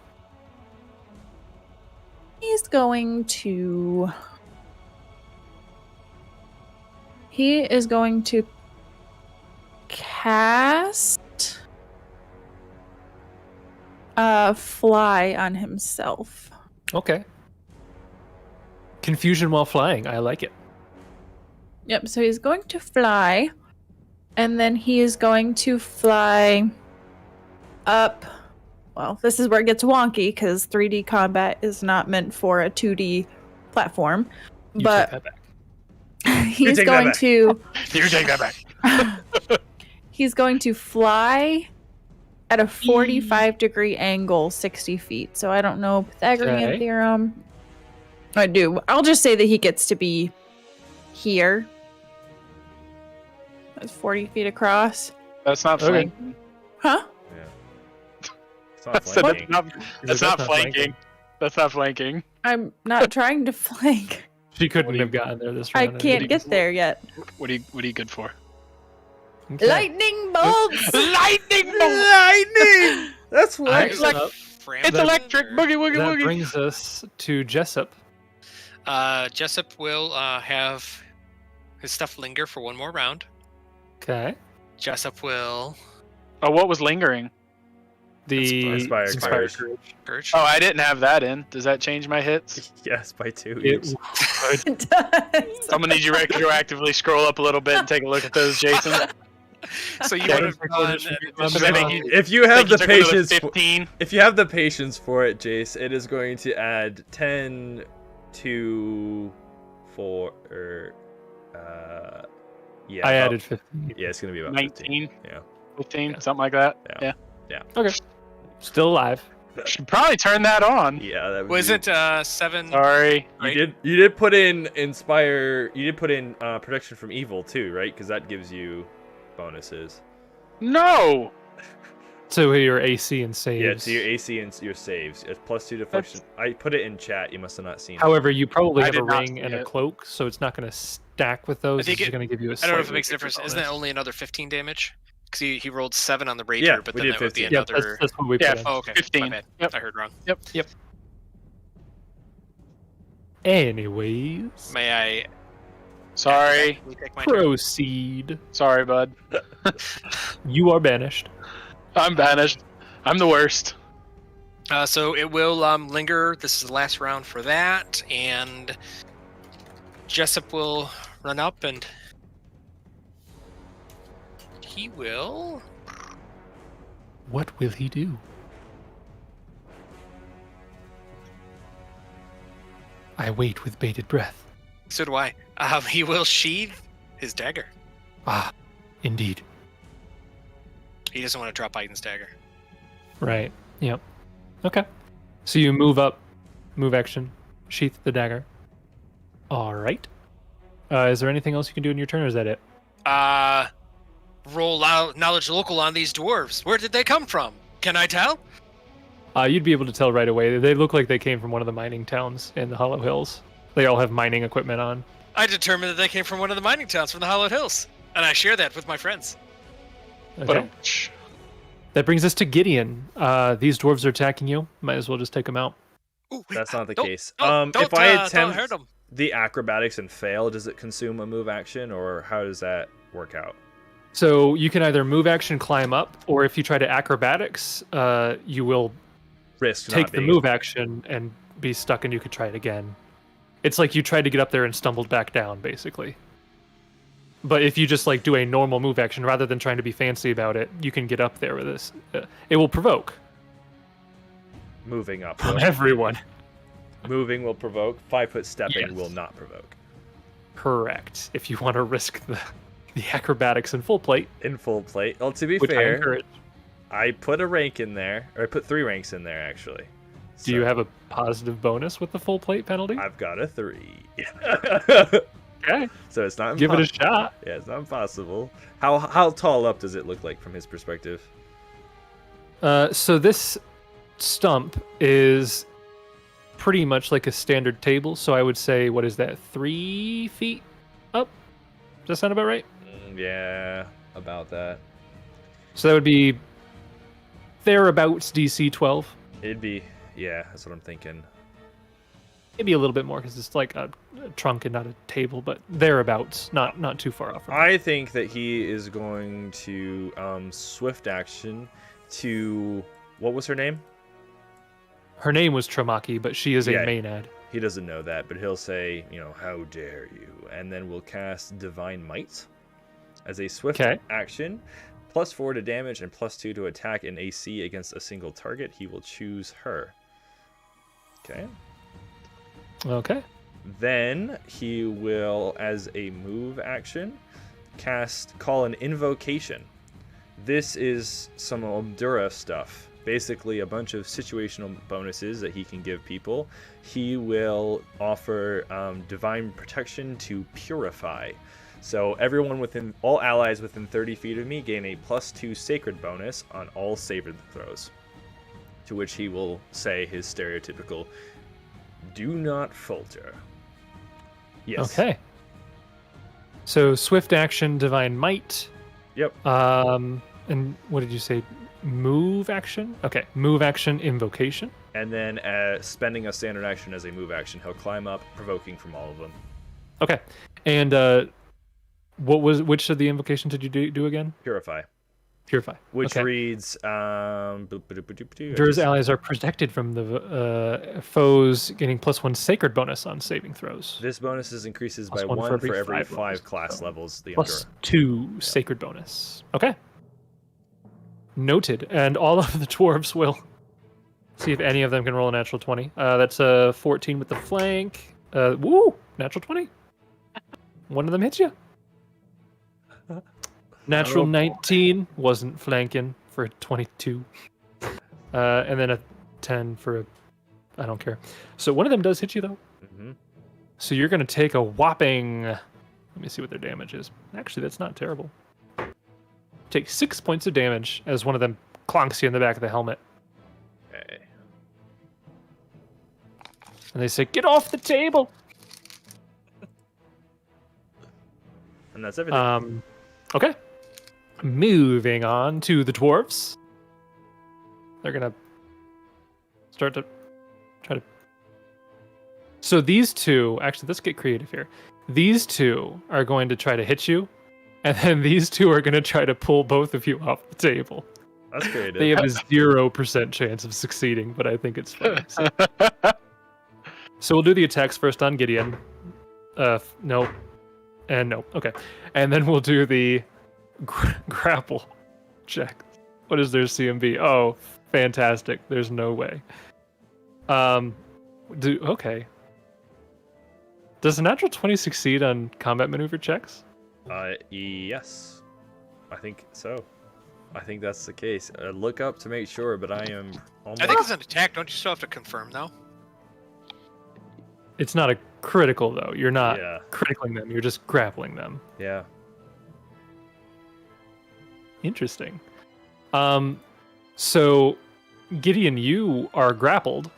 He's going to. He is going to cast fly on himself. Okay. Confusion while flying. I like it. Yep, so he's going to fly, and then he is going to fly up. Well, this is where it gets wonky because 3D combat is not meant for a 2D platform. You But take that back. he's take that going back. to You take that back. he's going to fly at a 45-degree angle 60 feet. So I don't know Pythagorean Okay. theorem. I do. I'll just say that he gets to be here. That's 40 feet across. That's not Okay. flanking. Huh? It's not So flanking. that's not flanking. That's not flanking. I'm not trying to flank. She couldn't What do have you- gotten there this I round. can't get there yet. What are you good for? Okay. Lightning bolts! Lightning bolt! Lightning! That's what. Next up, Frampton It's electric. or- Boogie woogie that woogie. brings us to Jessup. Jessup will have his stuff linger for one more round. Okay. Jessup will Oh, what was lingering? The Inspired Inspired Courage. Courage. Oh, I didn't have that in. Does that change my hits? Yes, by 2. It would. It does. I'm gonna need you to retroactively scroll up a little bit and take a look at those, Jason. So you Yeah, would have done. Because I think you, If you I have think you the took another patience, 15. if you have the patience for it, Jace, it is going to add 10 to 4. Yeah, I about- added 15. Yeah, it's gonna be about 19. 15. Yeah. 15, Yeah. something like that. Yeah. Yeah. Okay. Still alive. Should probably turn that on. Yeah, that would Was be- it 7? Sorry. Right? You did put in inspire. You did put in protection from evil too, right? Because that gives you bonuses. No. So your AC and saves. Yeah, to your AC and your saves. It's +2 deflection. I put it in chat. You must have not seen it. However, you probably I have a did not ring see and a it. cloak, so it's not going to stack with those. I think It's it- going to give you a I don't know if it slightly makes a difference. bigger Isn't it bonus. only another 15 damage? Because he rolled 7 on the rapier, Yeah, but we then did that would be 15. Yeah, another. that's what we Yeah, put in. Oh, okay. 15. My bad. Yep. I heard wrong. Yep. Anyways, May I? Sorry. We take my turn? proceed. Sorry, bud. You are banished. I'm banished. I'm the worst. So it will linger. This is the last round for that, and Jessup will run up and he will. What will he do? I wait with bated breath. So do I. He will sheathe his dagger. Ah, indeed. He doesn't want to drop Aiden's dagger. Right. Yep. Okay. So you move up, move action, sheath the dagger. All right. Is there anything else you can do in your turn, or is that it? Roll out knowledge local on these dwarves. Where did they come from? Can I tell? You'd be able to tell right away. They look like they came from one of the mining towns in the Hollow Hills. They all have mining equipment on. I determined that they came from one of the mining towns from the Hollowed Hills, and I share that with my friends. Okay. That brings us to Gideon. These dwarves are attacking you. Might as well just take them out. Ooh, That's not the don't- case. don't- If I don't attempt hurt 'em. the acrobatics and fail, does it consume a move action, or how does that work out? So you can either move action, climb up, or if you try to acrobatics, you will Risk take not the being move action and be stuck, and you could try it again. It's like you tried to get up there and stumbled back down, basically. But if you just like do a normal move action rather than trying to be fancy about it, you can get up there with this. It will provoke moving up. from everyone. Moving will provoke. 5-foot stepping Yes. will not provoke. Correct. If you want to risk the acrobatics in full plate, In full plate. Well, to be which I fair, encourage. I put a rank in there, or I put 3 ranks in there actually. Do you have a positive bonus with the full plate penalty? I've got a 3. Okay, So it's not give it a impossible. shot. Yeah, it's not impossible. How tall up does it look like from his perspective? So this stump is pretty much like a standard table. So I would say, what is that, 3 feet up? Does that sound about right? Yeah, about that. So that would be thereabouts DC 12. It'd be, yeah, that's what I'm thinking. Maybe a little bit more because it's like a trunk and not a table, but thereabouts, not too far off. From I think that he is going to swift action to, what was her name? Her name was Tramaki, but she is a Yeah. Maenad. He doesn't know that, but he'll say, how dare you? And then we'll cast Divine Might as a swift Okay. action. +4 to damage and +2 to attack in AC against a single target. He will choose her. Okay. Okay. Then he will, as a move action, call an invocation. This is some omdura stuff. Basically, a bunch of situational bonuses that he can give people. He will offer divine protection to purify. So everyone all allies within 30 feet of me gain a +2 sacred bonus on all sacred throws. To which he will say his stereotypical, "Do not falter." Yes. Okay. So swift action, divine might. Yep. And what did you say? Move action? Okay. Move action, invocation. And then spending a standard action as a move action, he'll climb up, provoking from all of them. Okay. And which of the invocations did you do again? Purify. Purify. Which okay. reads, Endura's allies are protected from the foes getting +1 sacred bonus on saving throws. This bonus increases by +1 1 for every 5 bonus. class levels. The Plus Endura. 2 sacred bonus. Okay. Noted. And all of the dwarves will see if any of them can roll a natural 20. That's a 14 with the flank. Woo! Natural 20. One of them hits you. Natural 19 wasn't flanking for a 22. And then a 10 for a... I don't care. So one of them does hit you, though. Mm-hmm. So you're going to take a whopping... Let me see what their damage is. Actually, that's not terrible. Take 6 points of damage as one of them clonks you in the back of the helmet. Okay. And they say, "Get off the table!" And that's everything. Okay. Moving on to the dwarves. They're gonna start to try to... So these two... Actually, let's get creative here. These two are going to try to hit you, and then these two are going to try to pull both of you off the table. That's creative. They have a 0% chance of succeeding, but I think it's funny. So we'll do the attacks first on Gideon. Nope. And no. Okay. And then we'll do the grapple check. What is their CMB? Oh, fantastic. There's no way. Okay. Does a natural 20 succeed on combat maneuver checks? Yes. I think so. I think that's the case. Look up to make sure, but I am almost... I think it's an attack. Don't you still have to confirm, though? It's not a critical, though. You're not Yeah. criticling them. You're just grappling them. Yeah. Interesting. So, Gideon, you are grappled.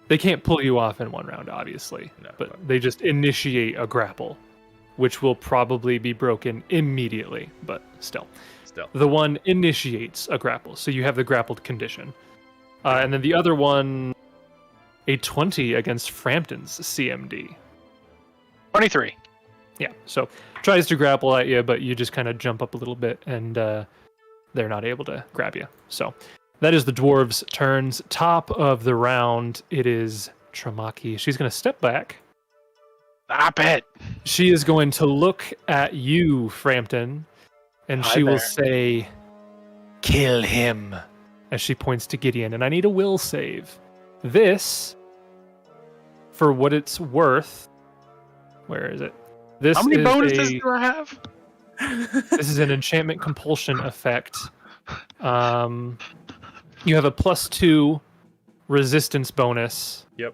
They can't pull you off in one round, obviously. No, but they just initiate a grapple, which will probably be broken immediately, but still. The one initiates a grapple, so you have the grappled condition. And then the other one, a 20 against Frampton's CMD. 23. Yeah, so tries to grapple at you, but you just kind of jump up a little bit, and they're not able to grab you. So that is the dwarves' turns. Top of the round, it is Tramaki. She's going to step back. Stop it. She is going to look at you, Frampton, and Hi she will there. say, "Kill him," as she points to Gideon. And I need a will save. This, for what it's worth, where is it? This How many is bonuses do I have? This is an enchantment compulsion effect. You have a +2 resistance bonus. Yep.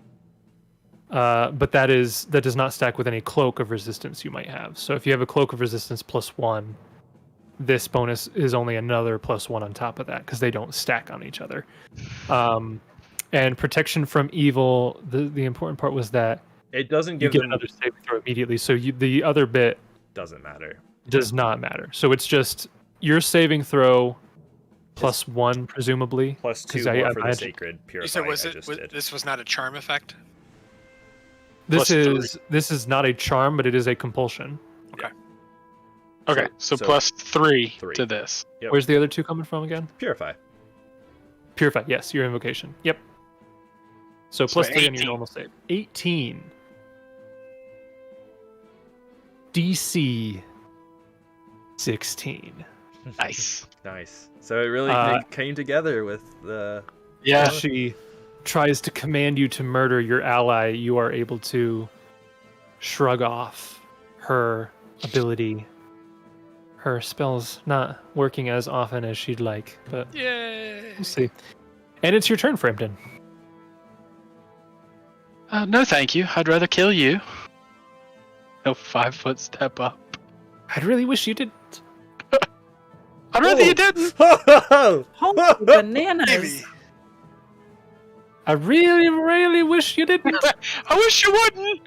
But that does not stack with any cloak of resistance you might have. So if you have a cloak of resistance +1, this bonus is only another +1 on top of that because they don't stack on each other. And protection from evil. The important part was that It doesn't you give get them... another saving throw immediately. So the other bit Doesn't matter. does not matter. So it's just your saving throw +1, presumably. Plus 2 'Cause I more for the imagine- sacred purify. You said did. this was not a charm effect? This +3. this is not a charm, but it is a compulsion. Okay, so so plus 3 3. to this. Yep. Where's the other two coming from again? Purify. Purify, yes, your invocation. Yep. So So +3 on your 18. normal save. 18. DC 16. Nice. Nice. So it really came together with the... Yeah. As she tries to command you to murder your ally, you are able to shrug off her ability. Her spell's not working as often as she'd like, but Yay! we'll see. And it's your turn, Frampton. No, thank you. I'd rather kill you. No 5-foot step up. I'd really wish you didn't. I'd rather you didn't. Holy bananas. I really, really wish you didn't. I wish you wouldn't.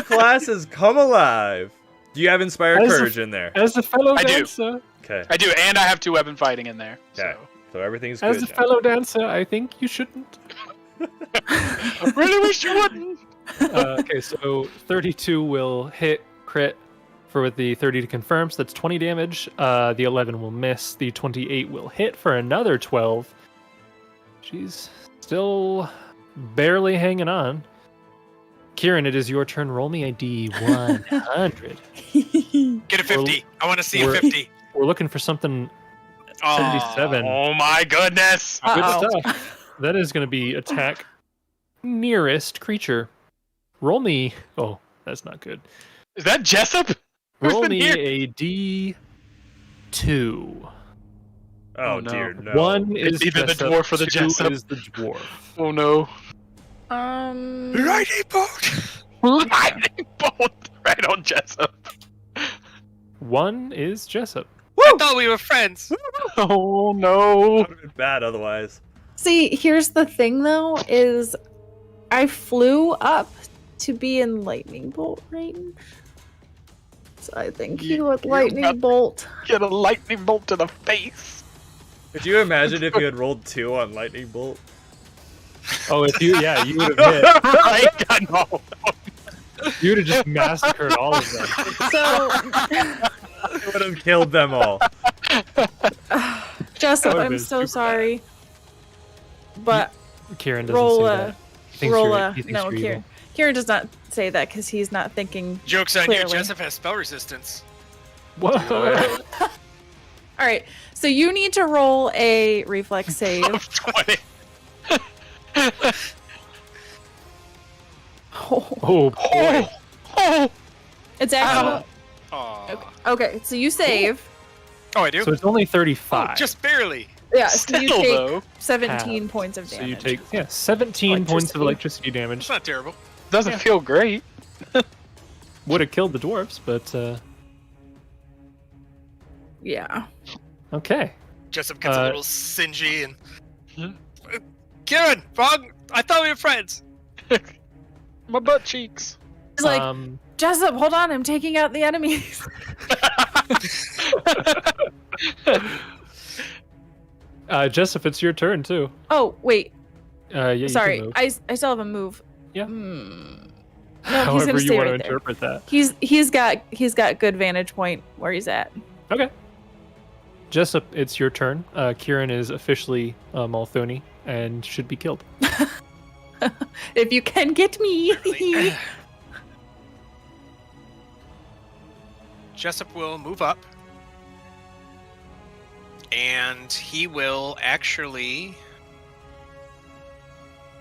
Classes come alive. Do you have inspired As a- courage in there? As a fellow I do. dancer, Okay. I do, and I have 2 weapon fighting in there. Okay. So. So everything's as good. a now. fellow dancer, I think you shouldn't. I really wish you wouldn't. Okay, so 32 will hit crit for the 30 to confirm, so that's 20 damage. The 11 will miss. The 28 will hit for another 12. She's still barely hanging on. Kieran, it is your turn. Roll me a D100. Get a 50. I want to see a we're- 50. We're looking for something 77. Oh my goodness. Good Uh-oh. stuff. That is going to be attack nearest creature. Roll me. Oh, that's not good. Is that Jessup? Who's Roll been me here? a D2. Oh, Oh, no. dear, no. 1 is It's either the Jessup, dwarf or the 2 Jessup. is the dwarf. Oh no. Lightning bolt! Lightning bolt right on Jessup. 1 is Jessup. I thought we were friends. Oh no. Would have been bad otherwise. See, here's the thing though, is I flew up to be in lightning bolt range. So I think he You- would you're lightning about- bolt. Get a lightning bolt to the face. Could you imagine if you had rolled 2 on lightning bolt? Oh, if you, yeah, you would have hit. Right? I know. You would have just massacred all of them. So It would have killed them all. Jessup, That would've I'm been so super sorry. But Kieran doesn't roll say a that. He thinks roll you're- a he thinks no, you're Kieran. evil. Kieran does not say that because he's not thinking. Joke's on Clearly. you. Jessup has spell resistance. Whoa. All right, so you need to roll a reflex save. 20. Oh boy. It's actually Aw. okay. So you save. Oh, I do? So it's only Oh, 35. just barely. Yeah, so you Still, take though, 17 points of So damage. you take 17 points of electricity damage. It's not terrible. doesn't feel great. Would have killed the dwarves, but Yeah. okay. Jessup gets a little singy and. Kieran, wrong. I thought we were friends. My butt cheeks. He's like, Um, Jessup, hold on, I'm taking out the enemies. Jessup, it's your turn too. Oh, wait. Yeah, you Sorry, can move. I still have a move. Yeah. No, he's However gonna you stay want right to there. interpret that. He's got good vantage point where he's at. Okay. Jessup, it's your turn. Kieran is officially Malthoni and should be killed. If you can get me. Really? Jessup will move up. And he will actually.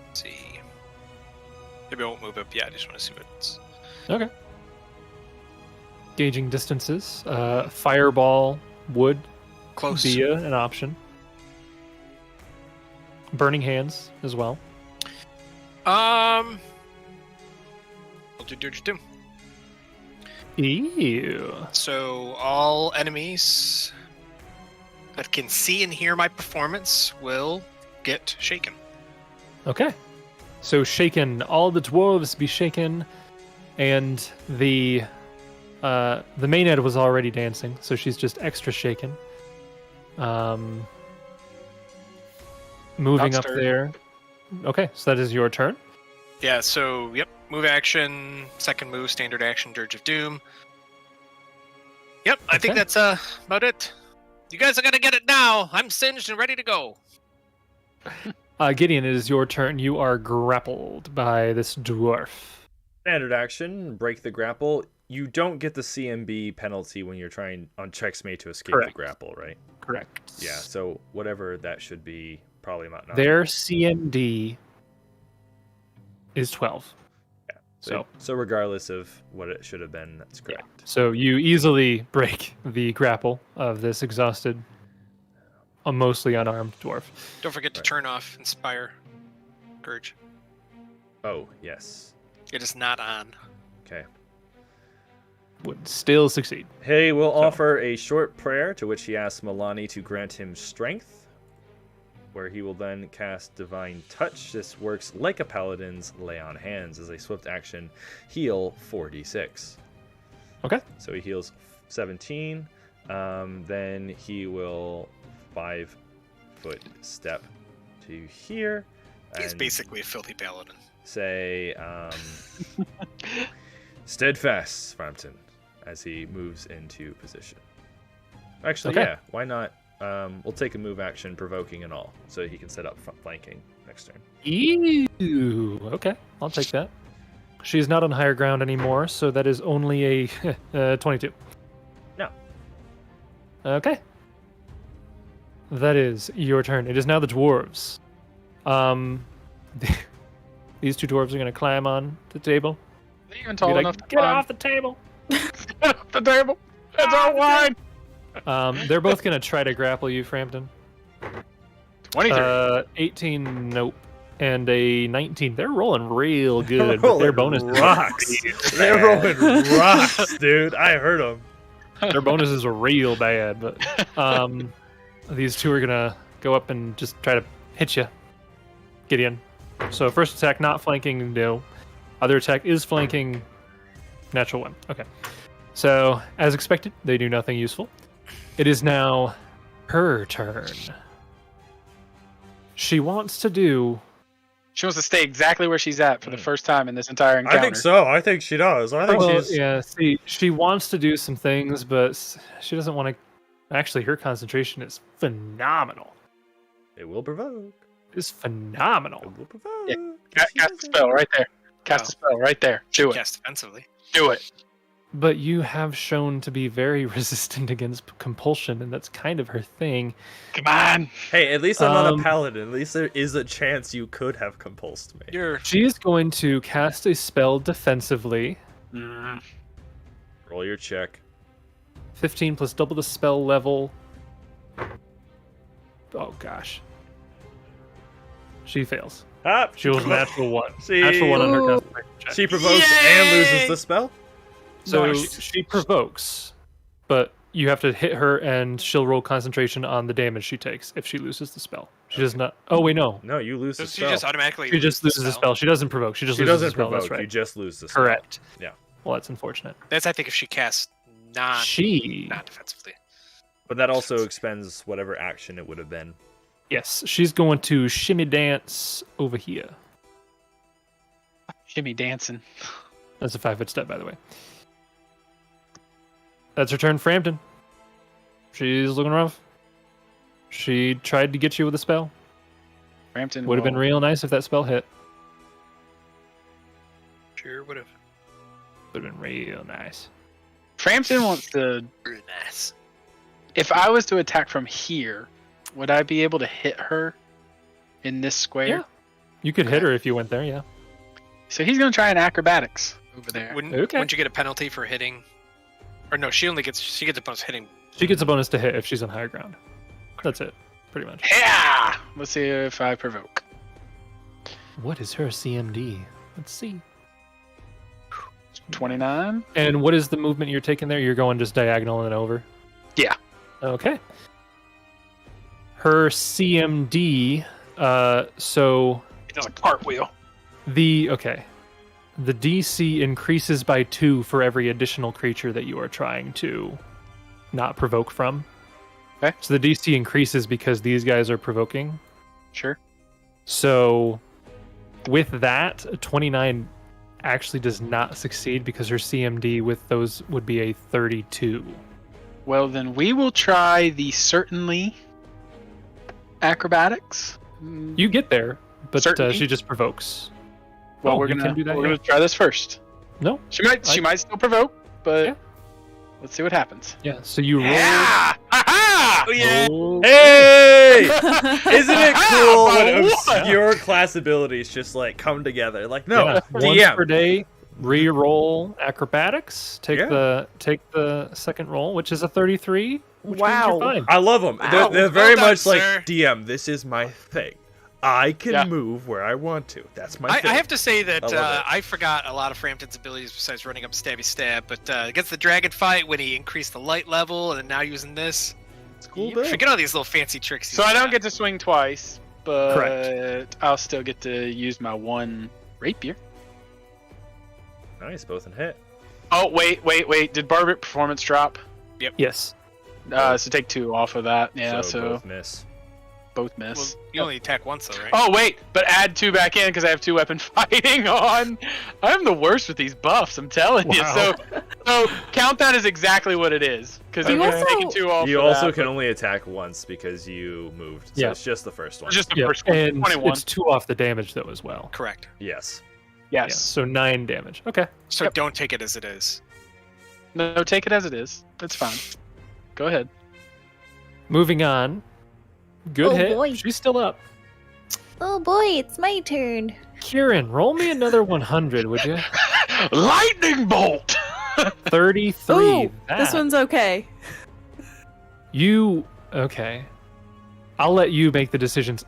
Let's see. Maybe I won't move up yet. I just want to see what's. Okay. Gauging distances. Fireball would Close. be an option. Burning hands as well. I'll do Dirge Doom. Ew. So all enemies that can see and hear my performance will get shaken. Okay. So shaken, all the dwarves be shaken, and the Maynard was already dancing, so she's just extra shaken. Moving up Outstirred. there. Okay, so that is your turn. Yeah, so, yep, move action, second move, standard action, Dirge of Doom. Yep, I think Okay. that's about it. You guys are gonna get it now. I'm singed and ready to go. Gideon, it is your turn. You are grappled by this dwarf. Standard action, break the grapple. You don't get the CMB penalty when you're trying on checks made to escape Correct. the grapple, right? Correct. Yeah, so whatever that should be, probably not. Their CMD is 12. So regardless of what it should have been, that's correct. So you easily break the grapple of this exhausted, mostly unarmed dwarf. Don't forget to Right. turn off Inspire Urge. Oh, yes. It is not on. Okay. Would still succeed. He will So- offer a short prayer to which he asks Milani to grant him strength, where he will then cast Divine Touch. This works like a paladin's Lay on Hands as a swift action. Heal 4d6. Okay. So he heals 17. Then he will 5-foot step to here. He's and basically a filthy paladin. say steadfast, Frampton, as he moves into position. Actually, Okay. yeah, why not? We'll take a move action, provoking and all, so he can set up flanking next turn. Ew. Okay, I'll take that. She's not on higher ground anymore, so that is only a 22. No. Okay. That is your turn. It is now the dwarves. These two dwarves are going to climb on the table. Not even Be tall like, enough to get climb. off the table. Get off the table. It's our wine. They're both going to try to grapple you, Frampton. 23. 18, nope. And a 19. They're rolling real good, but their bonus rocks. They're rolling rocks, dude. I heard them. their bonuses are real bad. But these two are gonna go up and just try to hit you, Gideon. So first attack, not flanking, no. Other attack is flanking, natural one. Okay. So as expected, they do nothing useful. It is now her turn. She wants to do. She wants to stay exactly where she's at for the first time in this entire encounter. I think so. I think she does. I think Well, she's. yeah. See, she wants to do some things, but she doesn't want to. Actually, her concentration is phenomenal. It will provoke. It's phenomenal. It will provoke. Yeah, Cast the spell right there. Cast a spell right there. Do it. Cast defensively. Do it. But you have shown to be very resistant against compulsion, and that's kind of her thing. Come on. Hey, at least I'm not a paladin. At least there is a chance you could have compulsed me. She is going to cast a spell defensively. Roll your check. 15 plus double the spell level. Oh gosh. She fails. Ah, She rolls a natural 1. See? Natural 1 on her Ooh. concentration check. she provokes and loses the spell. So Nice. she provokes, but you have to hit her, and she'll roll concentration on the damage she takes if she loses the spell. She does not. Oh wait, no. No, you lose So the she spell. just automatically. She just loses the spell. She doesn't provoke. She just She loses doesn't the spell. provoke. That's right. You just lose the spell. Correct. Yeah. Well, that's unfortunate. That's I think if she casts non She. defensively. But that also expends whatever action it would have been. Yes, she's going to shimmy dance over here. Shimmy dancing. That's a 5-foot step, by the way. That's her turn, Frampton. She's looking rough. She tried to get you with a spell. Frampton Would have been real nice if that spell hit. Sure would have. Would have been real nice. Frampton wants to. Very nice. If I was to attack from here, would I be able to hit her in this square? Yeah. You could hit her if you went there, yeah. So he's gonna try an acrobatics over there. Wouldn't Okay. you get a penalty for hitting? Or no, she gets a bonus hitting. She gets a bonus to hit if she's on higher ground. That's it, pretty much. Yeah. Let's see if I provoke. What is her CMD? Let's see. 29. And what is the movement you're taking there? You're going just diagonal and over? Yeah. Okay. Her CMD, so He does a cartwheel. the DC increases by 2 for every additional creature that you are trying to not provoke from. Okay. So the DC increases because these guys are provoking. Sure. So with that, 29 actually does not succeed because her CMD with those would be a 32. Well, then we will try the certainly acrobatics. You get there, but Certainly. she just provokes. Well, Oh, we're you gonna can do that, we're yeah. gonna try this first. No? She might still provoke, but Yeah. let's see what happens. Yeah, so you roll. Yeah! Aha! Oh yeah. roll- Hey! Isn't it cool By when one! obscure class abilities just like come together? Like, no, Yeah, once DM. per day, re-roll acrobatics. Take Yeah. the second roll, which is a 33. Which means Wow. you're fine. I love them. Wow. They're very Well done, much like sir. DM. This is my thing. I can Yeah. move where I want to. That's my I thing. have to say that I love it. I forgot a lot of Frampton's abilities besides running up stabby stab, but against the dragon fight when he increased the light level and then now using this, It's cool, you dude. forget all these little fancy tricks. So I don't get to swing twice, but Correct. I'll still get to use my one rapier. Nice, both in hit. Oh wait! Did Barbaric performance drop? Yes. So take 2 off of that. Yeah, so both miss. both Well, miss. you only attack once though, right? Oh wait, but add 2 back in because I have 2 weapon fighting on. I'm the worst with these buffs. I'm telling Wow. you. So count that as exactly what it is because You I'm also- taking 2 off. You of also that, can but only attack once because you moved. So Yeah. it's just the first one. just the Yeah, first one. and 21. it's 2 off the damage though as well. Correct. Yes. Yeah, Yes. so 9 damage. Okay. So Yep. don't take it as it is. No, take it as it is. That's fine. Go ahead. Moving on. Good Oh, hit. boy. She's still up. Oh boy, it's my turn. Kieran, roll me another 100, would you? Lightning bolt. 33. Ooh, this That- one's okay. You okay? I'll let you make the decisions.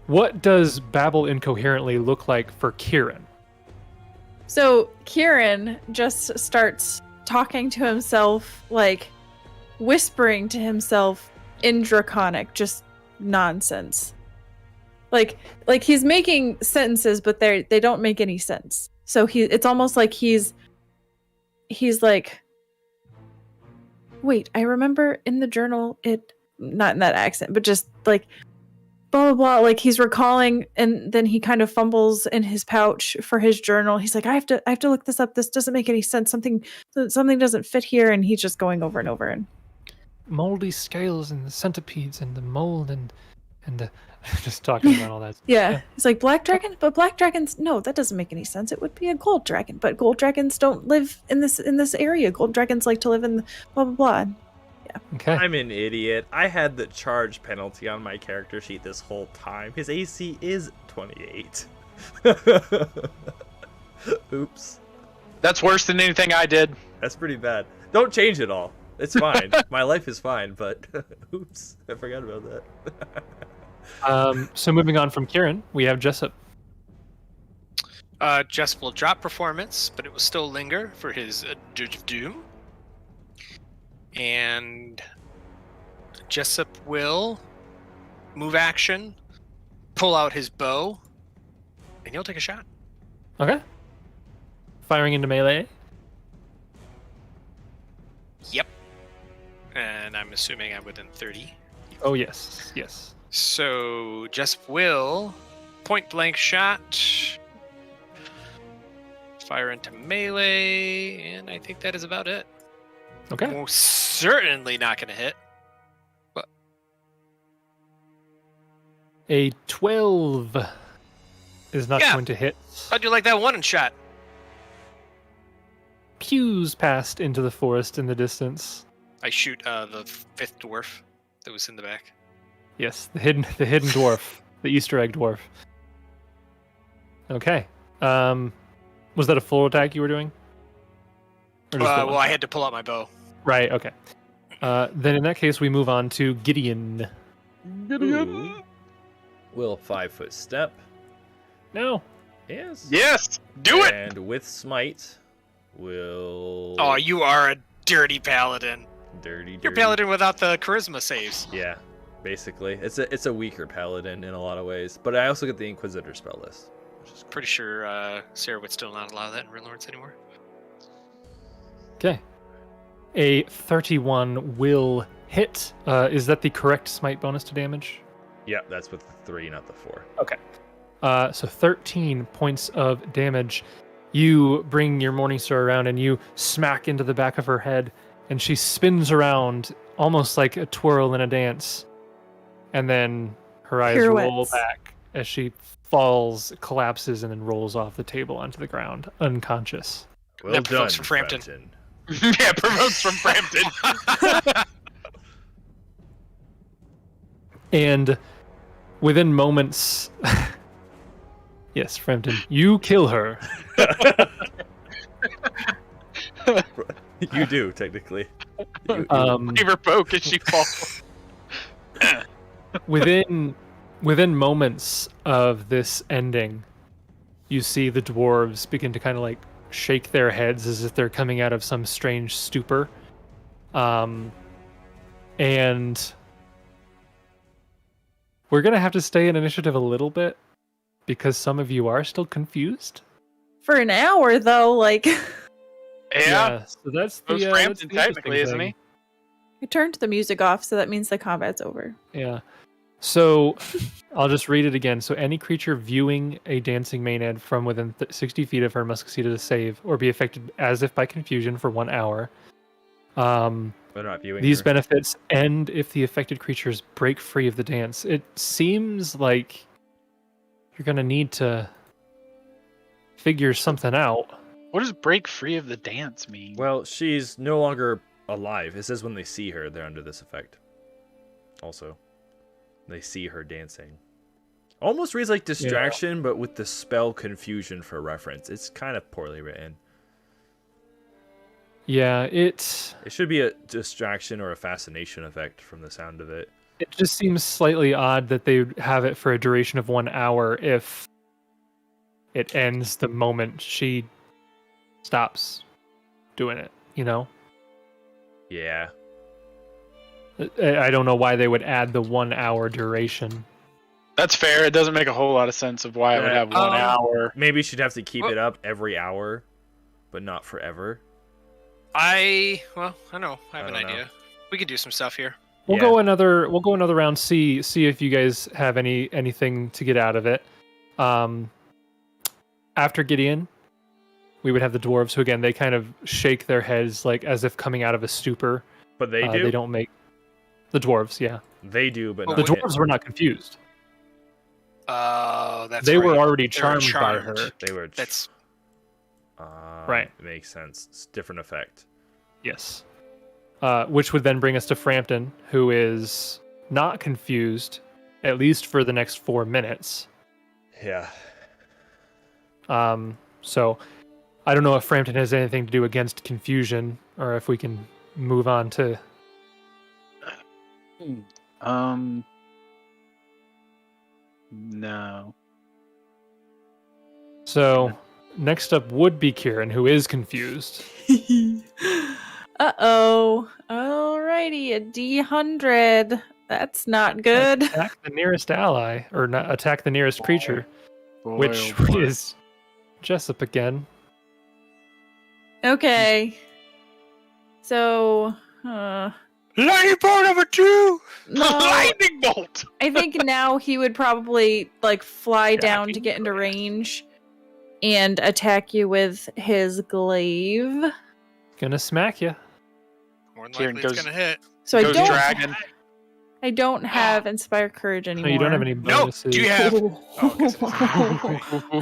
What does babble incoherently look like for Kieran? So Kieran just starts talking to himself, like whispering to himself in Draconic, just nonsense. Like he's making sentences, but they don't make any sense. So it's almost like he's like, wait, I remember in the journal it, not in that accent, but just like blah blah blah, like he's recalling, and then he kind of fumbles in his pouch for his journal. He's like, I have to look this up. This doesn't make any sense. Something doesn't fit here, and he's just going over and over. And Moldy scales and the centipedes and the mold and Just talking about all that. Yeah, it's like black dragon, but black dragons. No, that doesn't make any sense. It would be a gold dragon, but gold dragons don't live in this area. Gold dragons like to live in blah blah blah. Okay. I'm an idiot. I had the charge penalty on my character sheet this whole time. His AC is 28. Oops. That's worse than anything I did. That's pretty bad. Don't change it all. It's fine. My life is fine, but oops. I forgot about that. So moving on from Kieran, we have Jessup. Jessup will drop performance, but it will still linger for his Judge of Doom. And Jessup will move action, pull out his bow, and he'll take a shot. Okay. Firing into melee. Yep. And I'm assuming I'm within 30. Oh, yes. Yes. So Jessup will point blank shot, fire into melee, and I think that is about it. Okay. Most certainly not going to hit. A 12 is not going to hit. How'd you like that one shot? Pews passed into the forest in the distance. I shoot the fifth dwarf that was in the back. Yes, the hidden dwarf, the Easter egg dwarf. Okay. Was that a full attack you were doing? Or just Well, I had to pull out my bow. Right. Okay. Then in that case, we move on to Gideon. Ooh. Will 5-foot step. No. Yes. Yes, do it. And with smite, will. Oh, you are a dirty paladin. Dirty. You're paladin without the charisma saves. Yeah, basically, it's a weaker paladin in a lot of ways. But I also get the Inquisitor spell list, which is Pretty sure Sarah would still not allow that in Real Lords anymore. Okay. A 31 will hit. Is that the correct smite bonus to damage? Yeah, that's with the 3, not the 4. Okay. So 13 points of damage. You bring your Morningstar around and you smack into the back of her head, and she spins around almost like a twirl in a dance. And then her eyes roll Pirouettes. back as she falls, collapses, and then rolls off the table onto the ground, unconscious. Well That done, provokes from Frampton. Yeah, provokes from Frampton. And within moments, yes, Frampton, you kill her. You do technically. You- Leave her poke as she falls. Within moments of this ending, you see the dwarves begin to kind of like shake their heads as if they're coming out of some strange stupor. And we're gonna have to stay in initiative a little bit because some of you are still confused. For an hour though, like Yeah. So that's the Goes that's Frampton the technically, interesting isn't thing. he? I turned the music off, so that means the combat's over. Yeah. So I'll just read it again. So any creature viewing a dancing Maenad from within 60 feet of her must succeed at a save or be affected as if by confusion for 1 hour. They're not viewing These her. benefits end if the affected creatures break free of the dance. It seems like you're going to need to figure something out. What does break free of the dance mean? Well, she's no longer alive. It says when they see her, they're under this effect. Also, they see her dancing. Almost reads like distraction, but with the spell confusion for reference. It's kind of poorly written. Yeah, it should be a distraction or a fascination effect from the sound of it. It just seems slightly odd that they would have it for a duration of 1 hour if it ends the moment she stops doing it, you know? Yeah. I don't know why they would add the 1 hour duration. That's fair. It doesn't make a whole lot of sense of why I would have 1 hour. Maybe she'd have to keep it up every hour, but not forever. I know. I have I an don't know. idea. We could do some stuff here. We'll Yeah. go another round. See if you guys have anything to get out of it. After Gideon, we would have the dwarves, who again they kind of shake their heads like as if coming out of a stupor. But they do. They don't make the dwarves. Yeah, They do, but the not dwarves were not confused. Oh, that's They were right. already They were charmed by her. They were. That's Right. Makes sense. It's different effect. Yes. Which would then bring us to Frampton, who is not confused, at least for the next 4 minutes. Yeah. So I don't know if Frampton has anything to do against confusion, or if we can move on to. No. So next up would be Kieran, who is confused. Uh-oh. Alrighty, a D100. That's not good. Attack the nearest ally, or not attack the nearest creature, which is Jessup again. Okay. So, lightning bolt number 2. no, Lightning bolt. I think now he would probably like fly down to Attacking get into range and attack you with his glaive. Gonna smack you. More than Kieran likely it's goes- gonna hit. So Goes dragon. I don't have Inspire Courage No, anymore. you don't have any No, bonuses. do you have?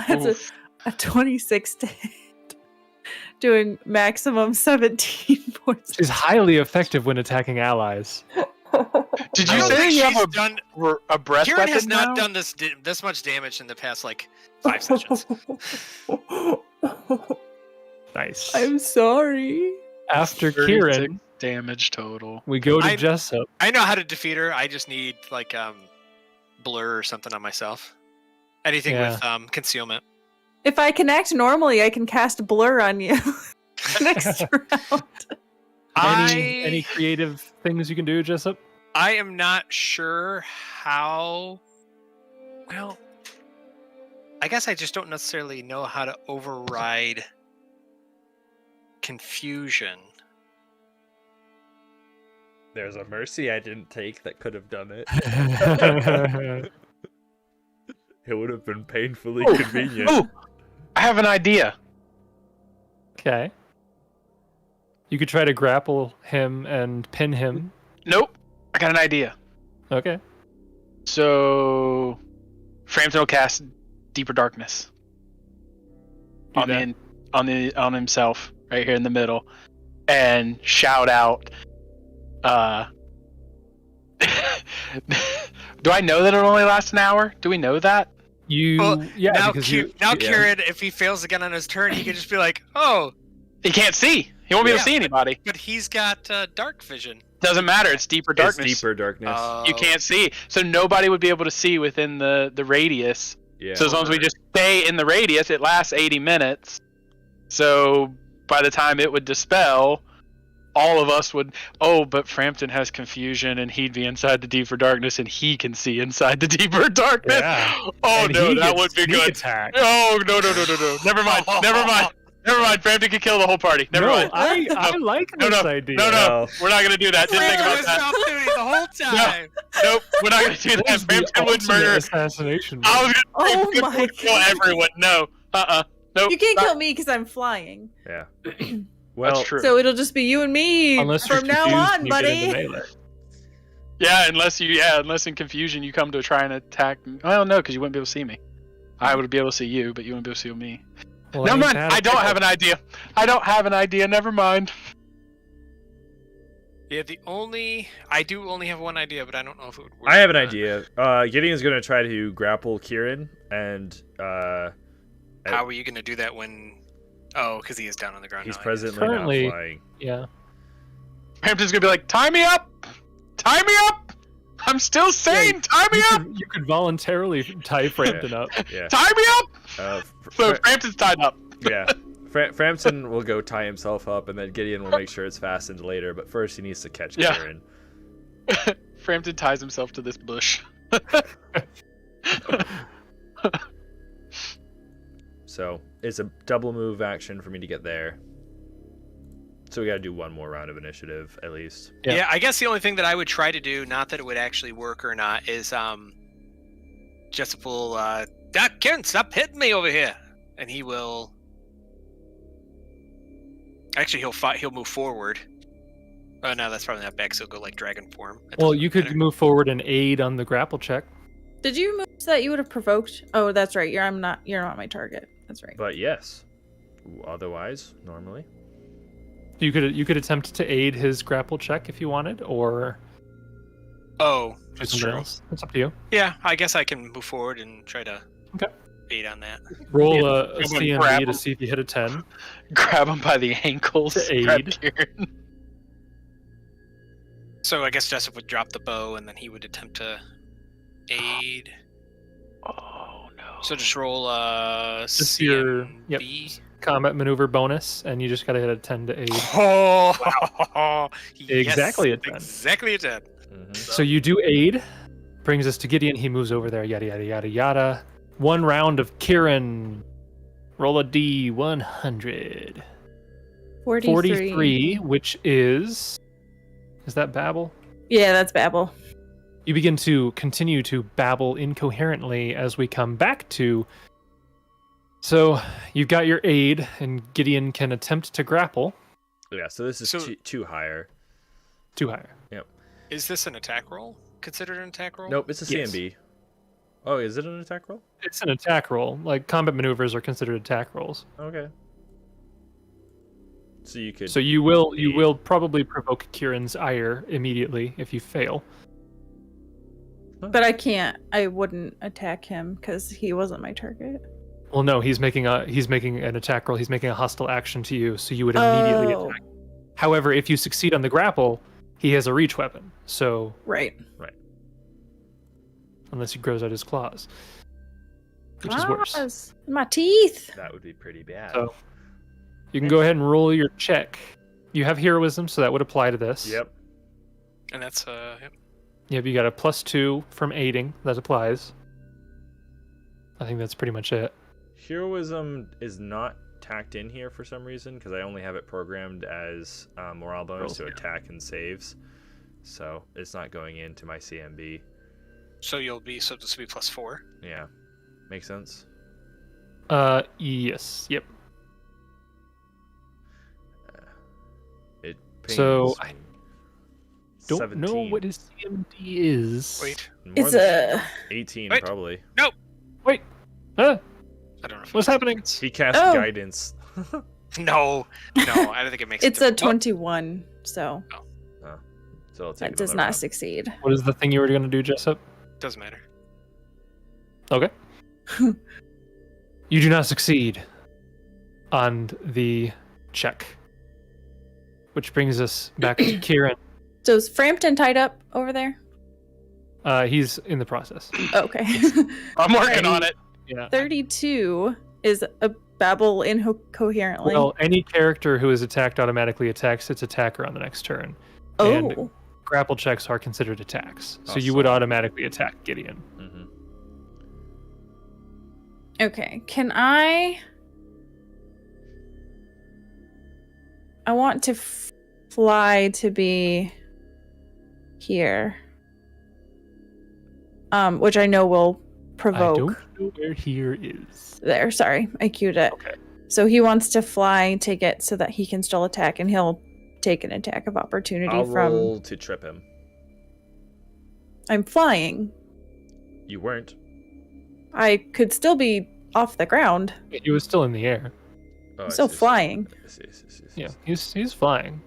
That's a 26 to hit. Doing maximum 17 points. She's highly effective when attacking allies. Did I you don't say think you she's have done. a breath Kieran weapon has not now? done this much damage in the past like 5 sessions. Nice. I'm sorry. After 36 Kieran, damage total. we go to I- Jessup. I know how to defeat her. I just need like blur or something on myself. Anything with concealment. If I can act normally, I can cast Blur on you next round. Any creative things you can do, Jessup? I am not sure how. Well, I guess I just don't necessarily know how to override confusion. There's a mercy I didn't take that could have done it. It would have been painfully convenient. Oh, I have an idea. Okay. You could try to grapple him and pin him. Nope. I got an idea. Okay. So, Frampton will cast Deeper Darkness Do on that. on himself right here in the middle, and shout out. Do I know that it only lasts an hour? Do we know that? You, Well, yeah, now, because you, Kieran, if he fails again on his turn, he can just be like, "Oh, He can't see. He won't be able to Yeah, see anybody. but he's got dark vision." Doesn't matter. It's Deeper It's Darkness. deeper darkness. You can't see, so nobody would be able to see within the radius. Yeah. So as long as we just stay in the radius, it lasts 80 minutes. So by the time it would dispel, all of us would. Oh, but Frampton has confusion, and he'd be inside the Deeper Darkness, and he can see inside the Deeper Darkness. Yeah. Oh and no, he that gets would be sneak good. Attack. Oh no. Never mind. Never mind. Frampton can kill the whole party. Never mind. I like No, this no, idea. No. We're not gonna do that. Didn't think about Missed that. opportunity the whole time. Nope, we're not gonna do that. This is the Frampton would ultimate murder. assassination. I was gonna say Oh Frampton my would kill God. everyone. No. Nope. You can't not- kill me because I'm flying. Yeah. Well, That's true. So it'll just be you and me Unless you're from now confused on, and you get into buddy. melee. Yeah, unless in confusion you come to try and attack. Well, no, because you wouldn't be able to see me. I would be able to see you, but you wouldn't be able to see me. Well, Never ain't mind. that I a don't pickle? have an idea. I don't have an idea. Never mind. Yeah, I do only have one idea, but I don't know if it would work. I have an or not. idea. Gideon's gonna try to grapple Kieran, and How are you going to do that when? Oh, because he is down on the ground. he's now, I guess. presently Currently- not flying. Yeah. Frampton's gonna be like, "Tie me up! Tie me up! I'm still sane. Tie me up! You could voluntarily tie Frampton up. Yeah. Tie me up!" So Fra- Frampton's tied up. yeah. Frampton will go tie himself up, and then Gideon will make sure it's fastened later. But first, he needs to catch Yeah. Kieran. Frampton ties himself to this bush. So it's a double move action for me to get there. So we gotta do one more round of initiative at least. Yeah. Yeah, I guess the only thing that I would try to do, not that it would actually work or not, is Jessup will Kieran, stop hitting me over here, and he will. Actually, he'll move forward. Oh no, that's probably not back. So he'll go like dragon form. It Well, doesn't you could matter. move forward and aid on the grapple check. Did you move So that you would have provoked. Oh, that's right. You're not my target. That's right. But yes. Otherwise, normally. You could attempt to aid his grapple check if you wanted, or Oh, do that's something true. else. It's up to you. Yeah, I guess I can move forward and try to Okay. bait on that. Roll a I'm gonna CMB grab to him. see if you hit a 10. Grab him by the ankles. To grab aid. Kieran. So I guess Jessup would drop the bow, and then he would attempt to aid. Oh no. So just roll Just your- CMB. Combat maneuver bonus, and you just gotta hit a 10 to aid. Oh, yes, Exactly a 10. Exactly a 10. So you do aid. Brings us to Gideon. He moves over there. Yada yada yada yada. 1 round of Kieran. Roll a D100. 43, which is that babble? Yeah, that's Babel. You begin to continue to babble incoherently as we come back to. So you've got your aid, and Gideon can attempt to grapple. Yeah, so this is So- two higher. 2 higher. Is this an attack roll? Considered an attack roll? Nope, it's a Yes. CMB. Oh, is it an attack roll? It's an attack roll. Like combat maneuvers are considered attack rolls. Okay. So you could. So you will probably provoke Kieran's ire immediately if you fail. But I wouldn't attack him because he wasn't my target. Well, no, he's making an attack roll. He's making a hostile action to you, so you would immediately Oh, attack. However, if you succeed on the grapple, he has a reach weapon. So right. unless he grows out his claws, which is worse. Claws. My teeth. That would be pretty bad. So you can go ahead and roll your check. You have heroism, so that would apply to this. Yep. And that's yep. Yep, you got a +2 from aiding. That applies. I think that's pretty much it. Heroism is not tacked in here for some reason because I only have it programmed as morale bonus to attack and saves. So it's not going into my CMB. So this will be +4. Yeah. Makes sense. Yes. Yep. It pains So I me. don't know 17. what his CMD is. Wait. More It's than a 18 Wait. probably. Huh? I don't know. If What's it happening? makes He cast Oh. guidance. sense. No, I don't think it makes. it's a a difference. 21, so So I'll take that does another not round. succeed. What is the thing you were going to do, Jessup? Doesn't matter. Okay. You do not succeed on the check. Which brings us back to Kieran. So is Frampton tied up over there? He's in the process. Okay. I'm working on it. Yeah. 32 is a babble incoherently. Well, any character who is attacked automatically attacks its attacker on the next turn. oh, and- Grapple checks are considered attacks, so you Awesome. would automatically attack Gideon. Mhm. okay. Can I want to fly to be here. Which I know will provoke. I don't know where here is. There, sorry, I queued it. Okay. So he wants to fly to get so that he can still attack, and he'll take an attack of opportunity I'll from. roll to trip him. I'm flying. You weren't. I could still be off the ground. He was still in the air. Oh, I'm still flying. Yeah, he's flying.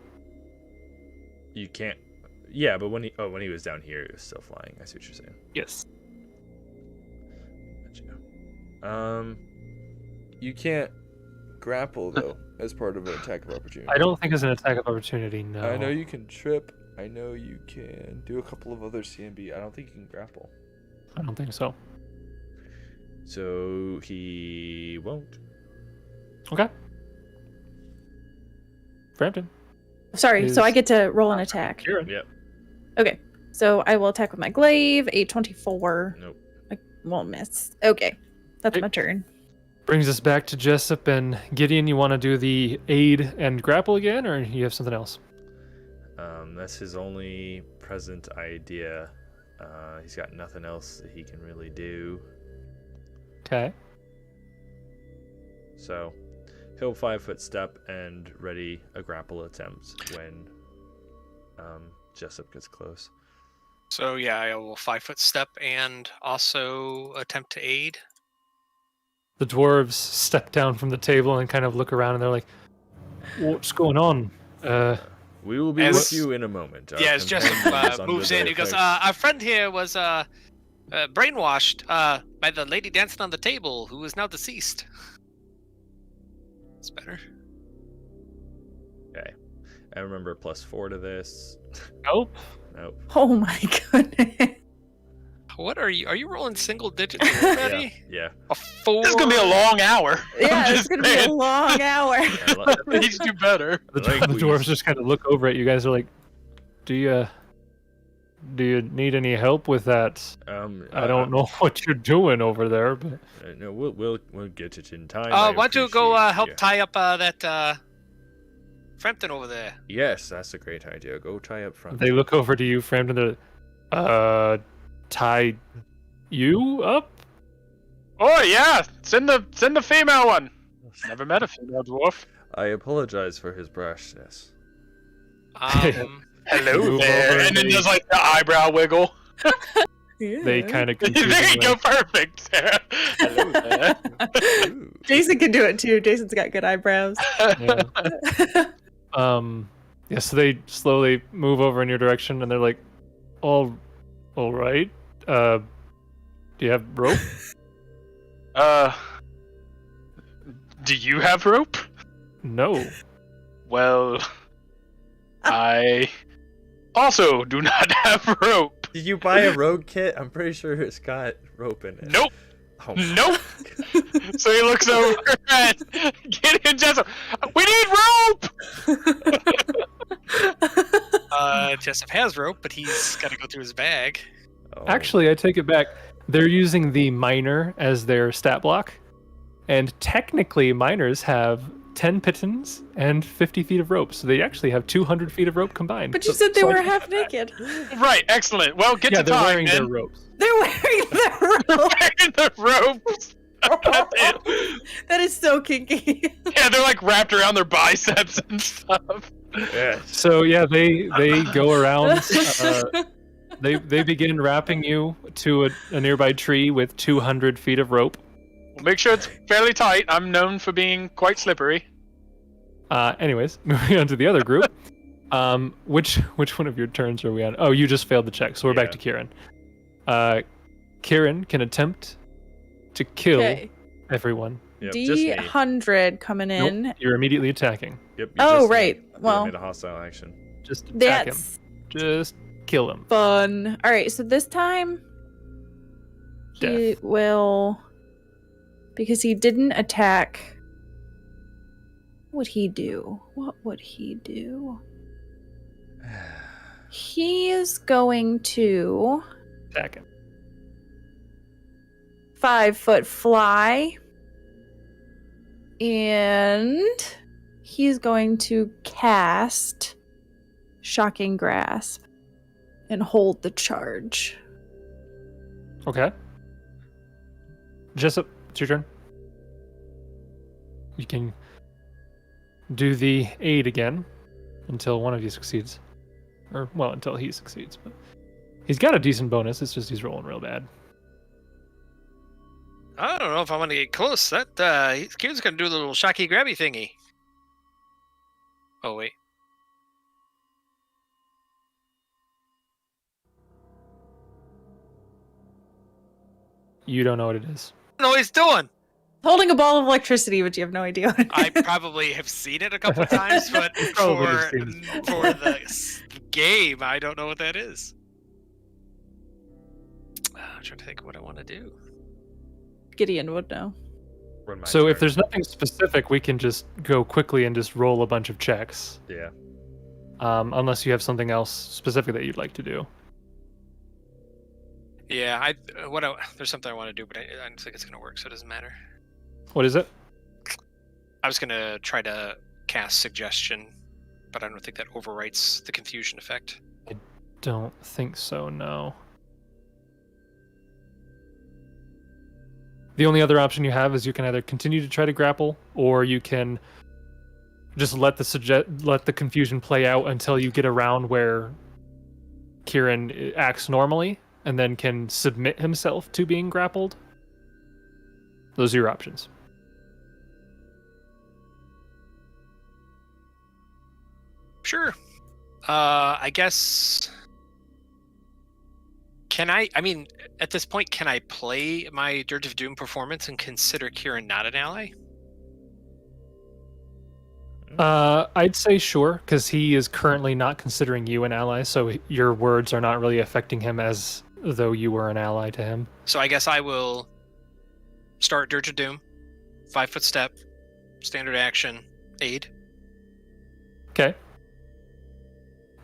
You can't. Yeah, but when he was down here, he was still flying. I see what you're saying. Yes. Gotcha. You can't grapple though as part of an attack of opportunity. I don't think it's an attack of opportunity. No. I know you can trip. I know you can do a couple of other CMB. I don't think you can grapple. I don't think so. So he won't. Okay. Frampton. Sorry, so I Is- get to roll an attack. Kieran. Yep. Okay, so I will attack with my glaive. 824. Nope. I won't miss. Okay, that's Hey. my turn. Brings us back to Jessup and Gideon. You want to do the aid and grapple again, or you have something else? That's his only present idea. He's got nothing else that he can really do. Okay. So he'll 5-foot step and ready a grapple attempt when Jessup gets close. So yeah, I will 5-foot step and also attempt to aid. The dwarves step down from the table and kind of look around, and they're like, "What's going on?" We will be As- with you in a moment. Our Yeah, as Jessup companion is under moves in, the he goes, effects- "Our friend here was brainwashed by the lady dancing on the table, who is now deceased." It's better. Okay. I remember +4 to this. Nope. Nope. Oh my goodness. What are you? Are you rolling single digits already? Yeah. A 4. This is gonna be a long hour. Yeah, I'm it's just gonna be a saying. long hour. I like- We need to do better. The, Like the we- dwarves just kind of look over at you guys. Are like, "Do you need any help with that? I don't know what you're doing over there, but No, we'll get it in time. why don't you go appreciate help you. tie up that Frampton over there? Yes, that's a great idea. Go tie up front. they look over to you, Frampton. They're, tie you up? Oh yeah, send the female one. Never met a female dwarf. I apologize for his brashness. Hello Move there, over and then and just like the eyebrow wiggle. They kind of There you go, perfect, Sarah. Hello there. Ooh. Jason can do it too. Jason's got good eyebrows. Yeah. Yeah, so they slowly move over in your direction, and they're like, all right. Do you have rope?" Do you have rope? No. Well, I also do not have rope. Did you buy a rogue kit? I'm pretty sure it's got rope in it. Nope. Oh, Nope. So he looks over at Gideon Jessup. We need rope. Jessup has rope, but he's got to go through his bag. oh. Actually, I take it back. They're using the miner as their stat block, and technically, miners have 10 pitons and 50 feet of rope, so they actually have 200 feet of rope combined. But you So- said they so I were take half that back. naked. Right. Excellent. Well, get Yeah, to they're time, wearing then. their ropes. They're wearing the rope. Wearing the ropes. That's it. That is so kinky. Yeah, they're like wrapped around their biceps and stuff. Yeah. So yeah, they go around. They begin wrapping you to a nearby tree with 200 feet of rope. We'll make sure it's fairly tight. I'm known for being quite slippery. Anyways, moving on to the other group. Which one of your turns are we on? Oh, you just failed the check, so we're back Yeah. to Kieran. Kieran can attempt to kill Okay. everyone. Yep, just me. D100 coming in. Nope, you're immediately attacking. Yep, Oh, just me. right. You Well, made a hostile action. Just attack him. that's Just kill him. fun. All right, so this time he Death. will, because he didn't attack. What would he do? What would he do? He is going to Attack him. 5-foot fly, and he's going to cast Shocking Grasp and hold the charge. Okay. Jessup, it's your turn. You can do the aid again until one of you succeeds. Or, well, until he succeeds. But he's got a decent bonus, it's just he's rolling real bad. I don't know if I want to get close. That Kieran's gonna do the little shocky grabby thingy. Oh wait. You don't know what it is. I don't know what he's doing. Holding a ball of electricity, but you have no idea what it is. I probably have seen it a couple of times, but Probably for have seen it. the game, I don't know what that is. I'm trying to think what I want to do. Gideon would know. Run my So if turn. there's nothing specific, we can just go quickly and just roll a bunch of checks. Yeah. Unless you have something else specific that you'd like to do. Yeah, there's something I want to do, but I don't think it's gonna work, so it doesn't matter. What is it? I was gonna try to cast suggestion, but I don't think that overwrites the confusion effect. Don't think so, no. The only other option you have is you can either continue to try to grapple, or you can just let the confusion play out until you get around where Kieran acts normally and then can submit himself to being grappled. Those are your options. Sure. I guess. I mean, at this point, can I play my Dirge of Doom performance and consider Kieran not an ally? I'd say sure, because he is currently not considering you an ally, so your words are not really affecting him as though you were an ally to him. So I guess I will start Dirge of Doom, 5-foot step, standard action, aid. Okay.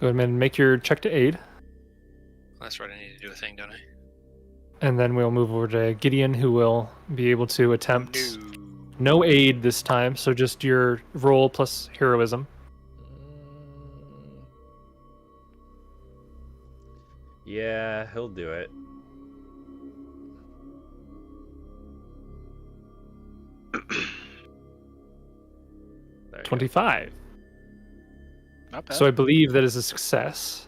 Go ahead and make your check to aid. That's right, I need to do a thing, don't I? And then we'll move over to Gideon, who will be able to attempt no aid this time, so just your roll plus heroism. Yeah, he'll do it. There you go. 25. Not bad. So I believe that is a success.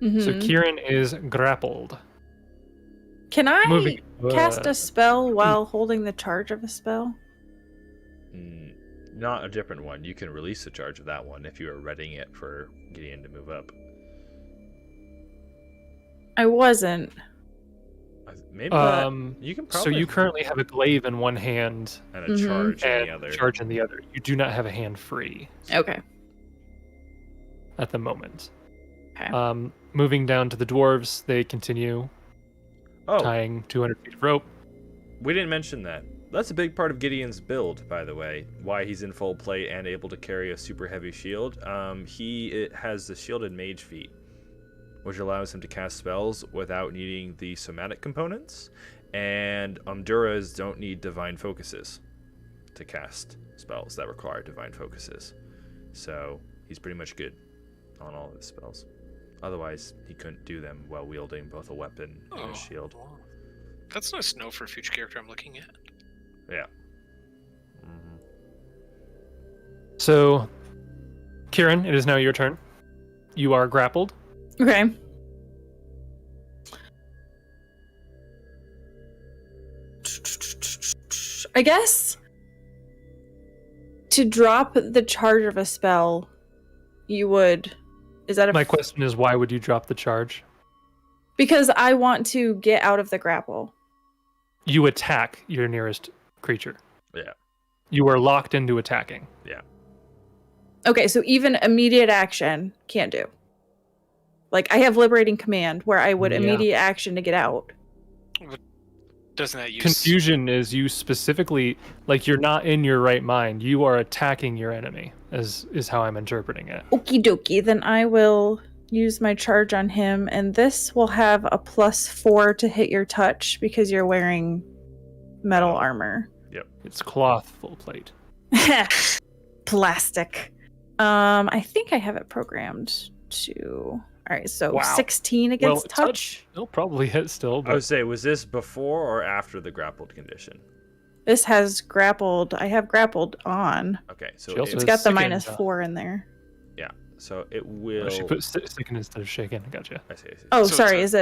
Mhm. So Mhm. Kieran is grappled. Can I Moving. cast a spell while holding the charge of a spell? Not a different one. You can release the charge of that one if you are readying it for Gideon to move up. I wasn't. Maybe you can So probably you currently have a glaive in one hand and a Mhm. charge in and the other. charge in the other. You do not have a hand free Okay. at the moment. Okay. Moving down to the dwarves, they continue Oh, tying 200 feet of rope. we didn't mention that. That's a big part of Gideon's build, by the way. Why he's in full plate and able to carry a super heavy shield. It has the shielded mage feat, which allows him to cast spells without needing the somatic components. And omduras don't need divine focuses to cast spells that require divine focuses. So he's pretty much good on all of his spells. Otherwise, he couldn't do them while wielding both a weapon and a shield. Wow. That's nice to know for a future character I'm looking at. Yeah. So, Kieran, it is now your turn. You are grappled. Okay. I guess to drop the charge of a spell, you would. Is that a My question is, why would you drop the charge? Because I want to get out of the grapple. You attack your nearest creature. Yeah. You are locked into attacking. Yeah. Okay, so even immediate action can't do. Like I have liberating command where I would Yeah. immediate action to get out. Doesn't that use Confusion is you specifically, like you're not in your right mind. You are attacking your enemy, is how I'm interpreting it. Okie dokie, then I will use my charge on him, and this will have a +4 to hit your touch because you're wearing metal armor. It's cloth full plate. Plastic. I think I have it programmed to. All right, so Wow. 16 against well, touch. It'll probably hit still, I would but say, was this before or after the grappled condition? This has grappled. I have grappled on. Okay, so She also It's has got the sickened, -4 in there. so it will. she put sticken instead of shaken. I gotcha. I see. Oh, So sorry. it's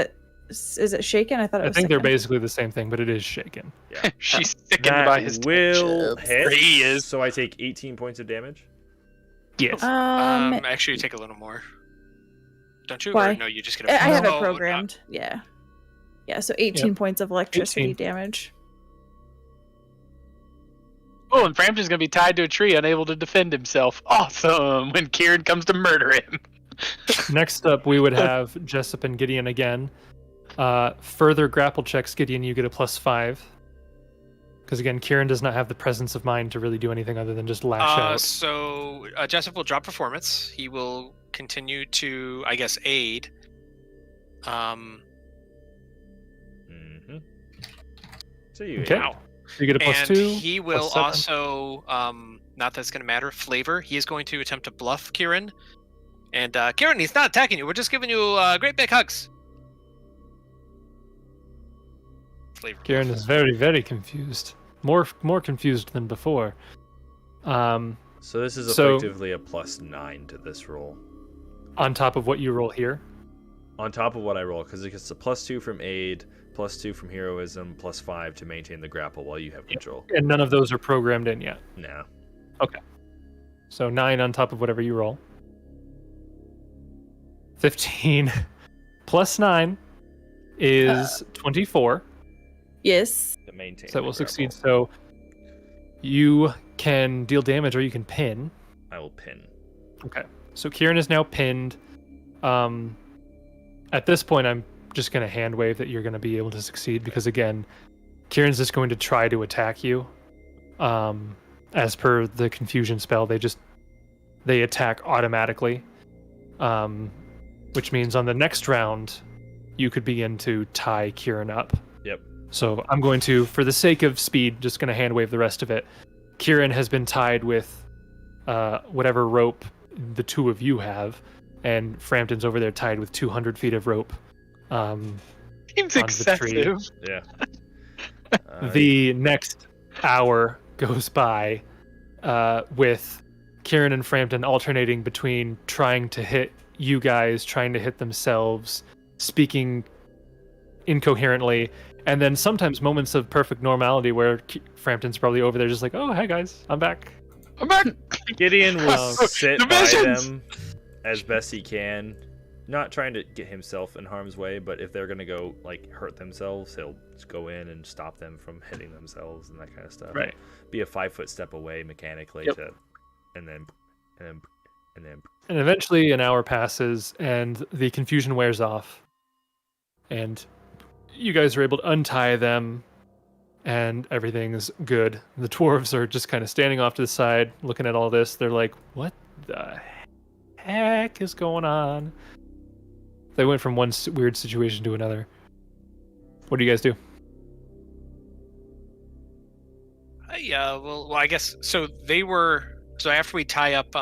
Is it shaken? I thought it I was. think they're sickened. basically the same thing, but it is shaken. Yeah. She's sickened That by his will tension. hit. He is. So I take 18 points of damage. Yes. Actually, you take a little more. Don't you? Why? Or no, you just get a I have it Oh, programmed. Yeah. Yeah, so 18 points of electricity 18. damage. Oh, and Frampton's going to be tied to a tree, unable to defend himself. Awesome! When Kieran comes to murder him. Next up, we would have Jessup and Gideon again. Further grapple checks, Gideon, you get a +5. Because again, Kieran does not have the presence of mind to really do anything other than just lash out. So Jessup will drop performance. He will continue to, I guess, aid. Mm-hmm. So you Okay. Wow. So you get a And +2. he will +7. also, not that it's going to matter, flavor. He is going to attempt to bluff Kieran. And Kieran, he's not attacking you. We're just giving you great big hugs. Flavor. Kieran is very, very confused. More confused than before. So this is So- effectively a +9 to this roll. On top of what you roll here. on top of what I roll, because it gets a +2 from aid, +2 from heroism, +5 to maintain the grapple while you have control. And none of those are programmed in yet. No. So 9 on top of whatever you roll. 15 plus 9 is 24. Yes. To maintain. So that the will succeed. grapple. So you can deal damage or you can pin. I will pin. Okay. So Kieran is now pinned. At this point, I'm just going to hand wave that you're going to be able to succeed because, again, Kieran's just going to try to attack you. As per the confusion spell, they attack automatically. Which means on the next round, you could begin to tie Kieran up. Yep. So I'm going to, for the sake of speed, just going to hand wave the rest of it. Kieran has been tied with whatever rope the two of you have, and Frampton's over there tied with 200 feet of rope. Seems on the tree. excessive. Yeah. The next hour goes by with Kieran and Frampton alternating between trying to hit you guys, trying to hit themselves, speaking incoherently, and then sometimes moments of perfect normality where Frampton's probably over there just like, oh, hey guys, I'm back. I'm back. Gideon will sit by Divisions! them as best he can, not trying to get himself in harm's way, but if they're gonna go like hurt themselves, he'll just go in and stop them from hitting themselves and that kind of stuff. Right. Be a 5-foot step away mechanically Yep. and then And eventually an hour passes and the confusion wears off. And you guys are able to untie them and everything's good. The dwarves are just kind of standing off to the side looking at all this. They're like, what the heck is going on? They went from one weird situation to another. What do you guys do? Well, I guess so. So after we tie up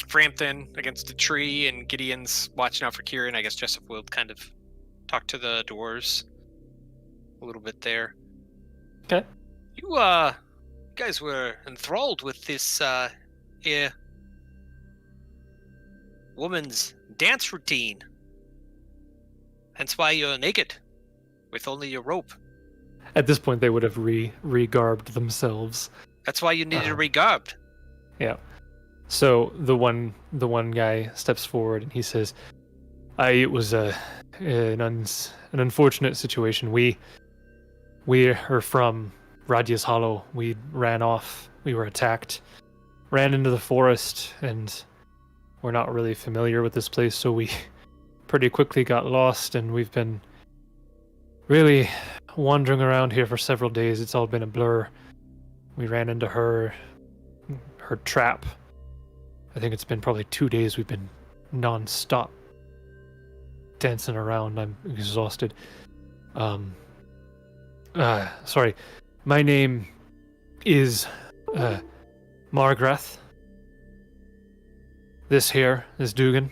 Frampton against the tree and Gideon's watching out for Kieran, I guess Jessup will kind of talk to the dwarves a little bit there. Okay. You guys were enthralled with this here woman's dance routine. Hence why you're naked with only your rope. At this point, they would have re-garbed themselves. That's why you needed a regarb. Yeah. So the one guy steps forward and he says, "It was an unfortunate situation. We are from Radia's Hollow. We ran off. We were attacked. Ran into the forest, and we're not really familiar with this place, so we pretty quickly got lost, and we've been really wandering around here for several days. It's all been a blur. We ran into her trap. I think it's been probably 2 days we've been non-stop dancing around. I'm exhausted. Sorry. My name is Margrath. This here is Dugan.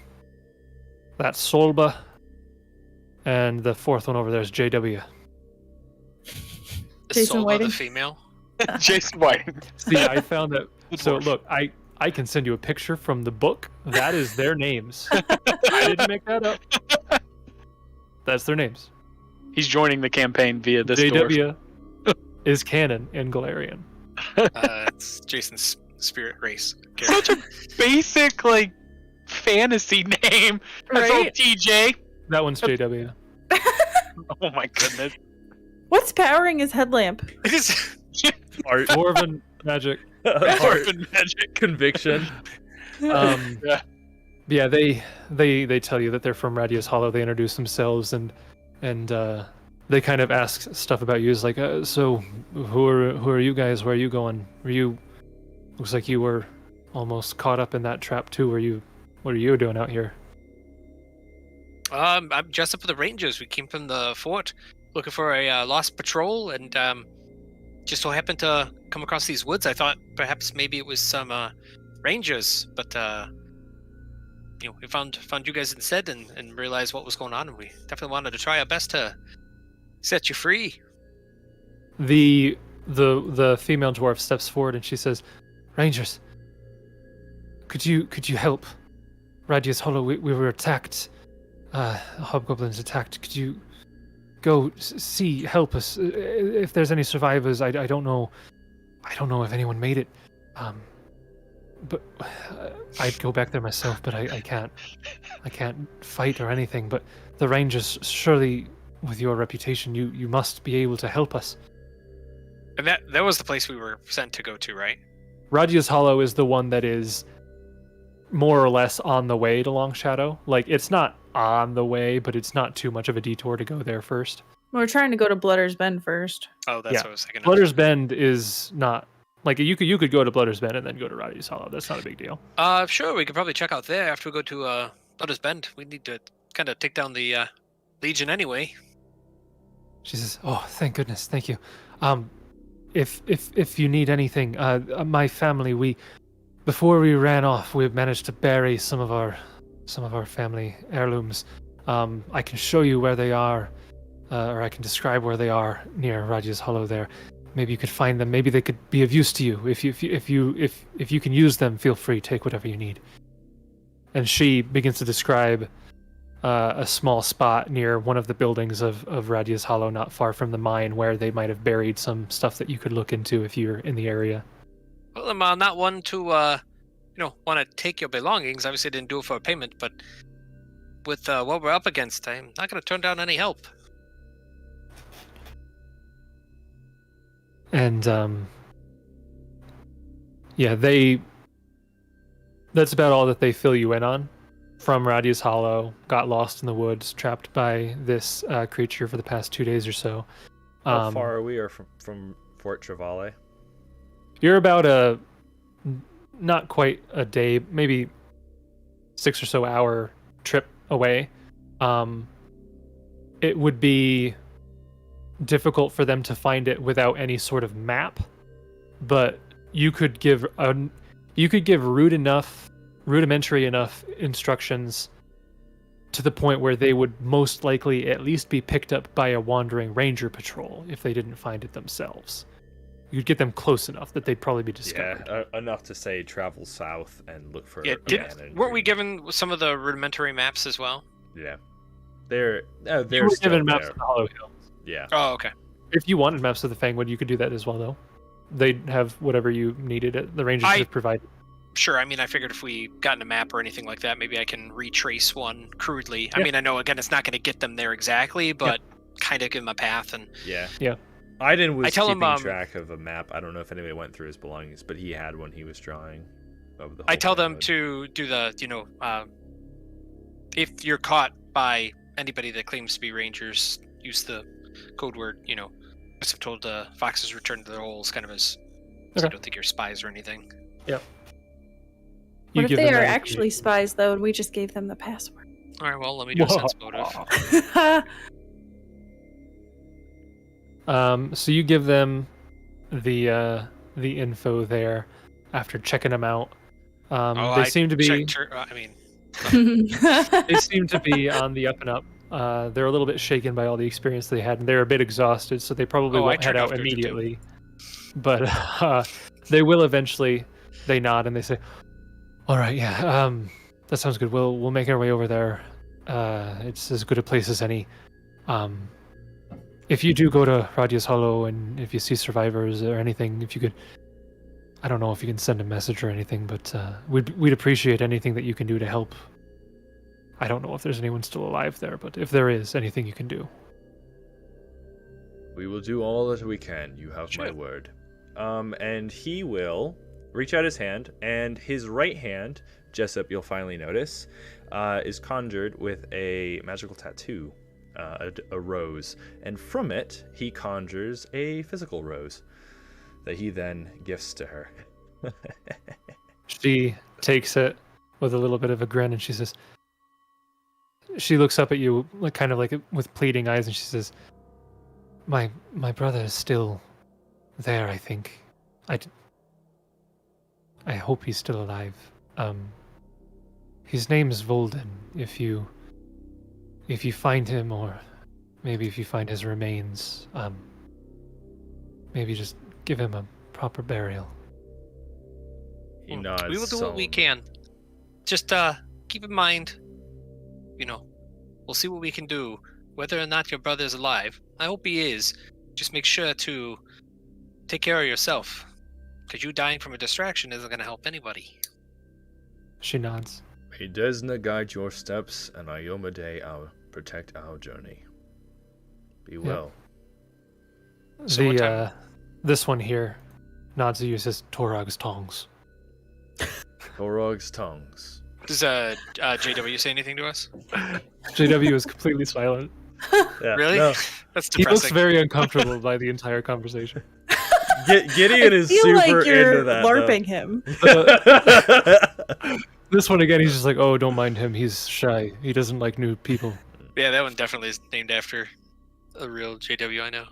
That's Solba. And the fourth one over there is JW. Jason Solva, Whiting? the female. Jason White. See, I found that. So look, I can send you a picture from the book. That is their names. I didn't make that up. That's their names. He's joining the campaign via this door. JW is canon in Galarian. It's Jason's spirit race. Such a basic, like, fantasy name. That's all Right? TJ. That one's JW. Oh my goodness. What's powering his headlamp? It is. art, Dwarven magic. art Magic. conviction. Yeah. Yeah, they tell you that they're from Radia's Hollow. They introduce themselves and they kind of ask stuff about you. It's like, so who are you guys? Where are you going? Looks like you were almost caught up in that trap too. What are you doing out here? I'm Jessup for the Rangers. We came from the fort looking for a lost patrol, and just so happened to come across these woods. I thought perhaps maybe it was some Rangers, but we found you guys instead, and realized what was going on, and we definitely wanted to try our best to set you free. The female dwarf steps forward and she says, "Rangers, could you help? Radia's Hollow. We were attacked. hobgoblins attacked. Could you go see, help us? If there's any survivors, I don't know. I don't know if anyone made it. But I'd go back there myself, but I can't. I can't fight or anything. But the Rangers, surely, with your reputation, you must be able to help us. And that was the place we were sent to go to, right? Radia's Hollow is the one that is more or less on the way to Longshadow. Like, it's not on the way, but it's not too much of a detour to go there first. We're trying to go to Blooder's Bend first. Oh, that's what I was thinking. Blooder's Bend is not like you could go to Blooder's Bend and then go to Radia's Hollow. That's not a big deal. Sure, we could probably check out there after we go to Blooder's Bend. We need to kind of take down the Legion anyway. She says, "Oh, thank goodness, thank you. If you need anything, my family, before we ran off, we managed to bury some of our family heirlooms. I can show you where they are, or I can describe where they are near Radia's Hollow. There, maybe you could find them. Maybe they could be of use to you. If you can use them, feel free. Take whatever you need." And she begins to describe a small spot near one of the buildings of Radia's Hollow, not far from the mine, where they might have buried some stuff that you could look into if you're in the area. Well, I'm not one to, want to take your belongings. Obviously, I didn't do it for a payment, but with what we're up against, I'm not going to turn down any help. And, that's about all that they fill you in on. From Radia's Hollow, got lost in the woods, trapped by this creature for the past 2 days or so. How far are we from Fort Trevalay? You're about not quite a day, maybe 6 or so hour trip away. It would be difficult for them to find it without any sort of map, but you could give rudimentary enough instructions to the point where they would most likely at least be picked up by a wandering ranger patrol if they didn't find it themselves. You'd get them close enough that they'd probably be discovered. Yeah, enough to say travel south and look for. Yeah, weren't we given some of the rudimentary maps as well? Yeah, they're you were given maps of the Hollow Hills. Yeah. Oh, okay. If you wanted maps of the Fangwood, you could do that as well, though. They'd have whatever you needed. The rangers have provided. Sure, I mean, I figured if we gotten a map or anything like that, maybe I can retrace one crudely. Yeah. I mean, I know, again, it's not going to get them there exactly, but kind of give them a path. And Yeah. I Aiden was tell keeping him, track of a map. I don't know if anybody went through his belongings, but he had one he was drawing. Of the I whole tell them neighborhood. to do the, if you're caught by anybody that claims to be rangers, use the code word, as I've told foxes return to their holes, kind of as so I don't think you're spies or anything. Yeah. What if they are actually spies, though, and we just gave them the password? All right, well, let me do a sense motive. So you give them the info there after checking them out. They seem to be. They seem to be on the up and up. They're a little bit shaken by all the experience they had, and they're a bit exhausted, so they probably won't head out immediately. But they will eventually. They nod and they say, "All right, yeah, that sounds good. We'll make our way over there. It's as good a place as any. If you do go to Radia's Hollow and if you see survivors or anything, if you could, I don't know if you can send a message or anything, but we'd appreciate anything that you can do to help. I don't know if there's anyone still alive there, but if there is, anything you can do." We will do all that we can. You have my word. And he will reach out his hand, and his right hand, Jessup, you'll finally notice, is conjured with a magical tattoo, a rose. And from it, he conjures a physical rose that he then gifts to her. She takes it with a little bit of a grin, and she says, she looks up at you, kind of like with pleading eyes, and she says, My brother is still there, I think. I hope he's still alive. His name's Volden. If you find him, or maybe if you find his remains, maybe just give him a proper burial. He nods. We will do what we can. Just keep in mind, we'll see what we can do. Whether or not your brother's alive, I hope he is. Just make sure to take care of yourself, because you dying from a distraction isn't going to help anybody. She nods. May Desna guide your steps, and Iomade protect our journey. Be well. So what time- This one here nods to you, says Torog's tongs. Torog's tongues. Does JW say anything to us? JW is completely silent. Yeah, Really? no. That's He looks depressing. very uncomfortable by the entire conversation. Gideon is I feel super like you're into that. LARPing him. This one again, he's just like, oh, don't mind him. He's shy. He doesn't like new people. Yeah, that one definitely is named after a real JW I know.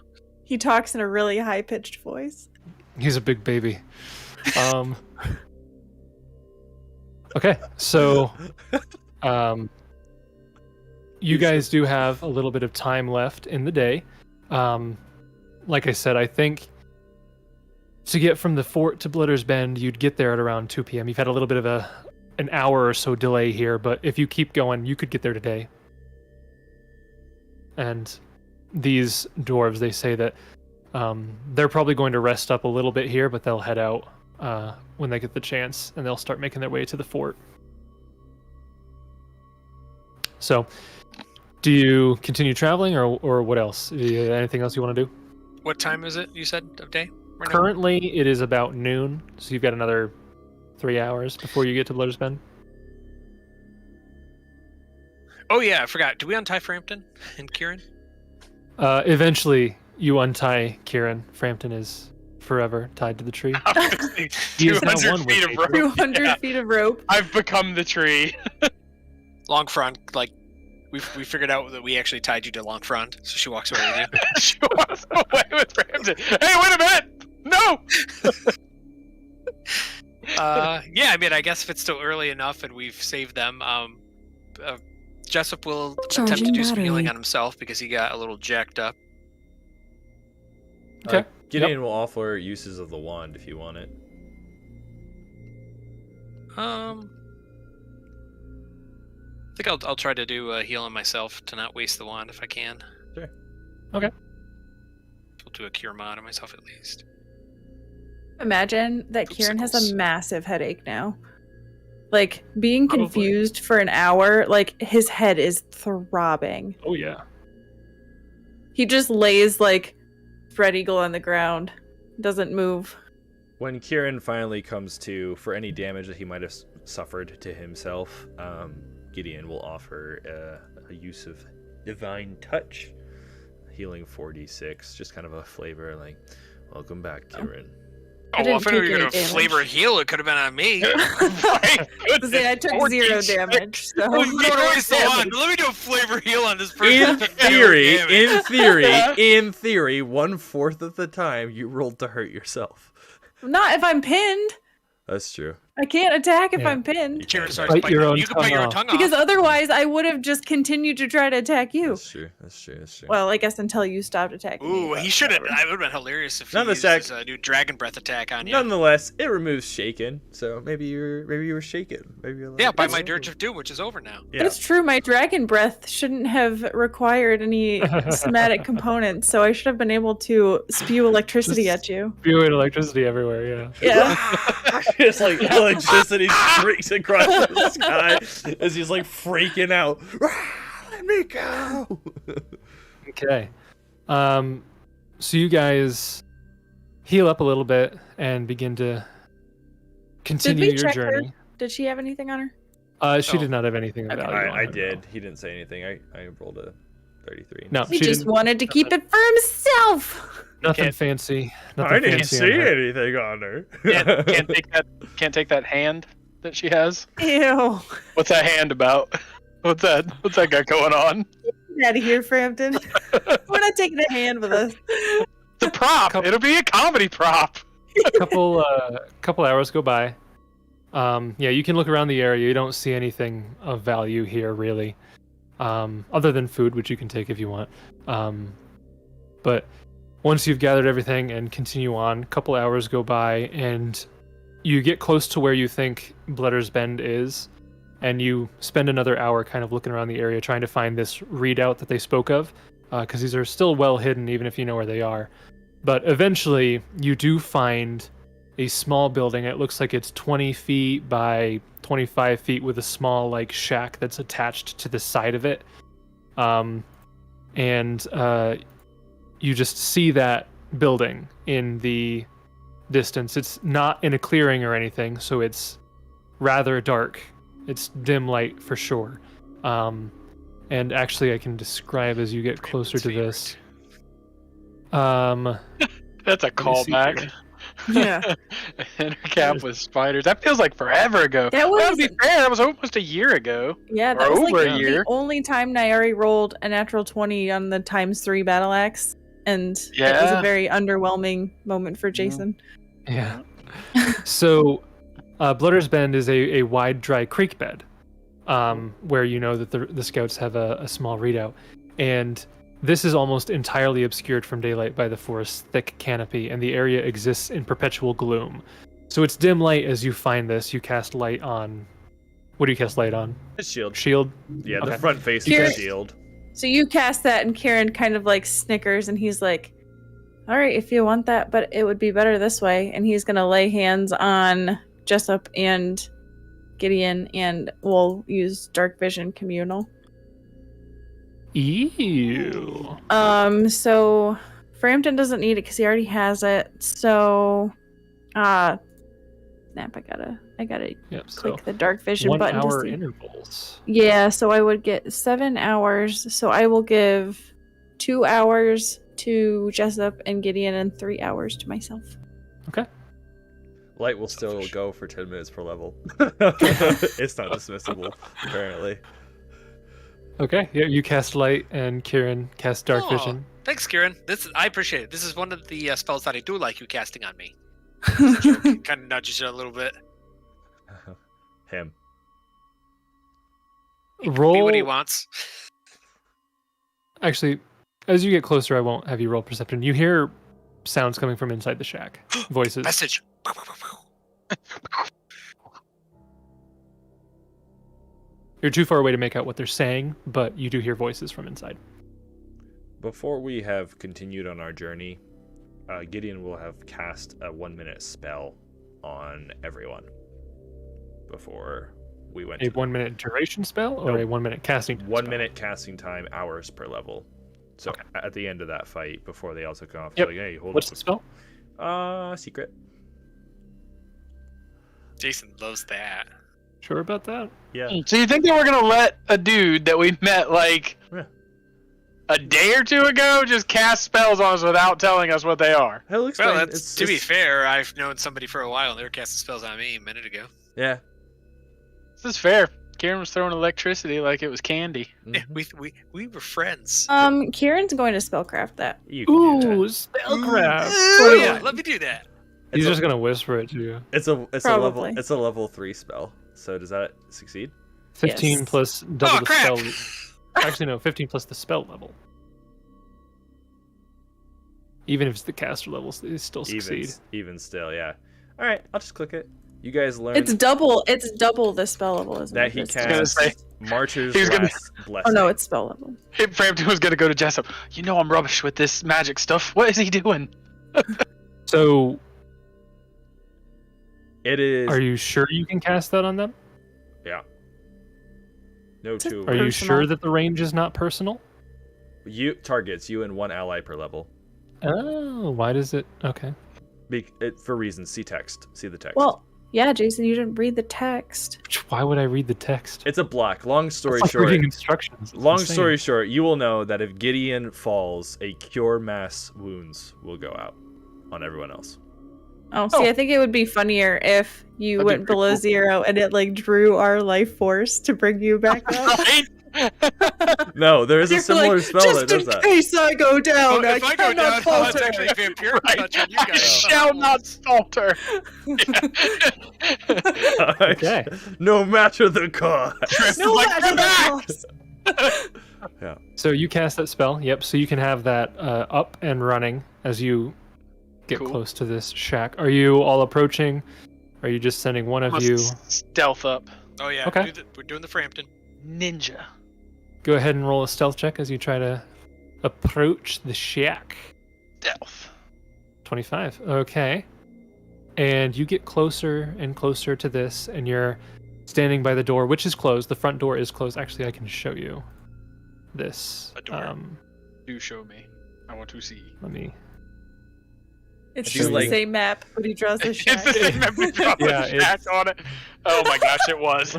He talks in a really high-pitched voice. He's a big baby. Okay, so you guys do have a little bit of time left in the day. Like I said, I think to get from the fort to Blitter's Bend, you'd get there at around 2 p.m. You've had a little bit of an hour or so delay here, but if you keep going, you could get there today. And these dwarves, they say that they're probably going to rest up a little bit here, but they'll head out when they get the chance, and they'll start making their way to the fort. So, do you continue traveling, or what else? Anything else you want to do? What time is it, you said, of day? Right now? Currently, it is about noon, so you've got another 3 hours before you get to Blitter's Bend. Oh yeah, I forgot. Do we untie Frampton and Kieran? Eventually, you untie Kieran. Frampton is forever tied to the tree. He is now 200 one feet with of nature. rope. 200 feet of rope. I've become the tree. Long front, like we figured out that we actually tied you to long front, so she walks away with you. She walks away with Frampton. Hey, wait a minute! No! Yeah, I mean, I guess if it's still early enough and we've saved them, Jessup will attempt to Charging do some healing battery. on himself because he got a little jacked up. Okay. Gideon will offer uses of the wand if you want it. I think I'll try to do a heal on myself to not waste the wand if I can. Sure. Okay. We'll do a cure mod on myself at least. Imagine that Kieran has Oopsicles. a massive headache now. Like, being Probably. confused for an hour, like, his head is throbbing. Oh yeah. He just lays, like, spread eagle on the ground. Doesn't move. When Kieran finally comes to, for any damage that he might have suffered to himself, Gideon will offer a use of Divine Touch, healing 4d6, just kind of a flavor like, welcome back, Kieran. I Oh, well, didn't if I knew take you were any going to damage. flavor heal, it could have been on me. I took 0 damage, so... Oh, you don't waste the wand. Let me do a flavor heal on this person. In theory, in theory, 1/4 of the time you rolled to hurt yourself. Not if I'm pinned. That's true. I can't attack if Yeah. I'm pinned. Kieran starts Bite biting your on own you. You can bite tongue your own off. tongue Because off. otherwise I would have just continued to try to attack you. That's true. That's true. That's true. Well, I guess until you stopped attacking me. Ooh, but he should have. whatever. It would have been hilarious if he None of used the his new dragon breath attack on you. Nonetheless, it removes shaken, so maybe you were shaken. Maybe you're like, Yeah, by "Oh." my Dirge of Doom, which is over now. Yeah. It's true, my dragon breath shouldn't have required any somatic components, so I should have been able to spew electricity Just- at you. Spewing electricity everywhere. Yeah. Yeah. It's like electricity streaks across the sky as he's like freaking out. Let me go. Okay. So you guys heal up a little bit and begin to continue your check her? journey. Did she have anything on her? She Oh. did not have anything of Okay. value. on I her, did. He didn't say anything. I rolled a 33. No, He she just didn't. wanted to keep it for himself. Nothing Can't- fancy. Nothing I didn't fancy see on her. anything on her. Can't take that hand that she has. Ew. What's that hand about? What's that got going on? Get out of here, Frampton. We're not taking a hand with us. The prop. It'll be a comedy prop. couple hours go by. Yeah, you can look around the area. You don't see anything of value here, really, other than food, which you can take if you want. But once you've gathered everything and continue on, a couple hours go by, and you get close to where you think Blitter's Bend is. and you spend another hour kind of looking around the area trying to find this readout that they spoke of, because these are still well hidden even if you know where they are. But eventually you do find a small building. It looks like it's 20 feet by 25 feet with a small like shack that's attached to the side of it. And you just see that building in the distance. It's not in a clearing or anything, so it's rather dark. It's dim light for sure. And actually I can describe as you get closer to this. That's a Let me see callback. here. Yeah. Intercap with spiders. That feels like forever ago. That Well, to was be fair, that was almost a year ago. Yeah, that Or was over like a year. the only time Nyari rolled a natural 20 on the ×3 battle axe. And it was Yeah. a very underwhelming moment for Jason. Yeah. So, Blooder's Bend is a wide, dry creek bed, where you know that the scouts have a small readout. And this is almost entirely obscured from daylight by the forest's thick canopy, and the area exists in perpetual gloom. So it's dim light as you find this. You cast light on... What do you cast light on? His shield. Shield? Yeah, the Okay. front face Kieran- of the shield. So you cast that, and Kieran kind of like snickers, and he's like, all right, if you want that, but it would be better this way. And he's going to lay hands on Jessup and Gideon, and we'll use dark vision communal. Ew. So Frampton doesn't need it because he already has it. So, snap! I gotta Yep, so click the dark vision 1 button to hour see. intervals. Yeah, so I would get 7 hours. So I will give 2 hours to Jessup and Gideon and 3 hours to myself. Okay. Light will still go for 10 minutes per level. It's not dismissible, apparently. Okay, yeah, you cast light, and Kieran cast dark Oh, vision. Thanks, Kieran. I appreciate it. This is one of the spells that I do like you casting on me. Kind of nudges you a little bit. Him. Be Roll. what he wants. Actually, as you get closer, I won't have you roll perception. You hear sounds coming from inside the shack. Voices. Message. You're too far away to make out what they're saying, but you do hear voices from inside. Before we have continued on our journey, Gideon will have cast a 1-minute spell on everyone before we went A to 1 minute duration spell or No. a 1 minute casting? 1 spell? minute casting time, hours per level. So Okay. at the end of that fight, before they all took off, Yep. like, hey, hold What's the spell? secret. Jason loves that. Sure about that? Yeah. So you think they were gonna let a dude that we met like Yeah. a day or two ago just cast spells on us without telling us what they are? He'll explain. Well, that's, to be fair, I've known somebody for a while, and they were casting spells on me a minute ago. Yeah. This is fair. Kieran was throwing electricity like it was candy. Yeah, we were friends. Kieran's going to spellcraft that. You can do that. Ooh, spellcraft. Oh yeah, let me do that. He's It's just a- gonna whisper it to you. It's a Probably. level 3 spell. So does that succeed? 15 Yes. plus double Oh the crap! spell. Actually, no, 15 plus the spell level. Even if it's the caster levels, they still succeed. Even still, yeah. All right, I'll just click it. You guys learned It's double the spell level, isn't that it? he It's gonna casts say- Marcher's he was gonna- Last Blessing. Oh no, it's spell level. Hey, Frampton was gonna go to Jessup. You know I'm rubbish with this magic stuff. What is he doing? So, It is. are you sure you can cast that on them? Yeah. No It's a- two. Are you Personal. sure that the range is not personal? You targets you and 1 ally per level. Oh, why does it? Okay. For reasons. See text. See the text. Well, yeah, Jason, you didn't read the text. Why would I read the text? it's a block. Long story It's like short. reading instructions. It's Long insane. story short, you will know that if Gideon falls, a cure mass wounds will go out on everyone else. Oh, see, I think it would be funnier if you That'd be went pretty below cool. 0 and it like drew our life force to bring you back up. Right? No, there is a You're similar like, spell that just does in that. case I go down, if I go cannot down, falter. it's actually vampire Right. touch on you I guys. shall not falter. Okay. No matter the cost. No, Like, matter come the back! cost. So you cast that spell. Yep. So you can have that up and running as you get Cool. close to this shack. Are you all approaching? Are you just sending one of Must you? stealth up. Oh yeah. Okay. We're doing the Frampton. Ninja. Go ahead and roll a stealth check as you try to approach the shack. Stealth. 25. Okay. And you get closer and closer to this, and you're standing by the door, which is closed. The front door is closed. Actually, I can show you this. A door. Do show me. I want to see. Let me. It's She's just the like- same map, but he draws a shack. It's the same map we dropped Yeah, the shack on it. Oh my gosh, it was.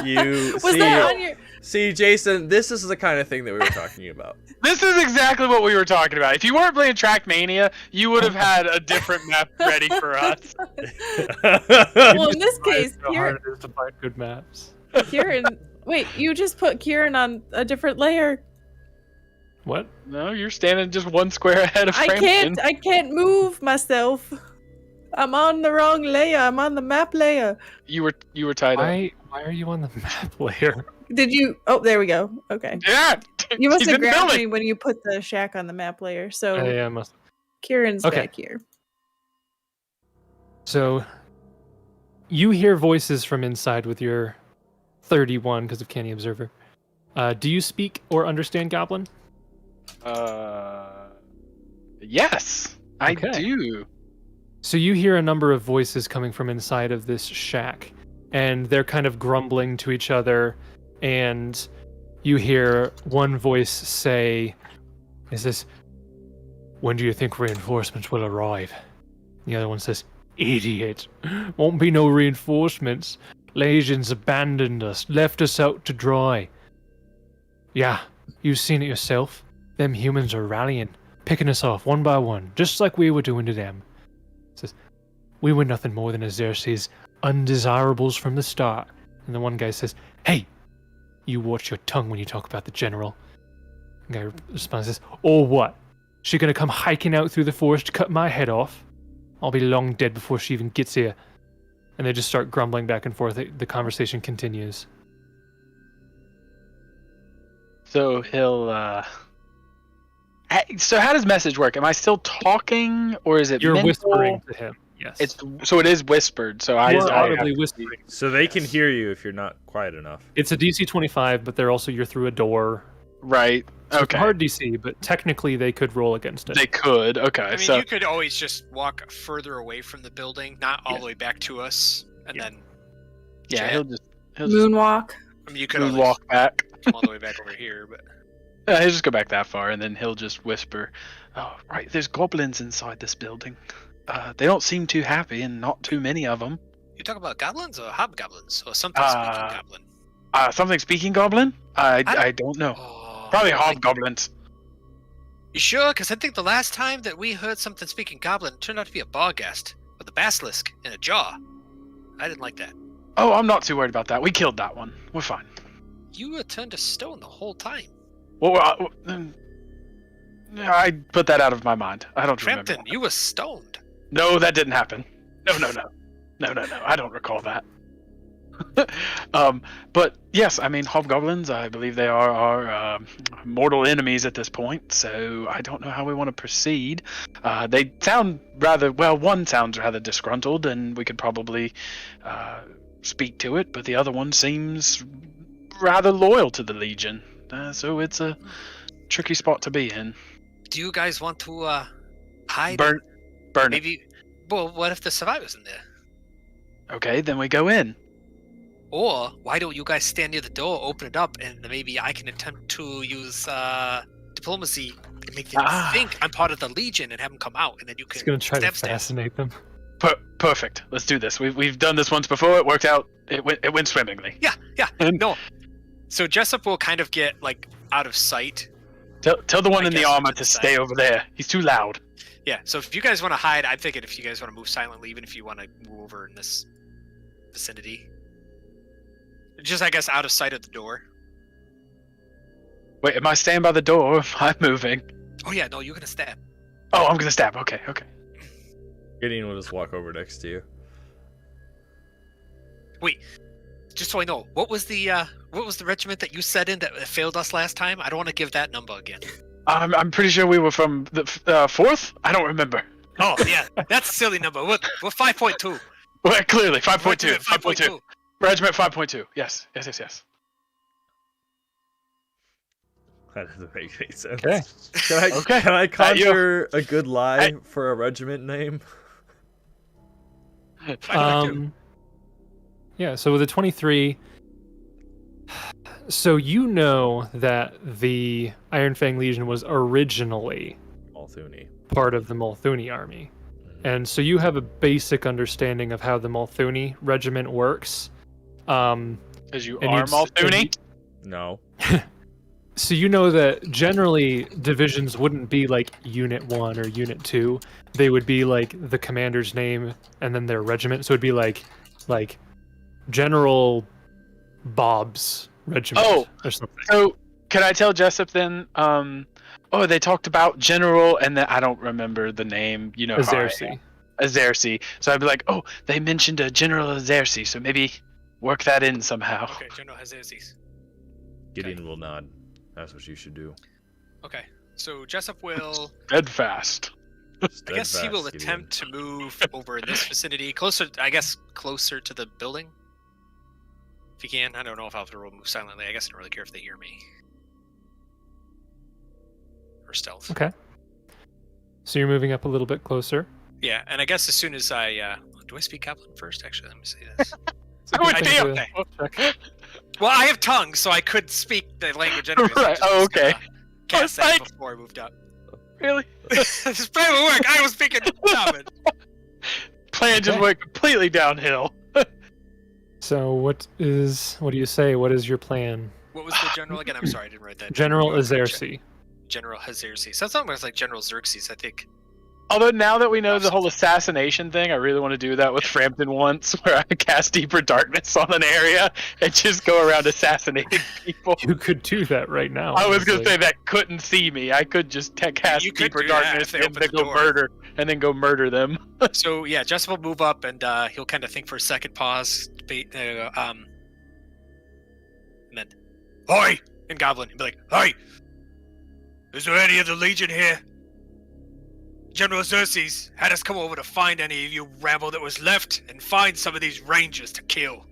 You Was that on your? see, Jason, this is the kind of thing that we were talking about. This is exactly what we were talking about. If you weren't playing Trackmania, you would have had a different map ready for us. Well, in this case, How hard it is to find good maps. Kieran. Wait, you just put Kieran on a different layer. What? No, you're standing just one square ahead of Frampton. I can't move myself. I'm on the wrong layer. I'm on the map layer. You were tied up. Why are you on the map layer? Did you? Oh, there we go. Okay. Yeah. You must he's have in the grabbed building. me when you put the shack on the map layer. So I must. Kieran's Okay. back here. So, you hear voices from inside with your 31 because of Canny Observer. Do you speak or understand Goblin? Yes, I Okay. do. So you hear a number of voices coming from inside of this shack, and they're kind of grumbling to each other, and you hear one voice say, "Is this? When do you think reinforcements will arrive?" The other one says, "Idiot! Won't be no reinforcements. Legions abandoned us, left us out to dry." Yeah, you've seen it yourself. Them humans are rallying, picking us off one by one, just like we were doing to them. Says, "We were nothing more than Xerxes' undesirables from the start." And the one guy says, "Hey, you watch your tongue when you talk about the general." The guy responds, says, "Or what? She gonna come hiking out through the forest to cut my head off? I'll be long dead before she even gets here." And they just start grumbling back and forth. The conversation continues. So he'll. So how does message work? Am I still talking, or is it You're mental? whispering to him. Yes. It is whispered. So I You're have audibly to- whispering. So they can hear you if you're not quiet enough. It's a DC 25, but you're through a door. Right. So it's Okay. a hard DC, but technically they could roll against it. They could. Okay. I mean, so you could always just walk further away from the building, not all Yeah. the way back to us, and Yeah. then yeah, chat. he'll just Moonwalk. I mean, you could always walk back. come all the way back over here, but He'll just go back that far, and then he'll just whisper, "Oh, right, there's goblins inside this building. They don't seem too happy, and not too many of them. you talk about goblins or hobgoblins or something speaking goblin. Something speaking goblin? I don't know. Oh, Probably like- hobgoblins. You sure? Because I think the last time that we heard something speaking goblin turned out to be a barghast with a basilisk in a jaw. I didn't like that. Oh, I'm not too worried about that. We killed that one. We're fine. You were turned to stone the whole time. Well, I put that out of my mind. I don't remember. Frampton, you were stoned. No, that didn't happen. No. I don't recall that. But yes, I mean hobgoblins. I believe they are our mortal enemies at this point. So I don't know how we want to proceed. They sound rather well. One sounds rather disgruntled, and we could probably speak to it. But the other one seems rather loyal to the Legion. So it's a tricky spot to be in. Do you guys want to hide? Burn it. Maybe. Well, what if the survivors in there? Okay, then we go in. Or why don't you guys stand near the door, open it up, and maybe I can attempt to use diplomacy and make them think I'm part of the Legion and have them come out, and then you can He's gonna try to stab. fascinate them. Perfect. Let's do this. We've done this once before. It worked out. It went swimmingly. Yeah. And- No. So Jessup will kind of get like out of sight. Tell the one I in the guess armor to to the stay side. over there. He's too loud. Yeah. So if you guys want to hide, I'm thinking if you guys want to move silently, even if you want to move over in this vicinity, just I guess out of sight of the door. Wait, am I staying by the door? Or am I moving? Oh yeah, no, you're gonna stab. Oh, I'm gonna stab. Okay. Gideon will just walk over next to you. Wait, just so I know, what was the regiment that you set in that failed us last time? I don't want to give that number again. I'm pretty sure we were from the fourth. I don't remember. Oh yeah, that's a silly number. We're 5.2. Well, clearly, 5.2. Regiment 5.2. Regiment 5.2. Yes. That doesn't make any sense. Okay. Can I You. conjure a good lie for a regiment name? 5.2. Yeah, so with a 23, so you know that the Iron Fang Legion was originally Althuni. part of the Multhuni army. And so you have a basic understanding of how the Multhuni regiment works. Because you And are you'd- Multhuni? No. So you know that generally divisions wouldn't be like Unit 1 or Unit 2. They would be like the commander's name and then their regiment. So it'd be like General Bob's regiment Oh, or something. So, can I tell Jessup then? They talked about General, and then I don't remember the name. You know, how I am. Azersi. Azersi. So I'd be like, oh, they mentioned a General Azersi, so maybe work that in somehow. Okay, General Hazazis. Gideon will nod. That's what you should do. Okay, so Jessup will. Steadfast. I guess he will Steadfast, Gideon. attempt to move over in this vicinity, closer to the building. If he can, I don't know if I'll have to roll move silently. I guess I don't really care if they hear me. Or stealth. Okay. So you're moving up a little bit closer. Yeah, and I guess as soon as I do I speak Goblin first? Actually, let me see this. It's a good wait, thing damn. to check. Well, I have tongue, so I could speak the language anyways. I Right, just oh, was okay. gonna Cast that Like- before I moved up. Really? This plan will work. I was speaking Common. Plan just Okay. went completely downhill. So what do you say? What is your plan? What was the general again? I'm sorry, I didn't write that. General Go ahead, check. Azersi. General Hazarsi. So that's almost like General Xerxes, I think. Although now that we know the whole assassination thing, I really want to do that with Frampton once, where I cast Deeper Darkness on an area and just go around assassinating people. You could do that right now. I was gonna honestly. say that couldn't see me. I could just cast you could Deeper do that Darkness if they and open then the go door. murder them. So yeah, Jessup will move up and he'll kind of think for a second, pause, and then, "Oi!" in Goblin, he'll be like, "Hey, is there any of the Legion here? General Xerxes had us come over to find any of you rabble that was left and find some of these rangers to kill."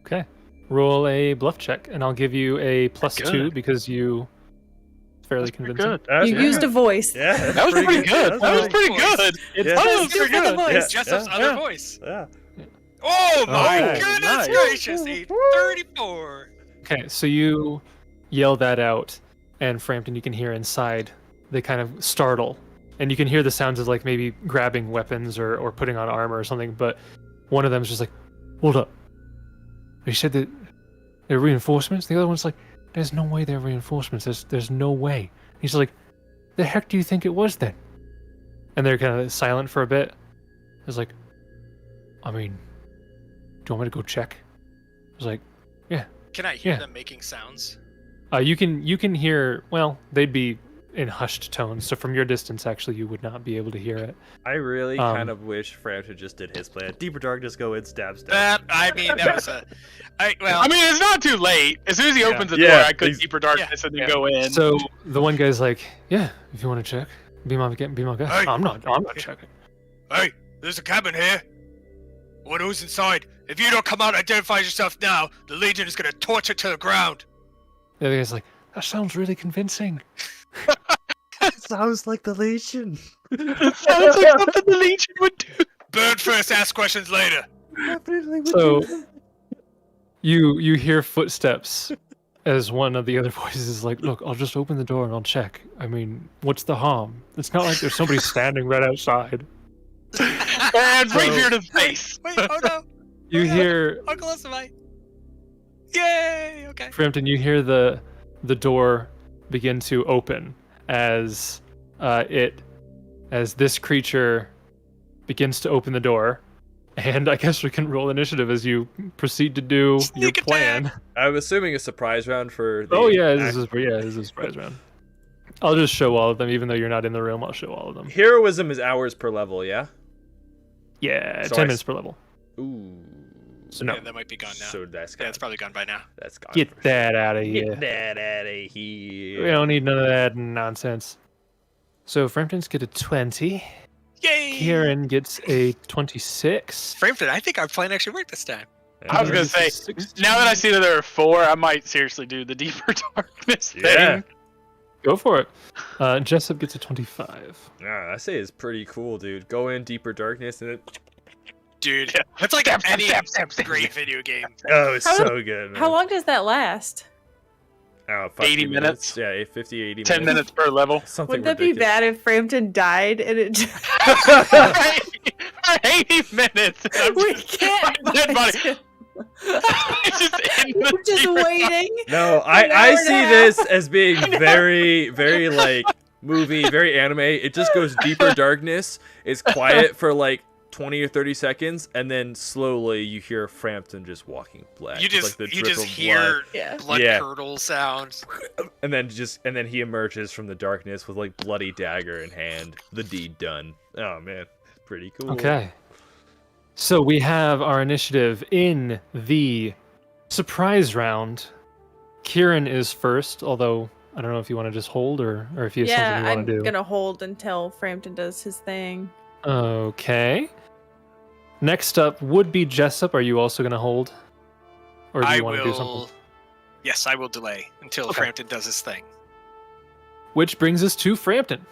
Okay. Roll a bluff check, and I'll give you a +2 Good. because you fairly That's pretty convincing. good. You used a voice. Yeah, that's That was pretty good. That was good. pretty good. Yeah. That was Let's go pretty for the good. voice. Jessup's yeah, other yeah. voice. Yeah. Oh my Alright, goodness nice. gracious! A 34. Okay, so you yell that out, and Frampton, you can hear inside. They kind of startle, and you can hear the sounds of like maybe grabbing weapons or putting on armor or something. But one of them's just like, "Hold up! You said that they're reinforcements." The other one's like, "There's no way they're reinforcements. There's no way." He's like, "The heck do you think it was then?" And they're kind of silent for a bit. It's like, "I mean, do you want me to go check?" I was like, Can I hear Yeah. them making sounds? you can hear. Well, they'd be in hushed tones, so from your distance, actually, you would not be able to hear it. I really Um, kind of wish Frampton just did his plan. Deeper Darkness, go in, stab. I mean, that was a. Well, I mean, it's not too late. As soon as he opens the door, Yeah, I could ex- Deeper Darkness and then Yeah. go in. So the one guy's like, "Yeah, if you want to check, be my guy." Hey. I'm not checking. hey, there's a cabin here. What who's inside? If you don't come out and identify yourself now, the Legion is gonna torch it to the ground. The other guy's like, "That sounds really convincing." Sounds like the Legion. Sounds like something the Legion would do. Burn first, ask questions later. Definitely would So do that. you hear footsteps as one of the other voices is like, "Look, I'll just open the door and I'll check. I mean, what's the harm? It's not like there's somebody standing right outside." And rapier to the face. Wait, oh no. You hear How close am I? Yay! Okay. Frampton, you hear the door begin to open as this creature begins to open the door, and I guess we can roll initiative as you proceed to do your Sneak plan. I'm assuming a surprise round for. The Oh yeah, this is a surprise round. I'll just show all of them, even though you're not in the room. I'll show all of them. Heroism is hours per level, yeah. Yeah, So 10 I minutes per level. Ooh. So no, Yeah, that might be gone now. So that's Yeah, gone. it's probably gone by now. That's gone. get for that out of sure. here. Get that out of here. We don't need none of that nonsense. So Frampton's get a 20. Yay! Kieran gets a 26. Frampton, I think our plan actually worked this time. I was gonna say, now that I see that there are 4, I might seriously do the deeper darkness thing. Yeah. Go for it. Jessup gets a 25. Yeah, I say it's pretty cool, dude. Go in deeper darkness and then Dude, that's like any great video game. oh, it's How- so good. Man. How long does that last? Oh, 80 minutes? Yeah, 50, 80 10 minutes per level. Something Wouldn't that be ridiculous. bad if Frampton died and it just... For 80 minutes. I'm we just- can't Dead body. find him. It's just in the We're just deeper waiting. No, An hour I and a see half. this as being very, very like movie, very anime. It just goes deeper darkness. It's quiet for like 20 or 30 seconds, and then slowly you hear Frampton just walking black. You with, just like, the you drip just of hear Yeah. blood Yeah. curdle sounds. blood. And then he emerges from the darkness with like bloody dagger in hand. The deed done. Oh man, pretty cool. Okay. So we have our initiative in the surprise round. Kieran is first, although I don't know if you want to just hold or if you have Yeah, something you I'm want to do. gonna hold until Frampton does his thing. Okay. Next up would be Jessup. Are you also going to hold? Or do you I want to do something? will. Yes, I will delay until Okay. Frampton does his thing. Which brings us to Frampton.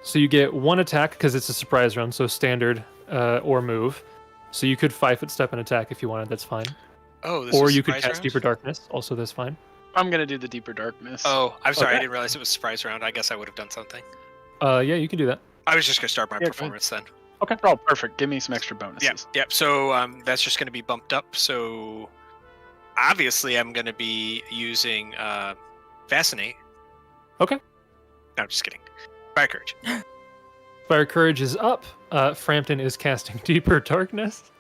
So you get 1 attack because it's a surprise round, so standard or move. So you could 5-foot step and attack if you wanted, that's fine. Oh, this Or is you could surprise cast round? Deeper Darkness, also that's fine. I'm gonna do the deeper darkness. Oh, I'm sorry. I Okay. didn't realize it was surprise round. I guess I would have done something. Yeah, you can do that. I was just gonna start my Yeah, performance then. Oh, perfect. Give me some extra bonuses. Yep. So that's just gonna be bumped up. So obviously, I'm gonna be using fascinate. Okay. No, I'm just kidding. Fire courage. Fire Courage is up. Frampton is casting Deeper Darkness.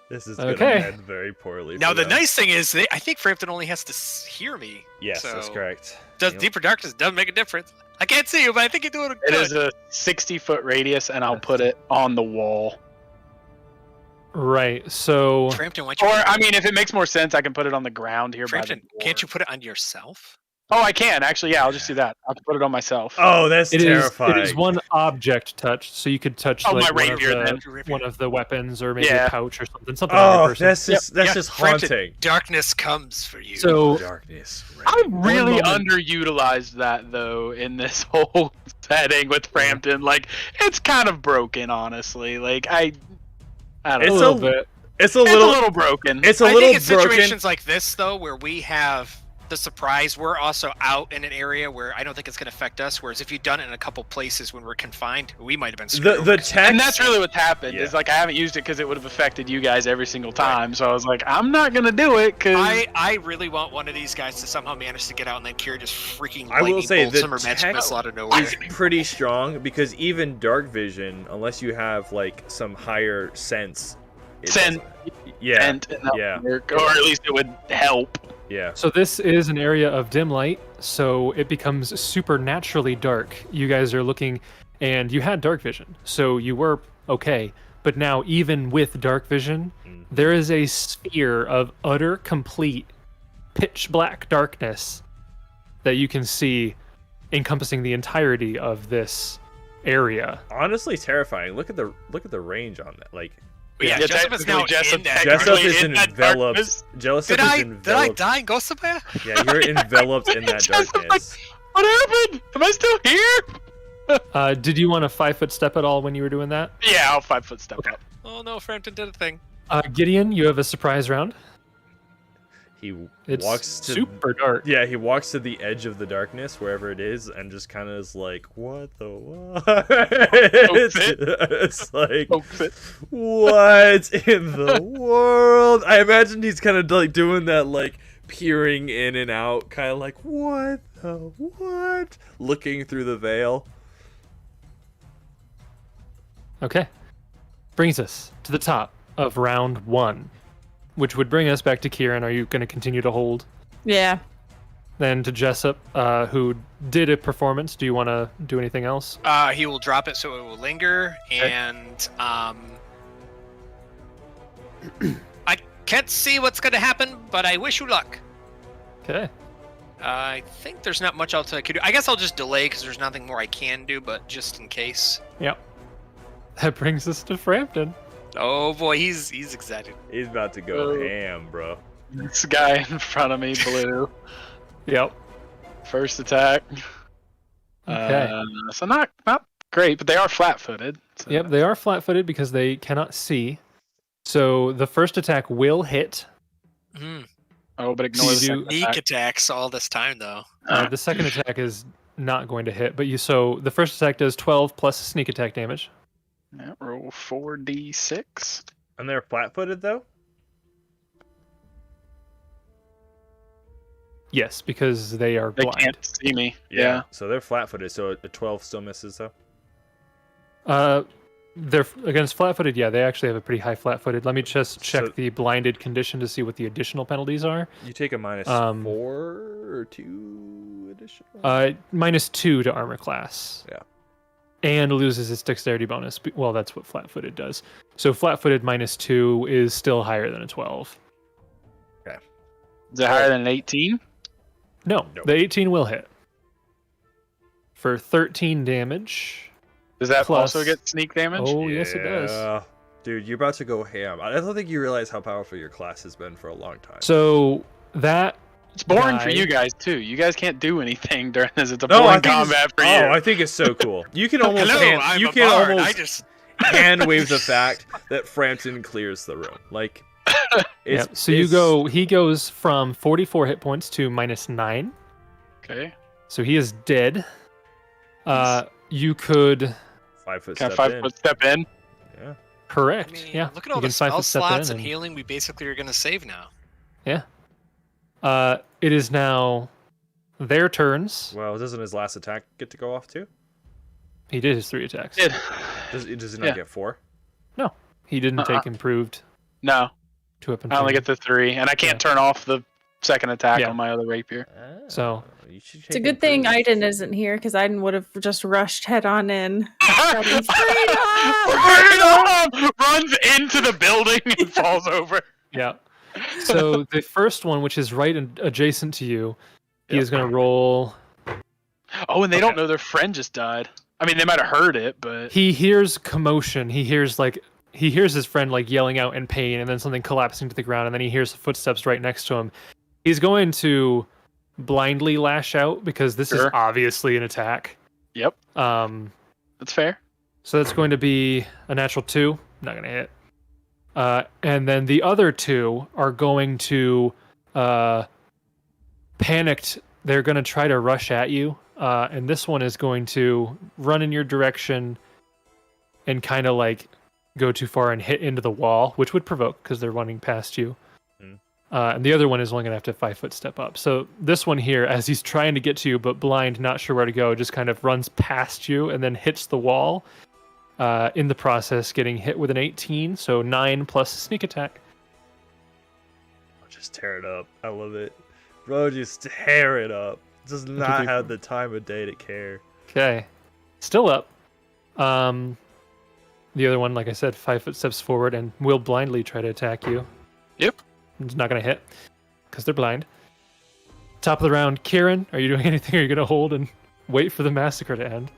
This is gonna Okay. end very poorly. Now for the them. nice thing is, I think Frampton only has to hear me. Yes, that's so- correct. Does Yep. deeper darkness doesn't make a difference. I can't see you, but I think you're doing it It good. is a 60-foot radius, and I'll put it on the wall. Right, so Frampton, why don't Or, you? I mean, if it makes more sense, I can put it on the ground here Frampton, by the can't you door. put it on yourself? Oh, I can, actually. Yeah, I'll just do that. I'll put it on myself. Oh, that's it is terrifying. one object touch, so you could touch Oh, like my one of, reindeer the, one of the weapons or maybe Yeah. a pouch or something on your Oh, person. that's just Yeah, just Frampton, haunting. Darkness comes for you. So Darkness. I really moment. underutilized that, though, in this whole setting with Frampton. Like, it's kind of broken, honestly. Like, I don't a know. little bit. It's a It's little. broken. It's a I little think in broken. situations like this, though, where we have the surprise, we're also out in an area where I don't think it's going to affect us. Whereas if you've done it in a couple places when we're confined, we might have been screwed. The over. text. And that's really what's happened. Yeah. Is like I haven't used it because it would have affected you guys every single time. So I was like, I'm not gonna do it because I really want one of these guys to somehow manage to get out and then Kieran just freaking I will lightning say bolts the him or magic text missile out of nowhere. is pretty strong because even dark vision, unless you have like some higher sense, it Sen- doesn't- yeah, and that yeah. would work, or at least it would help. yeah. So this is an area of dim light, so it becomes supernaturally dark. You guys are looking, and you had dark vision, so you were okay. But now, even with dark vision, there is a sphere of utter, complete, pitch black darkness that you can see encompassing the entirety of this area. Honestly, terrifying. Look at the range on that. Like But yeah, Yeah, Jessup is now technically in that. Jessup Technically is in that enveloped. darkness. Jessup Did is I enveloped. die and go somewhere? Yeah, you're enveloped in that Jessup's like, darkness. What happened? Am I still here? Did you want to 5-foot step at all when you were doing that? Yeah, I'll 5-foot step up. Oh no, Frampton did a thing. Gideon, you have a surprise round. He It's walks to super dark. Yeah, he walks to the edge of the darkness, wherever it is, and just kind of is like, "What the what?" it's like, Pokes it. "What in the world?" I imagine he's kind of like doing that, like peering in and out, kind of like, "What the what?" Looking through the veil. Okay. Brings us to the top of round 1, which would bring us back to Kieran. Are you going to continue to hold? Yeah. Then to Jessup, who did a performance. Do you want to do anything else? He will drop it so it will linger, and I can't see what's gonna happen, but I wish you luck. Okay. I think there's not much else I could do. I guess I'll just delay because there's nothing more I can do, but just in case. Yep. That brings us to Frampton. Oh boy, he's excited. He's about to go ham, bro. This guy in front of me, blue. Yep. First attack. Okay. So not great, but they are flat-footed. So. Yep, they are flat-footed because they cannot see. So the first attack will hit. Mm. Oh, but ignore the second Sneak attack. attacks all this time though. The second attack is not going to hit, but so the first attack does 12 plus sneak attack damage. Yeah, roll 4d6. And they're flat-footed though. Yes, because they are They blind. can't see me. Yeah. So they're flat-footed. So a 12 still misses though. They're against flat-footed. Yeah, they actually have a pretty high flat-footed. Let me just check So- the blinded condition to see what the additional penalties are. You take a minus 4 or 2 additional. -2 to armor class. Yeah. And loses its dexterity bonus. Well, that's what flat-footed does. So flat-footed -2 is still higher than a 12. Is it higher than an 18? No, Nope. the 18 will hit. For 13 damage. Does that Plus- also get sneak damage? Oh, yes, it does. Yeah. Dude, you're about to go ham. I don't think you realize how powerful your class has been for a long time. So that It's boring for guy- you guys too. You guys can't do anything during this. It's a No, I boring think it's- combat for Oh, you. I think it's so cool. You can almost Hello, I'm you a can bard. almost I just hand wave the fact that Frampton clears the room. Like, yeah. So he goes from 44 hit points to -9. Okay. So he is dead. You could 5 foot Can step I 5 in. foot step in? Yeah. correct. I mean, yeah. look at you all can the 5 spell foot step slots in and healing we basically are gonna save now. It is now their turns. Well, doesn't his last attack get to go off too? He did his 3 attacks. Did. Does he not Yeah. get 4? He didn't take improved No, to weapon. I only training. get the 3, and I can't turn off the second attack Yeah. on my other rapier. So- you should It's a take good thing improved. Aiden isn't here because Aiden would have just rushed head on in. Freedom! Runs into the building and falls over. Yeah. So the first one, which is right adjacent to you, he is going to roll. Oh, and they don't Okay. know their friend just died. I mean, they might have heard it, but He hears commotion. He hears his friend like yelling out in pain, and then something collapsing to the ground, and then he hears footsteps right next to him. He's going to blindly lash out because this is Sure. obviously an attack. Yep. That's fair. So that's going to be a natural 2. Not going to hit. And then the other 2 are going to panicked. They're going to try to rush at you. And this one is going to run in your direction and kind of like go too far and hit into the wall, which would provoke because they're running past you. Mm. And the other one is only going to have to 5 foot step up. So this one here, as he's trying to get to you, but blind, not sure where to go, just kind of runs past you and then hits the wall. In the process, getting hit with an 18, so 9 plus sneak attack. Just tear it up. I love it. Bro, just tear it up. Does not be- have the time of day to care. Okay, still up. The other one, like I said, 5 foot steps forward and will blindly try to attack you. Yep. It's not going to hit because they're blind. Top of the round, Kieran, are you doing anything? Or are you going to hold and wait for the massacre to end?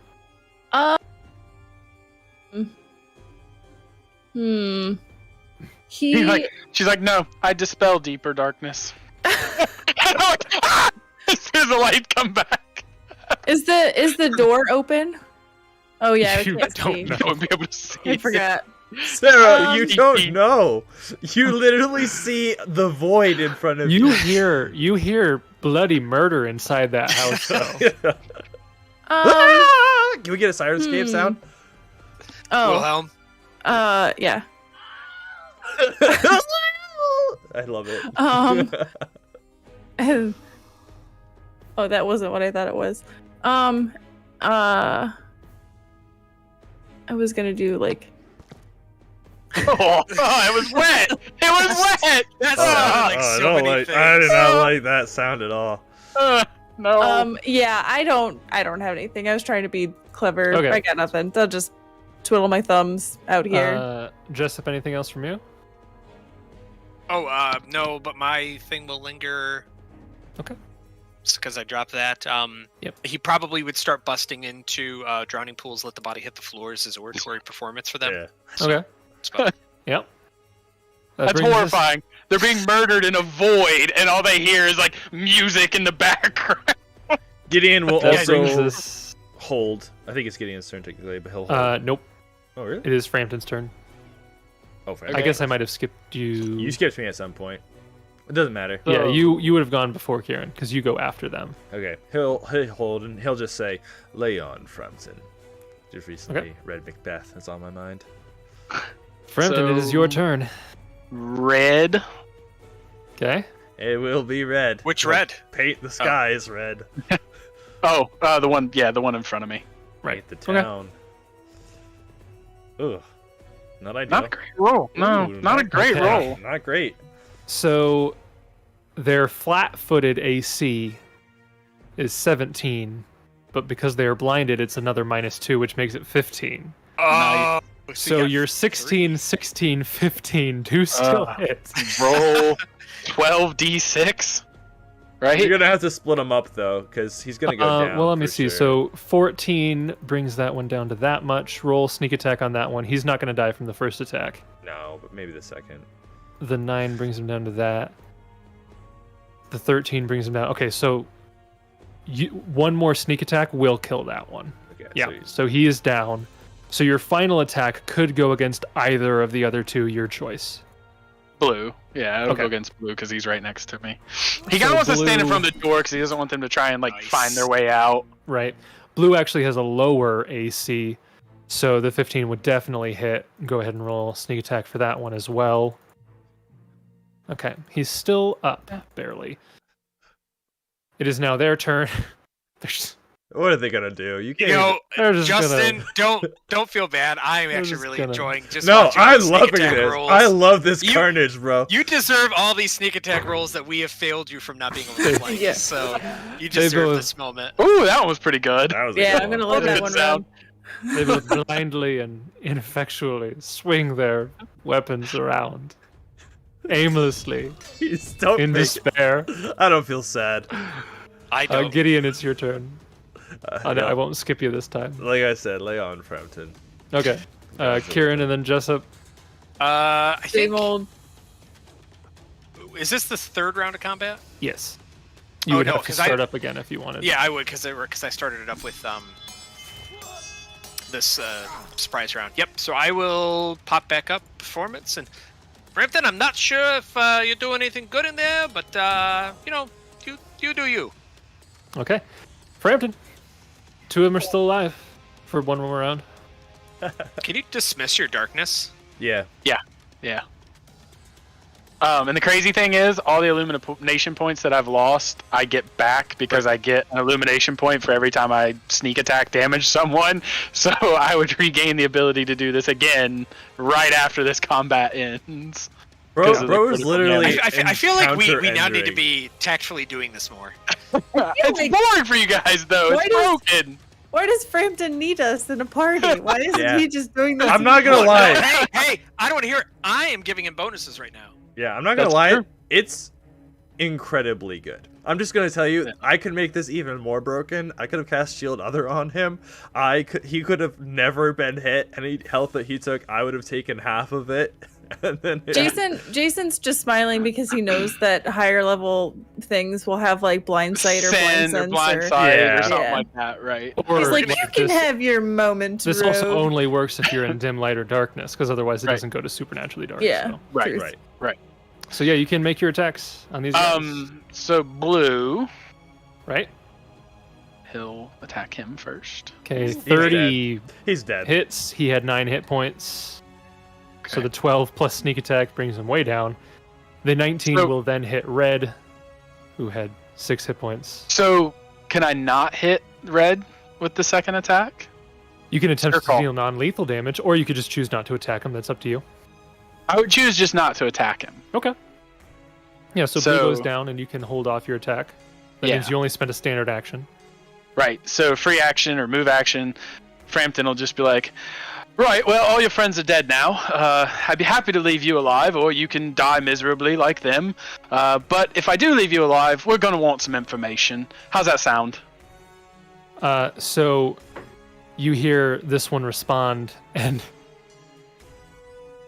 She's like, no, I dispel deeper darkness. And I'm like, "Ah!" As soon as the light come back, Is the door open? Oh yeah, I You can't don't see. know. I won't be able to see. I forgot. Sarah, you Um, don't know. You literally see the void in front of You hear bloody murder inside that house, though. Can we get a sirenscape Hmm. sound? Oh, Wilhelm. yeah. I love it. Oh, that wasn't what I thought it was. I was gonna do like. Oh, it was wet. It was wet. That Oh, sounded like I so don't many like. things. I did not like that sound at all. No. Yeah, I don't have anything. I was trying to be clever. Okay. I got nothing. I'll just twiddle my thumbs out here. Jessup, anything else from you? Oh, no, but my thing will linger. because I dropped that. Yep. He probably would start busting into drowning pools, let the body hit the floor as his oratory performance for them. Yeah. Okay. So, Yep. That's horrifying. They're being murdered in a void, and all they hear is like music in the background. Gideon will That brings also us. hold. I think it's Gideon's turn technically, but he'll hold. Nope. Oh, really? It is Frampton's turn. Oh, fair. I guess I might have skipped you. You skipped me at some point. It doesn't matter. Yeah, you would have gone before Kieran because you go after them. Okay, he'll hold and he'll just say, "Lay on, Frampton." Just recently read Macbeth. That's on my mind. Frampton, it is your turn. Red. Okay. It will be red. which Like, red? Paint the skies red. Oh, the one in front of me. Paint the Okay. town. Ugh, not ideal. Not a great roll. No, Ooh, not a great okay. roll. Not great. So their flat-footed AC is 17, but because they are blinded, it's another -2, which makes it 15. Oh, So you your 16, 16, 15 do still hit. Roll 12d6. Right? You're gonna have to split them up though, because he's gonna go down. Well, let me for see. sure. So 14 brings that one down to that much. Roll sneak attack on that one. He's not going to die from the first attack. no, but maybe the second. The 9 brings him down to that. The 13 brings him down. Okay, so one more sneak attack will kill that one. Okay, Yeah, so he's- so he is down. So your final attack could go against either of the other two, your choice. Blue. Yeah, it'll Okay. go against blue because he's right next to me. He kind So of wants to stand in blue- front of the door because he doesn't want them to try and like Nice. find their way out. Right. Blue actually has a lower AC, so the 15 would definitely hit. Go ahead and roll sneak attack for that one as well. Okay, he's still up, barely. It is now their turn. There's- What are they gonna do? You You can't. know, they're just Justin, gonna- don't feel bad. I'm They're actually just really gonna- enjoying just No, watching I'm these sneak loving attack this. rolls. I love this You- carnage, bro. You deserve all these sneak attack rolls that we have failed you from not being able to play. Yeah. So you They deserve both- this moment. Ooh, that one was pretty good. That was a Yeah, good I'm one. gonna let that Good one sound. run. They both blindly and ineffectually swing their weapons around, aimlessly, Please don't in make despair. I don't feel sad. I don't. Gideon, it's your turn. No, I won't skip you this time. like I said, lay on, Frampton. Okay. Kieran and then Jessup. I Same think. old. Is this the third round of combat? Yes. You Oh, would no, have to 'cause I- start up again if you wanted. Yeah, I would because I started it up with this surprise round. Yep. So I will pop back up performance and Frampton. I'm not sure if you're doing anything good in there, but you know, you do you. Okay. Frampton. 2 of them are still alive for one more round. Can you dismiss your darkness? Yeah. Yeah. And the crazy thing is, all the illumination points that I've lost, I get back because I get an illumination point for every time I sneak attack damage someone. So I would regain the ability to do this again right after this combat ends. Bro, Because of the bro is critical literally. I feel like we now need to encounter-entering. be tactfully doing this more. It's like- boring for you guys, though. Why It's does- broken. Why does Frampton need us in a party? Why isn't Yeah. he just doing this? I'm not gonna Look, lie. no, hey, I don't want to hear it. I am giving him bonuses right now. Yeah, I'm not gonna That's lie. true. It's incredibly good. I'm just gonna tell you, I could make this even more broken. I could have cast Shield Other on him. He could have never been hit. Any health that he took, I would have taken half of it. And then Jason's just smiling because he knows that higher level things will have like blind sight or blind Send or sense. blind or- sight Yeah. or something Yeah. like that, right? Or He's like, you can this, have your moment. this also Rogue." only works if you're in dim light or darkness, because otherwise it Right. doesn't go to supernaturally dark. Yeah. So. Right, Truth. right. So yeah, you can make your attacks on these guys, So blue, right? he'll attack him first. Okay, He's 30 He's dead. hits. He had 9 hit points. So Okay. the 12 plus sneak attack brings him way down. The 19 So- will then hit red, who had 6 hit points. So can I not hit red with the second attack? You can attempt Your to call. deal non-lethal damage, or you could just choose not to attack him. That's up to you. I would choose just not to attack him. Okay. Yeah, so blue So- goes down, and you can hold off your attack. That means Yeah. you only spend a standard action. Right. So free action or move action, Frampton will just be like, Right, well, all your friends are dead now. I'd be happy to leave you alive, or you can die miserably like them. But if I do leave you alive, we're gonna want some information. How's that sound? So you hear this one respond, and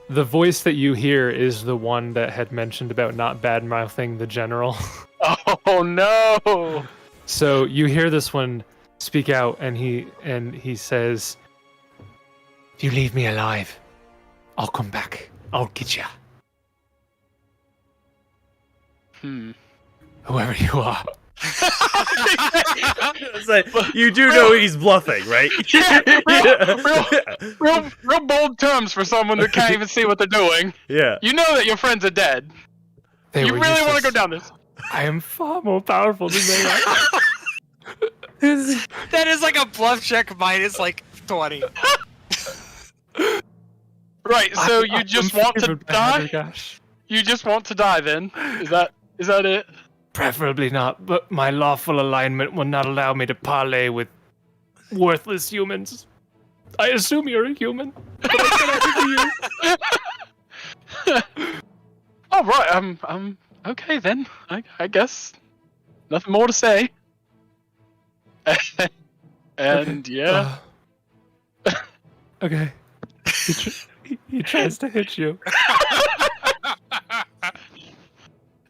the voice that you hear is the one that had mentioned about not bad-mouthing the general. Oh no! So you hear this one speak out, and he says, "If you leave me alive, I'll come back. I'll get you. Whoever you are." It's like, you do know he's bluffing, right? real bold terms for someone that can't even see what they're doing. Yeah. You know that your friends are dead. They You were really want to go useless. down this? I am far more powerful than they are. That is like a bluff check minus like 20. Right, so you just want to die? Gosh. You just want to die then? Is that it? Preferably not, but my lawful alignment will not allow me to parley with worthless humans. I assume you're a human, but I cannot be you. All right, I'm okay then. I guess nothing more to say. And yeah. Okay. He tries to hit you.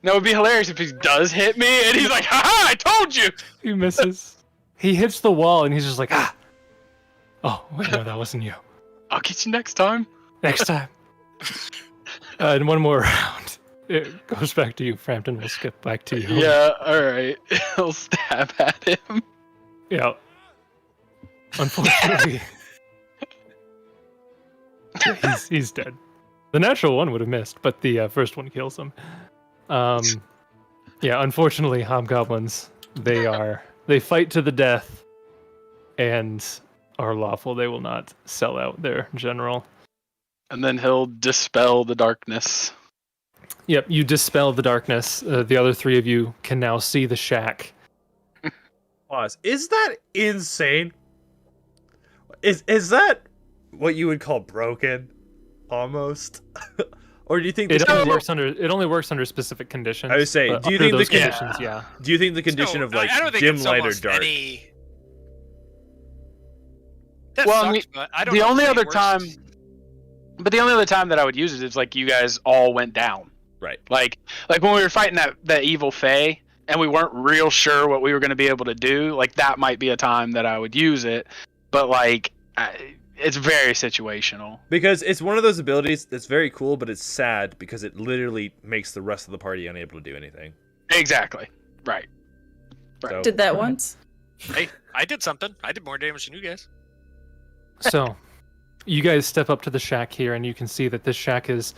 Now, it would be hilarious if he does hit me and he's like, "Haha, I told you!" He misses. He hits the wall and he's just like, ah. Oh, wait, no, that wasn't you. I'll get you next time. Next time. And one more round. It goes back to you, Frampton. We'll skip back to you. Yeah, alright. I'll stab at him. Yeah. Unfortunately. he's dead. The natural one would have missed, but the first one kills him. Yeah, unfortunately, hobgoblins, they fight to the death and are lawful. They will not sell out their general. And then he'll dispel the darkness. Yep, you dispel the darkness. The other three of you can now see the shack. Pause. Is that insane? Is that what you would call broken? Almost? Or do you think It only works under specific conditions. I would say, but do you under think those the conditions? Yeah. Do you think the condition of like I don't think dim it's light or almost dark? any... That Well, sucks, but I don't the know if only it's other any worse. time, but the only other time that I would use it is like you guys all went down. Right. Like when we were fighting that evil Fae and we weren't real sure what we were going to be able to do. Like that might be a time that I would use it, but like it's very situational. Because it's one of those abilities that's very cool, but it's sad because it literally makes the rest of the party unable to do anything. Exactly. Right. So, Did that once. Hey, I did something. I did more damage than you guys. So, you guys step up to the shack here, and you can see that this shack is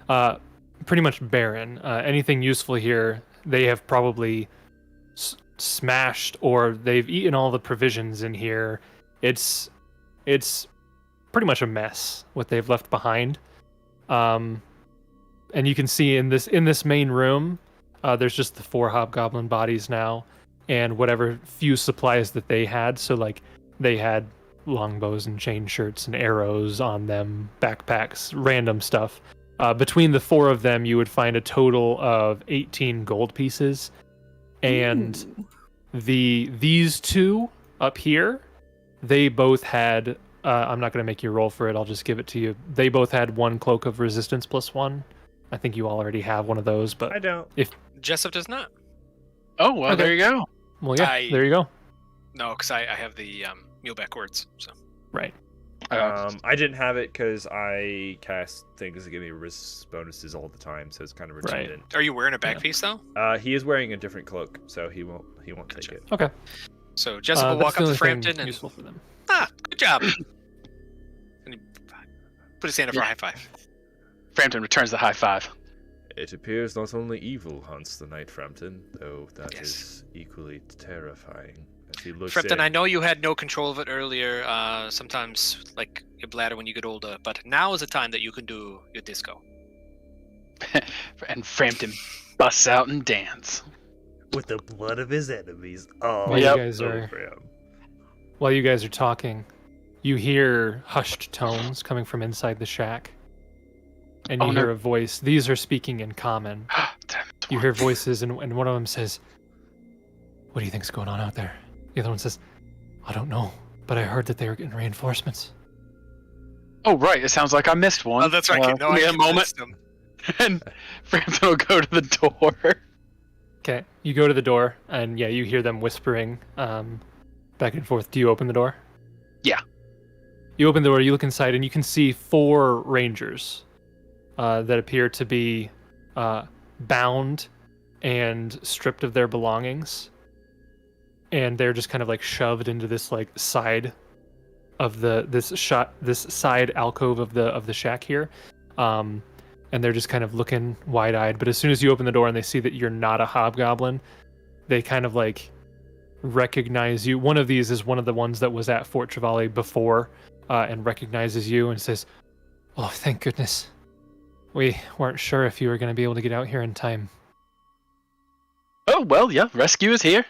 pretty much barren. Anything useful here, they have probably smashed, or they've eaten all the provisions in here. It's pretty much a mess what they've left behind. And you can see in this main room, there's just the 4 hobgoblin bodies now, and whatever few supplies that they had. So like they had longbows and chain shirts and arrows on them, backpacks, random stuff. Between the 4 of them, you would find a total of 18 gold pieces, and these 2 up here, they both had. I'm not going to make you roll for it. I'll just give it to you. They both had 1 cloak of resistance +1. I think you all already have one of those, but I don't. Jessup does not. Oh well, Okay. there you go. Well, yeah, I- there you go. No, because I have the mule backwards. So Right. I didn't have it because I cast things that give me resist bonuses all the time, so it's kind of Right. redundant. are you wearing a back piece though? He is wearing a different cloak, so he won't take it. Okay. So Jessup will That's walk the up only to thing Frampton and useful for them. good job. And he put his hand up for a high five. Frampton returns the high five. It appears not only evil hunts the night, Frampton, though that is Yes. equally terrifying. As he looks Frampton, in. I know you had no control of it earlier. Sometimes, like your bladder when you get older, but now is the time that you can do your disco. And Frampton busts out and dance. with the blood of his enemies. Oh, While Yep. you guys are over him. while you guys are talking, you hear hushed tones coming from inside the shack. And you hear a voice. These are speaking in common. You hear voices, and one of them says, "What do you think's going on out there?" The other one says, "I don't know, but I heard that they were getting reinforcements." Oh, right. It sounds like I missed one. Oh, that's right. Give me a moment. And Frampton will go to the door. Okay, you go to the door, and yeah, you hear them whispering back and forth. Do you open the door? Yeah. You open the door, you look inside, and you can see 4 rangers that appear to be bound and stripped of their belongings. And they're just kind of like shoved into this like side of this side alcove of the shack here. And they're just kind of looking wide-eyed. But as soon as you open the door and they see that you're not a hobgoblin, they kind of like recognize you. One of these is one of the ones that was at Fort Trevalay before and recognizes you and says, "Oh, thank goodness. We weren't sure if you were going to be able to get out here in time." Oh, well, yeah. Rescue is here.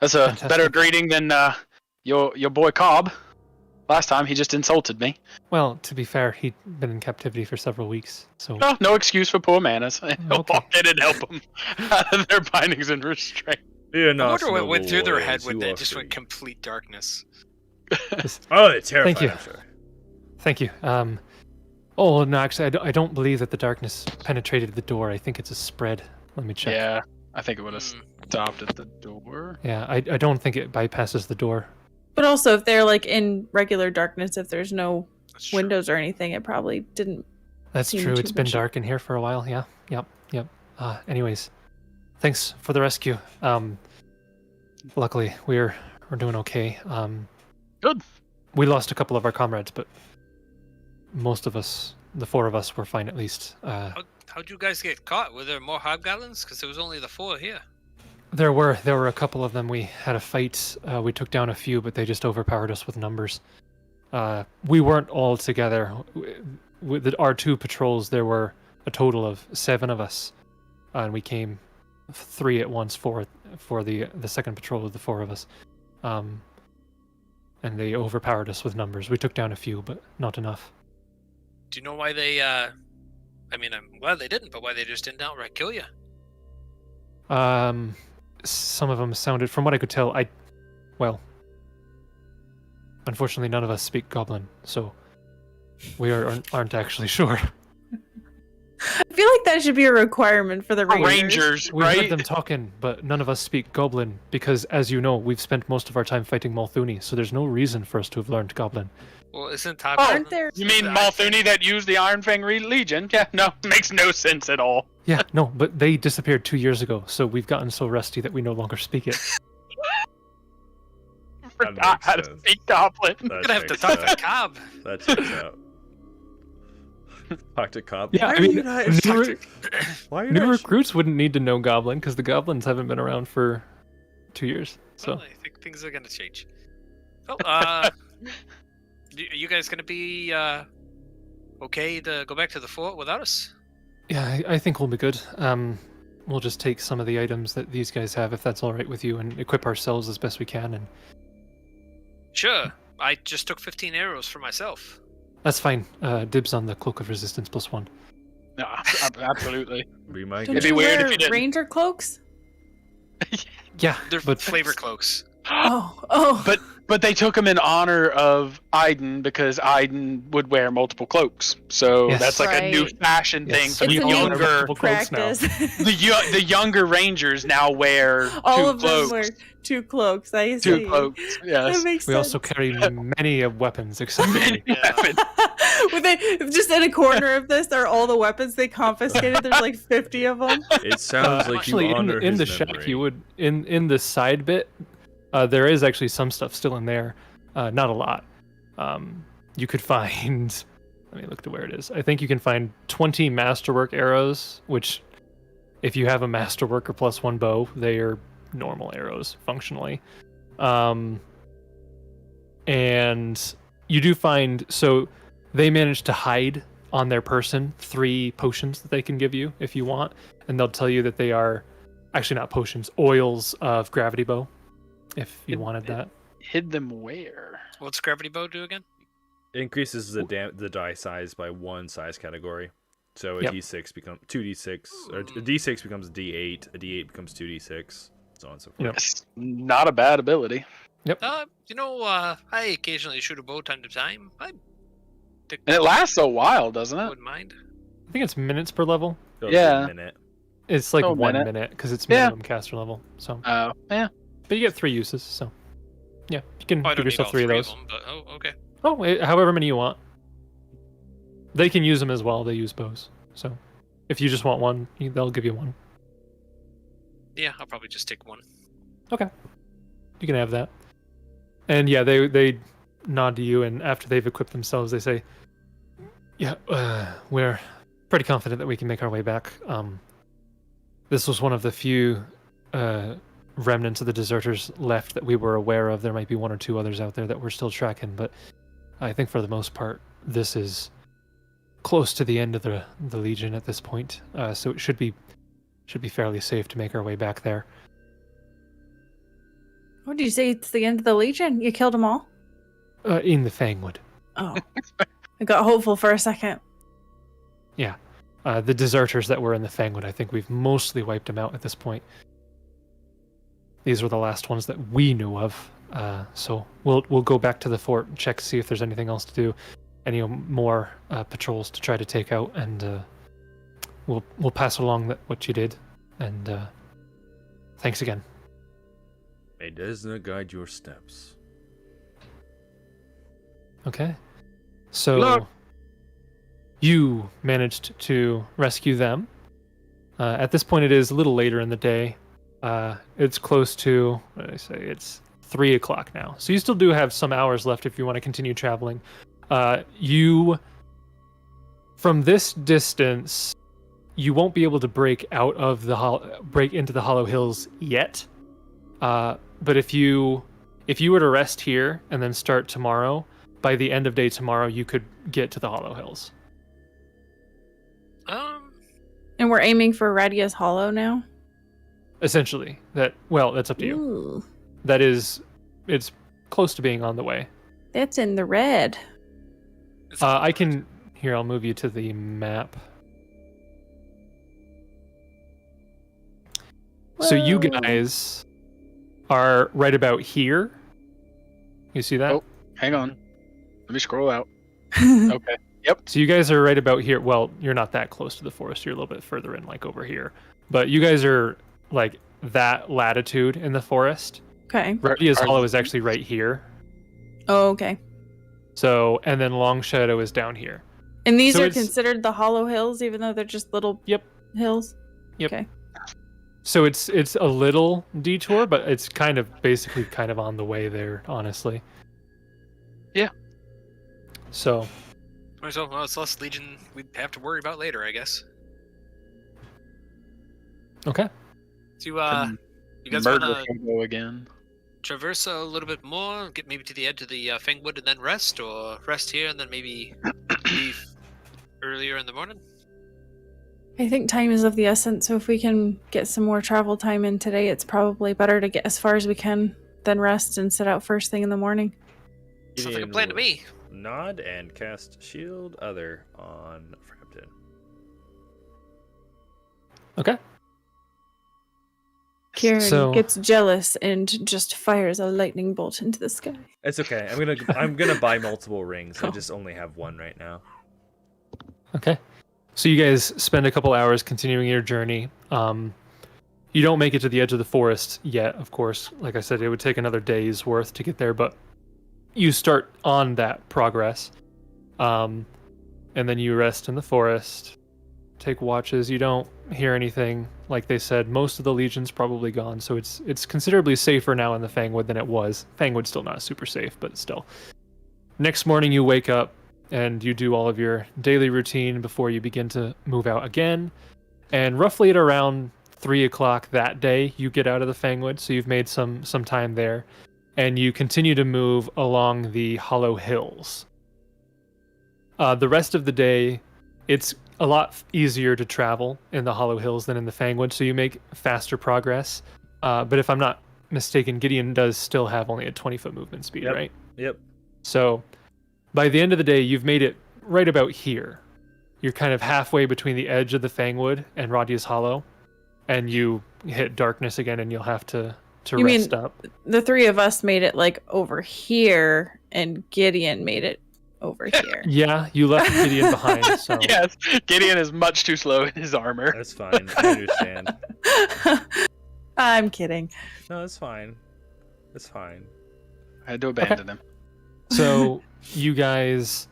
That's a Fantastic. better greeting than your boy Cobb. Last time, he just insulted me. Well, to be fair, he'd been in captivity for several weeks, so... Oh, no excuse for poor manners. He'll Okay. walk in and help them out of their bindings and restraint. I wonder what went through their head when they just went complete darkness. Oh, they're terrified, Thank you. I'm sure. Thank you. Oh, no, actually, I don't believe that the darkness penetrated the door. I think it's a spread. Let me check. Yeah, I think it would have stopped at the door. Yeah, I don't think it bypasses the door. But also, if they're like in regular darkness, if there's no That's true. windows or anything, it probably didn't. That's Seemed true. too It's been much. dark in here for a while. Yeah. Yep. Anyways, thanks for the rescue. Luckily, we're doing okay. Good. We lost a couple of our comrades, but most of us, the 4 of us, were fine at least. How'd you guys get caught? Were there more hobgoblins? Because there was only the 4 here. There were a couple of them. We had a fight. We took down a few, but they just overpowered us with numbers. We weren't all together. With our 2 patrols, there were a total of 7 of us, and we came 3 at once for the second patrol of the 4 of us. And they overpowered us with numbers. We took down a few, but not enough. Do you know why they, I mean, I'm glad they didn't, but why they just didn't outright kill you? Some of them sounded, from what I could tell, well, unfortunately none of us speak Goblin, so we aren't actually sure. I feel like that should be a requirement for the Rangers. Rangers, We've heard right? them talking, but none of us speak Goblin, because as you know, we've spent most of our time fighting Malthuni, so there's no reason for us to have learned Goblin. Well, isn't Oh, Aren't there? You mean Malthuni that used the Iron Fang Legion? Yeah, no, makes no sense at all. Yeah, no, but they disappeared 2 years ago, so we've gotten so rusty that we no longer speak it. Forgot how to sense. speak Goblin. I'm gonna have to talk to Cobb. That checks out. Talk to Cobb. Yeah, Why I are mean, you not- Why are you New not- recruits wouldn't need to know Goblin, because the Goblins haven't been around for 2 years, so... Well, I think things are gonna change. Well, you guys gonna be okay to go back to the fort without us? Yeah, I think we'll be good. We'll just take some of the items that these guys have, if that's all right with you, and equip ourselves as best we can. And Sure. I just took 15 arrows for myself. that's fine. Dibs on the cloak of resistance +1. No, absolutely. We might Don't It'd get be you weird wear if you didn't. Ranger cloaks? Yeah, They're but flavor cloaks. Oh. But they took him in honor of Aiden because Aiden would wear multiple cloaks. So Yes. that's like a new Right. fashion thing Yes. for the It's a new younger multiple cloaks now. practice. the younger Rangers now wear All two of clokes. them wear 2 cloaks. I see. Two cloaks. Yes. That makes we sense. also carry many of weapons, accessory. Would they just in a corner of this are all the weapons they confiscated? There's like 50 of them. It sounds like Actually, you in honor the his shack, memory. you would in the side bit. There is actually some stuff still in there. Not a lot. You could find. Let me look to where it is. I think you can find 20 masterwork arrows, which, if you have a masterwork or +1 bow, they are normal arrows functionally. And you do find, so they managed to hide on their person 3 potions that they can give you if you want, and they'll tell you that they are actually not potions, oils of gravity bow, if you wanted that. Hid them where? What's gravity bow do again? It increases the die size by 1 size category. So a Yep. D6 becomes 2D6, or a D6 becomes a D8, a D8 becomes 2D6, so on and so forth. Yep. It's not a bad ability. I occasionally shoot a bow time to time. And it lasts a while, doesn't it? Wouldn't mind. I think it's minutes per level. Goes Yeah. a minute. It's like Oh, 1 minute. minute because it's Yeah. minimum caster level. So, Yeah. but you get 3 uses. So, yeah, you can Oh, I give don't need yourself all 3 of three those. them, but okay. Oh, however many you want. They can use them as well. They use bows. So, if you just want one, they'll give you one. Yeah, I'll probably just take one. Okay, you can have that. And yeah, they nod to you, and after they've equipped themselves, they say, "Yeah, we're pretty confident that we can make our way back. This was one of the few remnants of the deserters left that we were aware of. There might be 1 or 2 others out there that we're still tracking, but I think for the most part, this is close to the end of the Legion at this point. So it should be fairly safe to make our way back there." What did you say? It's the end of the Legion? You killed them all? In the Fangwood. Oh. I got hopeful for a second. Yeah. The deserters that were in the Fangwood, I think we've mostly wiped them out at this point. These were the last ones that we knew of. So we'll go back to the fort and check to see if there's anything else to do. Any more patrols to try to take out, and we'll pass along what you did. And thanks again. May Desna guide your steps. Okay. So Look. you managed to rescue them. At this point, it is a little later in the day. It's close to, what did I say? It's 3 o'clock now. So you still do have some hours left if you want to continue traveling. From this distance, you won't be able to break out of break into the Hollow Hills yet. But if you were to rest here and then start tomorrow, by the end of day tomorrow, you could get to the Hollow Hills. And we're aiming for Radius Hollow now? Essentially, that's up to you. Ooh, It's close to being on the way. that's in the red. I'll move you to the map. So you Whoa. guys are right about here. You see that? Oh. Hang on. Let me scroll out. Okay. So you guys are right about here. Well, you're not that close to the forest. You're a little bit further in, like over here. But you guys are like that latitude in the forest. Okay. Radius Hollow is actually right here. Oh, okay. So, and then Longshadow is down here. And these So are it's- considered the Hollow Hills, even though they're just little hills? Yep. Okay. So it's a little detour, but it's basically on the way there, honestly. Yeah. So, Well, it's less Legion we'd have to worry about later, I guess. okay. So, you guys Murder want to Hobo again. traverse a little bit more, get maybe to the edge of the Fangwood and then rest, or rest here and then maybe leave earlier in the morning? I think time is of the essence, so if we can get some more travel time in today, it's probably better to get as far as we can, then rest and set out first thing in the morning. Sounds like a Gideon plan to will me. Nod and cast Shield Other on Frampton. Okay. Kieran So- gets jealous and just fires a lightning bolt into the sky. It's okay. I'm gonna buy multiple rings. I Oh. just only have one right now. Okay. So you guys spend a couple hours continuing your journey. You don't make it to the edge of the forest yet, of course. Like I said, it would take another day's worth to get there, but you start on that progress. And then you rest in the forest, take watches. You don't hear anything. Like they said, most of the Legion's probably gone, so it's considerably safer now in the Fangwood than it was. Fangwood's still not super safe, but still. Next morning you wake up and you do all of your daily routine before you begin to move out again. And roughly at around 3 o'clock that day, you get out of the Fangwood, so you've made some time there. And you continue to move along the Hollow Hills. The rest of the day, it's a lot easier to travel in the Hollow Hills than in the Fangwood, so you make faster progress. But if I'm not mistaken, Gideon does still have only a 20-foot movement speed, Yep. right? Yep. So by the end of the day, you've made it right about here. You're kind of halfway between the edge of the Fangwood and Radia's Hollow, and you hit darkness again, and you'll have to You rest mean- up. The three of us made it like over here, and Gideon made it over here. Yeah, you left Gideon behind, so Yes, Gideon is much too slow in his armor. That's fine. I understand. I'm kidding. No, it's fine. It's fine. I had to abandon him. So you guys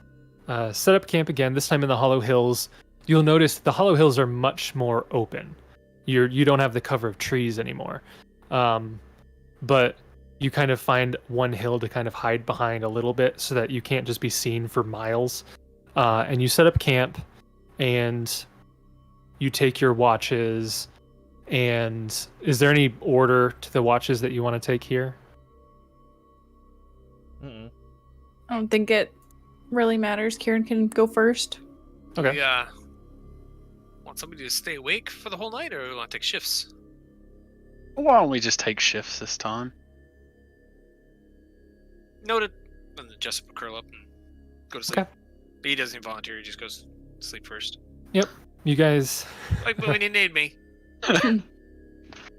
set up camp again, this time in the Hollow Hills. You'll notice the Hollow Hills are much more open. You don't have the cover of trees anymore. But you kind of find one hill to kind of hide behind a little bit so that you can't just be seen for miles. And you set up camp and you take your watches. And is there any order to the watches that you want to take here? Mm-mm. I don't think it really matters. Kieran can go first. Okay. Yeah. Want somebody to stay awake for the whole night, or want to take shifts? Why don't we just take shifts this time? Noted. And then Jessup will curl up and go to sleep. Okay. But he doesn't volunteer. He just goes to sleep first. You guys... Like when you need me.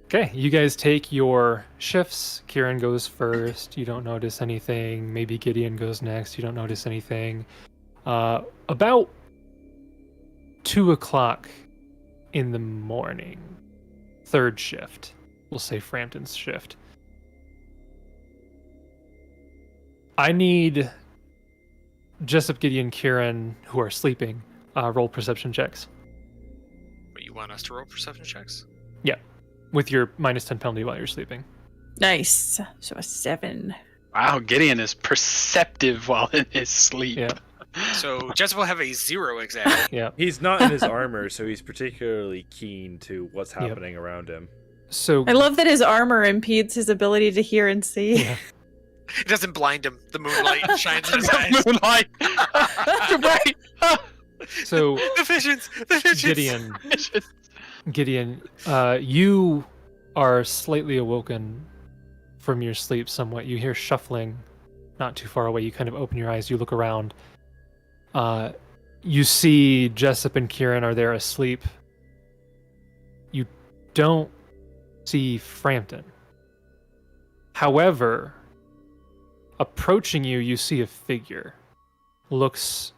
Okay, you guys take your shifts. Kieran goes first. You don't notice anything. Maybe Gideon goes next. You don't notice anything. About 2 o'clock in the morning. Third shift. We'll say Frampton's shift. I need Jessup, Gideon, Kieran, who are sleeping, roll perception checks. But you want us to roll perception checks? With your -10 penalty while you're sleeping. Nice. So a 7. Wow, Gideon is perceptive while in his sleep. Yeah. So Jessup will have a 0 exactly. Yeah. He's not in his armor, so he's particularly keen to what's happening around him. So I love that his armor impedes his ability to hear and see. Yeah. It doesn't blind him. The moonlight shines in his eyes. Moonlight. Right. so The visions. The visions. Gideon, you are slightly awoken from your sleep somewhat. You hear shuffling not too far away. You kind of open your eyes, you look around. You see Jessup and Kieran are there asleep. You don't see Frampton. However, approaching you, you see a figure. Looks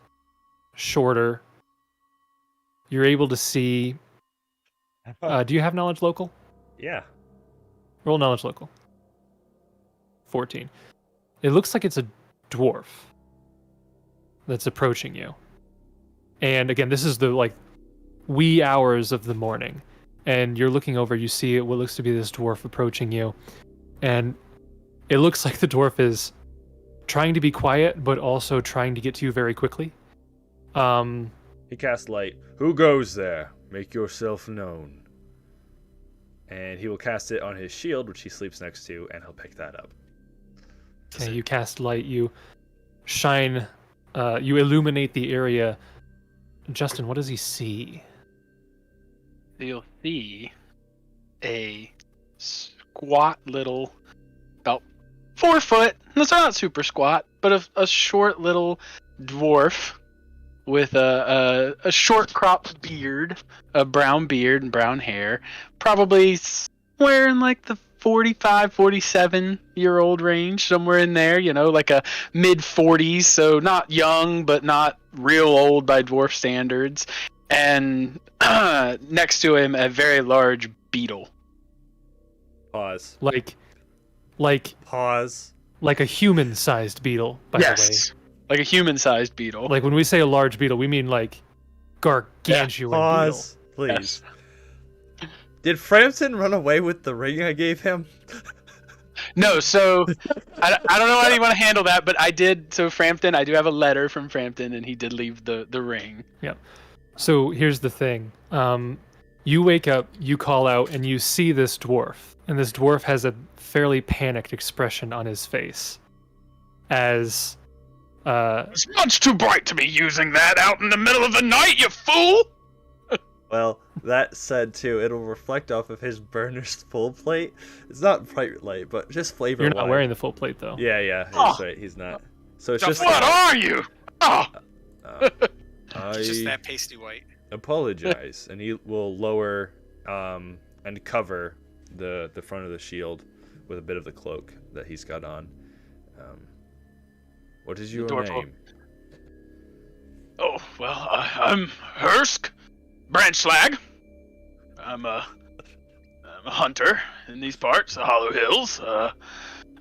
shorter. You're able to see... do you have knowledge local? Yeah. Roll knowledge local. 14. It looks like it's a dwarf that's approaching you. And again, this is the wee hours of the morning. And you're looking over, you see what looks to be this dwarf approaching you. And it looks like the dwarf is trying to be quiet, but also trying to get to you very quickly. He casts light. Who goes there? Make yourself known. And he will cast it on his shield, which he sleeps next to, and he'll pick that up. Okay, you cast light, you shine, you illuminate the area. Justin, what does he see? You'll see a squat little, about 4 foot. That's not super squat, but a short little dwarf with a short cropped beard, a brown beard and brown hair, probably somewhere in like the 45, 47-year-old range, somewhere in there, like a mid-40s, so not young, but not real old by dwarf standards. And next to him, a very large beetle. Pause. Pause. Like a human-sized beetle, by the way. Like a human-sized beetle. Like when we say a large beetle, we mean like gargantuan Pause, please. Yes. Did Frampton run away with the ring I gave him? No, so I don't know how you want to handle that, but I did. So Frampton, I do have a letter from Frampton, and he did leave the ring. Yeah. So here's the thing. You wake up, you call out, and you see this dwarf. And this dwarf has a fairly panicked expression on his face. As... It's much too bright to be using that out in the middle of the night, you fool! Well, that said too, it'll reflect off of his burnished full plate. It's not bright light, but just flavor. You're not wine. wearing the full plate though. Yeah, that's right. He's not. So it's just. What are you? Oh, It's just I that pasty white. apologize, and he will lower and cover the front of the shield with a bit of the cloak that he's got on. What is your Dwarf. name? oh well, I'm Hursk Branchlag. I'm a hunter in these parts, the Hollow Hills.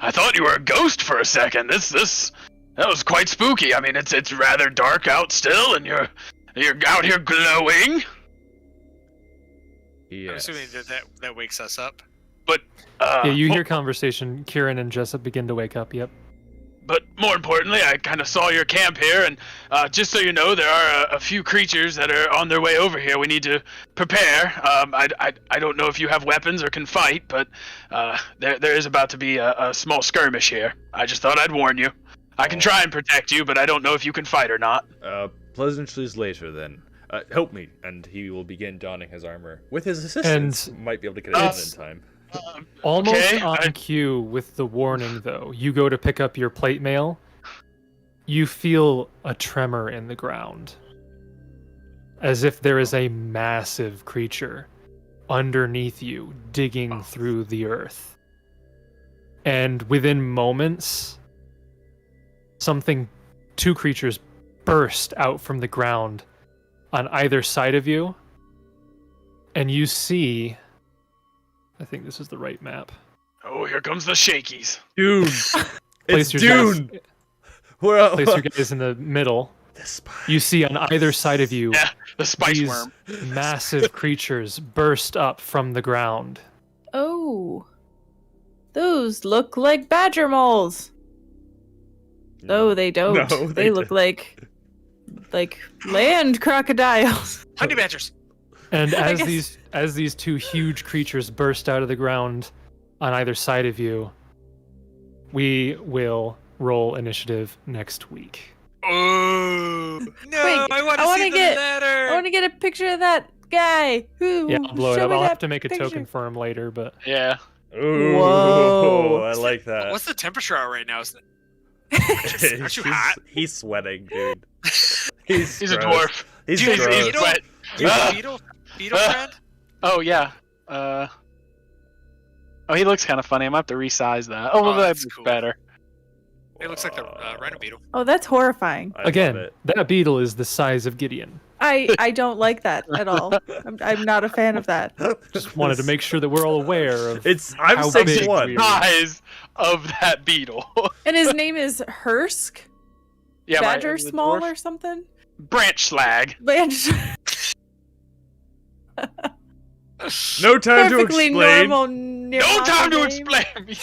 I thought you were a ghost for a second. That was quite spooky. I mean, it's rather dark out still, and you're out here glowing. Yes. I'm assuming that wakes us up. But Yeah, you hear conversation. Kieran and Jessup begin to wake up. Yep. But more importantly, I kind of saw your camp here, and just so you know, there are a few creatures that are on their way over here. We need to prepare. I don't know if you have weapons or can fight, but there is about to be a small skirmish here. I just thought I'd warn you. I can try and protect you, but I don't know if you can fight or not. Pleasantries later then. Help me, and he will begin donning his armor. With his assistance, might be able to get it done in time. Almost Okay, on cue with the warning, though. You go to pick up your plate mail. You feel a tremor in the ground, as if there is a massive creature underneath you, digging through the earth. And within moments, two creatures burst out from the ground on either side of you, and you see, I think this is the right map. Oh, here comes the shakies. Dune! Place It's your guys- Dune! We're Place your guys in the middle. You see on either side of you Yeah, the spice these worm. massive creatures burst up from the ground. Oh. Those look like badger moles. No, they don't. No, they look like land crocodiles. Honey badgers. And I as guess- these two huge creatures burst out of the ground on either side of you, we will roll initiative next week. Oh no! Wait, I want I to wanna see the get- letter. I want to get a picture of that guy. Who? Yeah, I'll blow it show up. me I'll that have to make a picture. token for him later, but Yeah. Ooh, Whoa. I like that. What's the temperature out right now? Aren't you hot? He's sweating, dude. He's He's a gross. dwarf. He's Dude, gross. Beetle? wet. Dude, Ah. Beetle friend? Oh, yeah. Oh, he looks kind of funny. I might have to resize that. Oh, well, Oh, that's that's cool. better. It looks like the rhino beetle. Oh, that's horrifying. I love again, it. that beetle is the size of Gideon. I don't like that at all. I'm not a fan of that. Just wanted to make sure that we're all aware of I'm how 6'1". big we are. Size of that beetle. And his name is Hursk? Yeah, Badger the small dwarf. or something? Branch slag. Badger. No time to Perfectly explain. normal. No time to name. explain.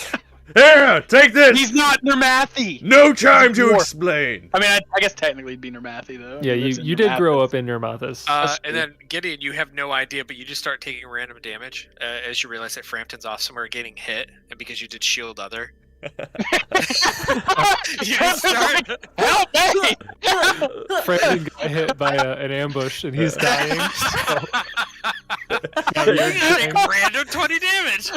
Here, take this. He's not Nermathy. No time to Dwarf. explain. I mean, I guess technically he'd be Nermathy, though. Yeah, He lives in you did grow Nermathis. up in Nermathis. That's And true. then Gideon, you have no idea, but you just start taking random damage as you realize that Frampton's off somewhere getting hit, and because you did shield other. You just start Help me! Frampton got hit by an ambush and he's dying. So you take random 20 damage.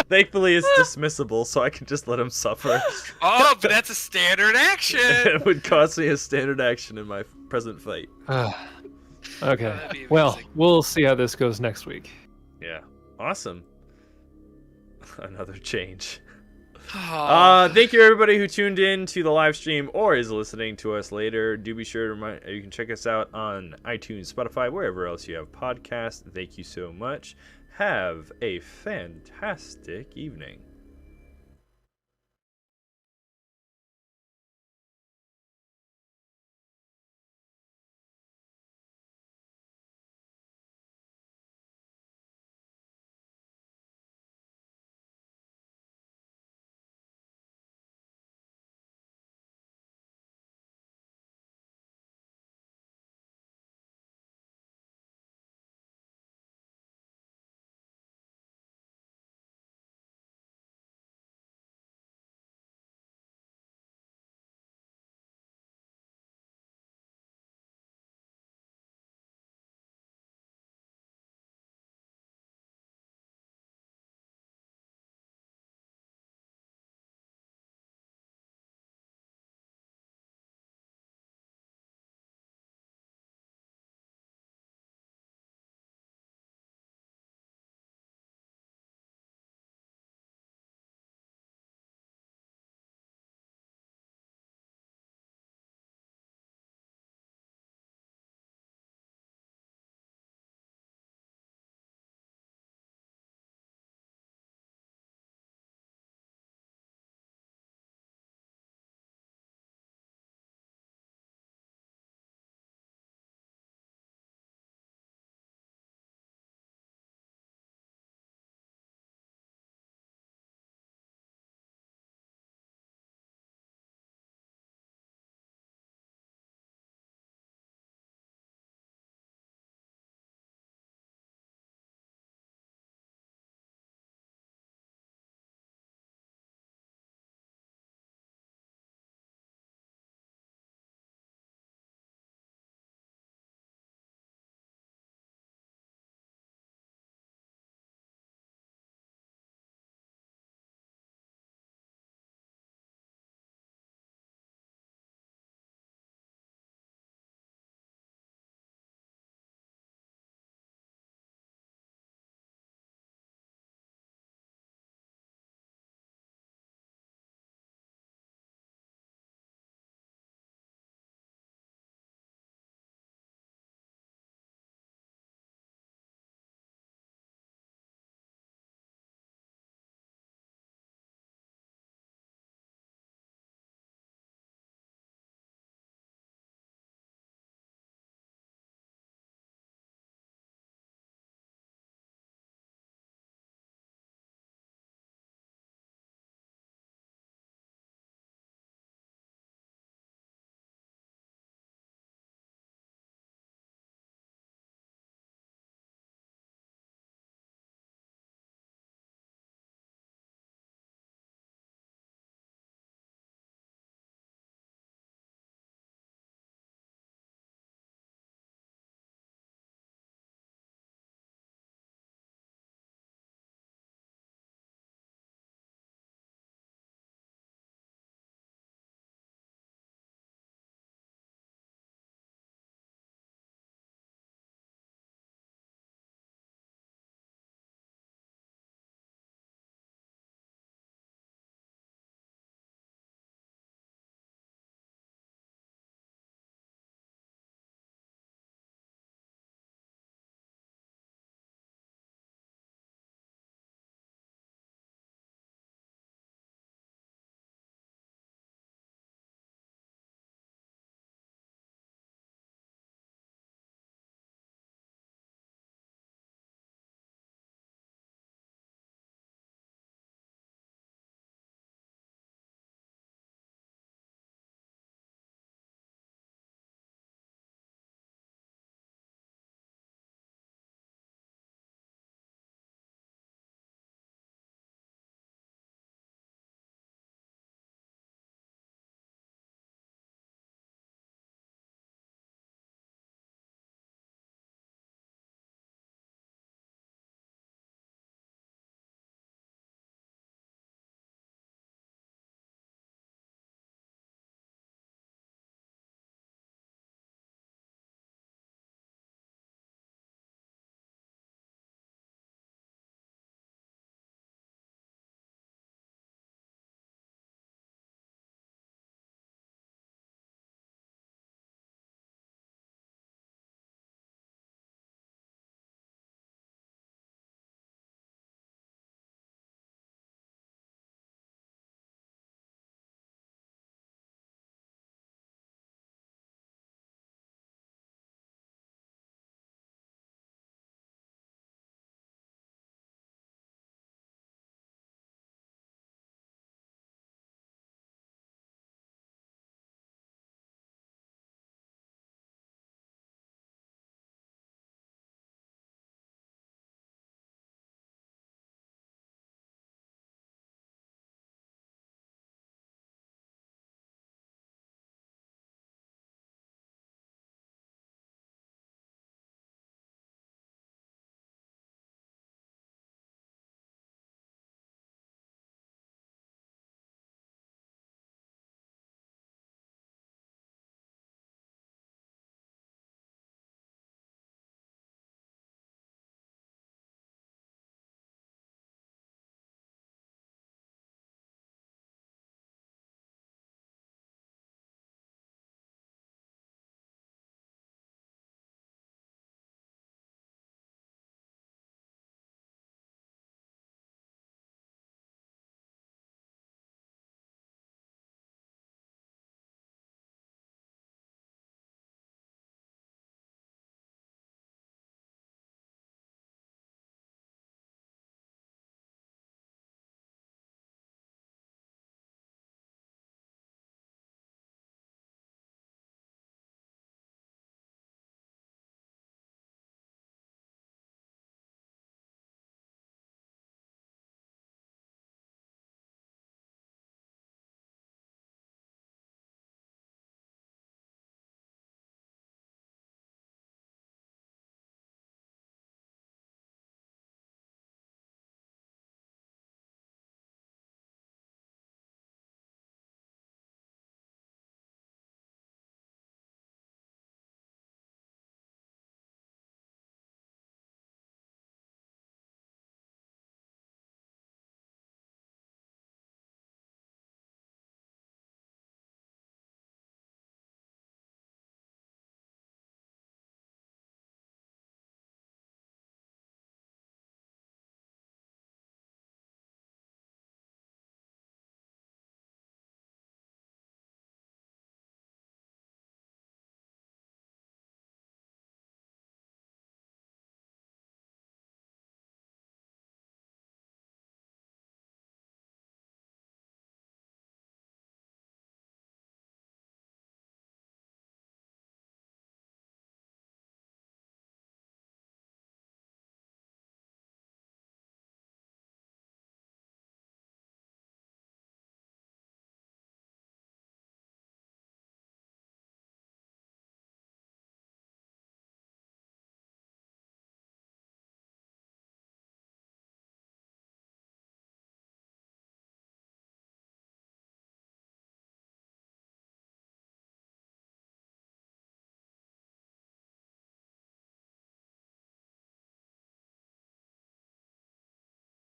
Thankfully, it's dismissible, so I can just let him suffer. Oh, but that's a standard action. It would cost me a standard action in my present fight. okay. that'd be Well, amazing. we'll see how this goes next week. Yeah, awesome. Another change. Oh. Thank you everybody who tuned in to the live stream or is listening to us later. Do be sure to remind you can check us out on iTunes, Spotify, wherever else you have podcasts. Thank you so much. Have a fantastic evening.